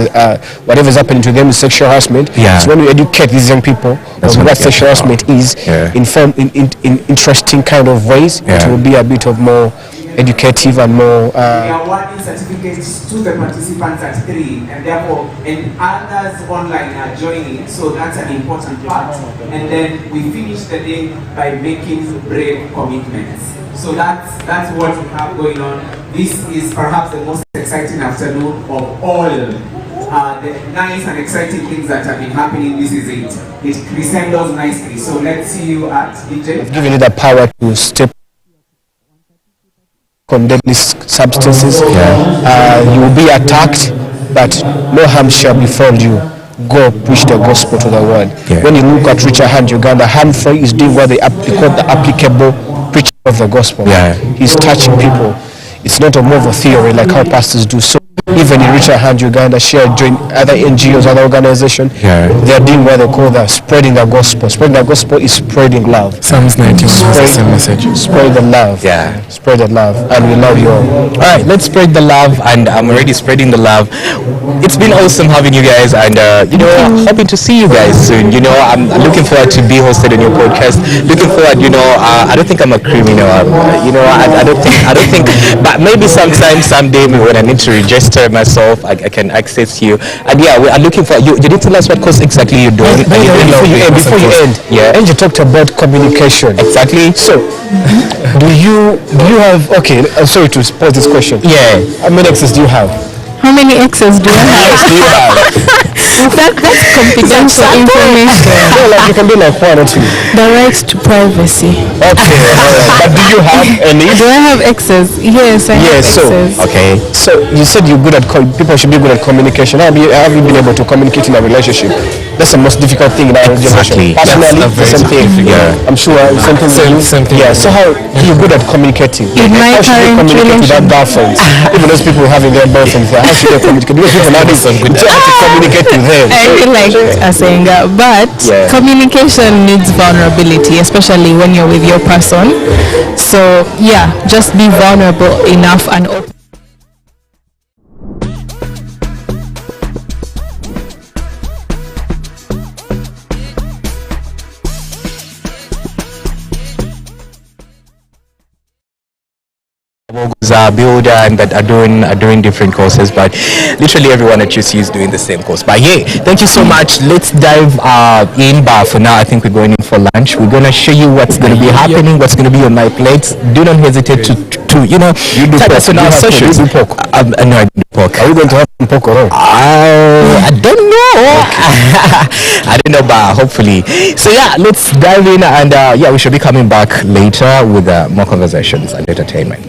whatever is happening to them is sexual harassment. So when we educate these young people of what sexual harassment is in interesting kind of ways, it will be a bit of more educative and more. We are awarding certificates to the participants at 3, and therefore, and others online are joining, so that's an important part. And then we finish the day by making brave commitments. So that's what we have going on. This is perhaps the most exciting afternoon of all. The nice and exciting things that have been happening. This is it. It resembles nicely. So let's see you at DJ. Giving you the power to step on deadly substances. You will be attacked, but no harm shall befall you. Go preach the gospel to the world. When you look at Richard Hand Uganda, Humphrey is doing what they call the applicable preaching of the gospel. He's touching people. It's not a more of a theory like how pastors do. So even in Richard Hand Uganda, join other NGOs, other organizations, they are doing what they call the spreading the gospel. Spreading the gospel is spreading love. Psalms 19 is the same message. Spread the love. Spread the love. And we love you all. Alright, let's spread the love, and I'm already spreading the love. It's been awesome having you guys, and hoping to see you guys soon. I'm looking forward to be hosted on your podcast. Looking forward, I don't think I'm a criminal. I don't think, but maybe someday when I need to register myself, I can access you. And we are looking for you. You didn't tell us what course exactly you're doing. Before you end, and you talked about communication. Exactly. So, do you have? Okay, I'm sorry to pose this question. How many exes do you have? How many exes do I have? Do you have? That's confidential information. Like you can be like 1 or 2. The right to privacy. Okay, but do you have any? Do I have exes? Yes, I have exes. Okay. So you said you're good at people should be good at communication. Have you been able to communicate in a relationship? That's the most difficult thing in our generation. Personally, same thing. I'm sure same thing. So how are you good at communicating? How should you communicate without girlfriends? Even those people having their boyfriends, how should they communicate? Because people nowadays have to communicate with them. I feel like saying that, but communication needs vulnerability, especially when you're with your person. So just be vulnerable enough and open. Builder and that are doing different courses, but literally everyone at UC is doing the same course. But thank you so much. Let's dive in. But for now, I think we're going in for lunch. We're gonna show you what's gonna be happening, what's gonna be on my plate. Do not hesitate to you do tag us on our socials. No, I do pork. Are we going to have pork or not? I don't know. I don't know, but hopefully. So let's dive in, and we should be coming back later with more conversations and entertainment.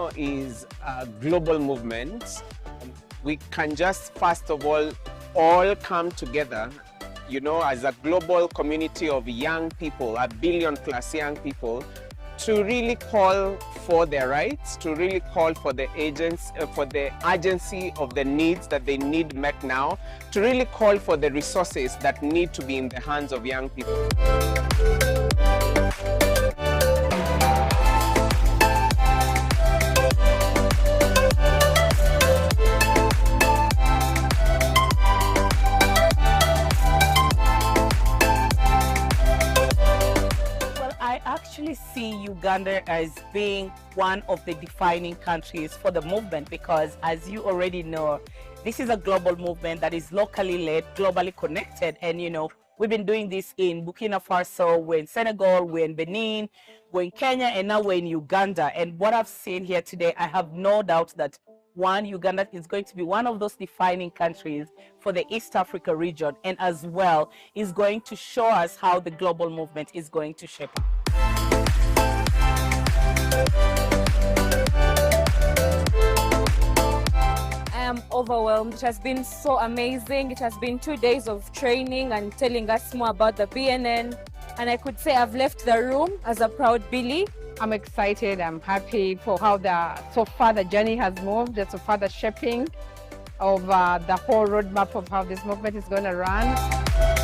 now is a global movement. We can just first of all come together, you know, as a global community of young people, 1 billion plus young people, to really call for their rights, to really call for the urgency of the needs that they need met now, to really call for the resources that need to be in the hands of young people. I actually see Uganda as being one of the defining countries for the movement, because as you already know, this is a global movement that is locally led, globally connected, and you know, we've been doing this in Burkina Faso, we're in Senegal, we're in Benin, we're in Kenya, and now we're in Uganda. And what I've seen here today, I have no doubt that Uganda is going to be one of those defining countries for the East Africa region, and as well is going to show us how the global movement is going to shape up. I am overwhelmed. It has been so amazing. It has been 2 days of training and telling us more about the BNN, and I could say I've left the room as a proud Billy. I'm excited. I'm happy for how so far the journey has moved, so far the shaping of the whole roadmap of how this movement is going to run.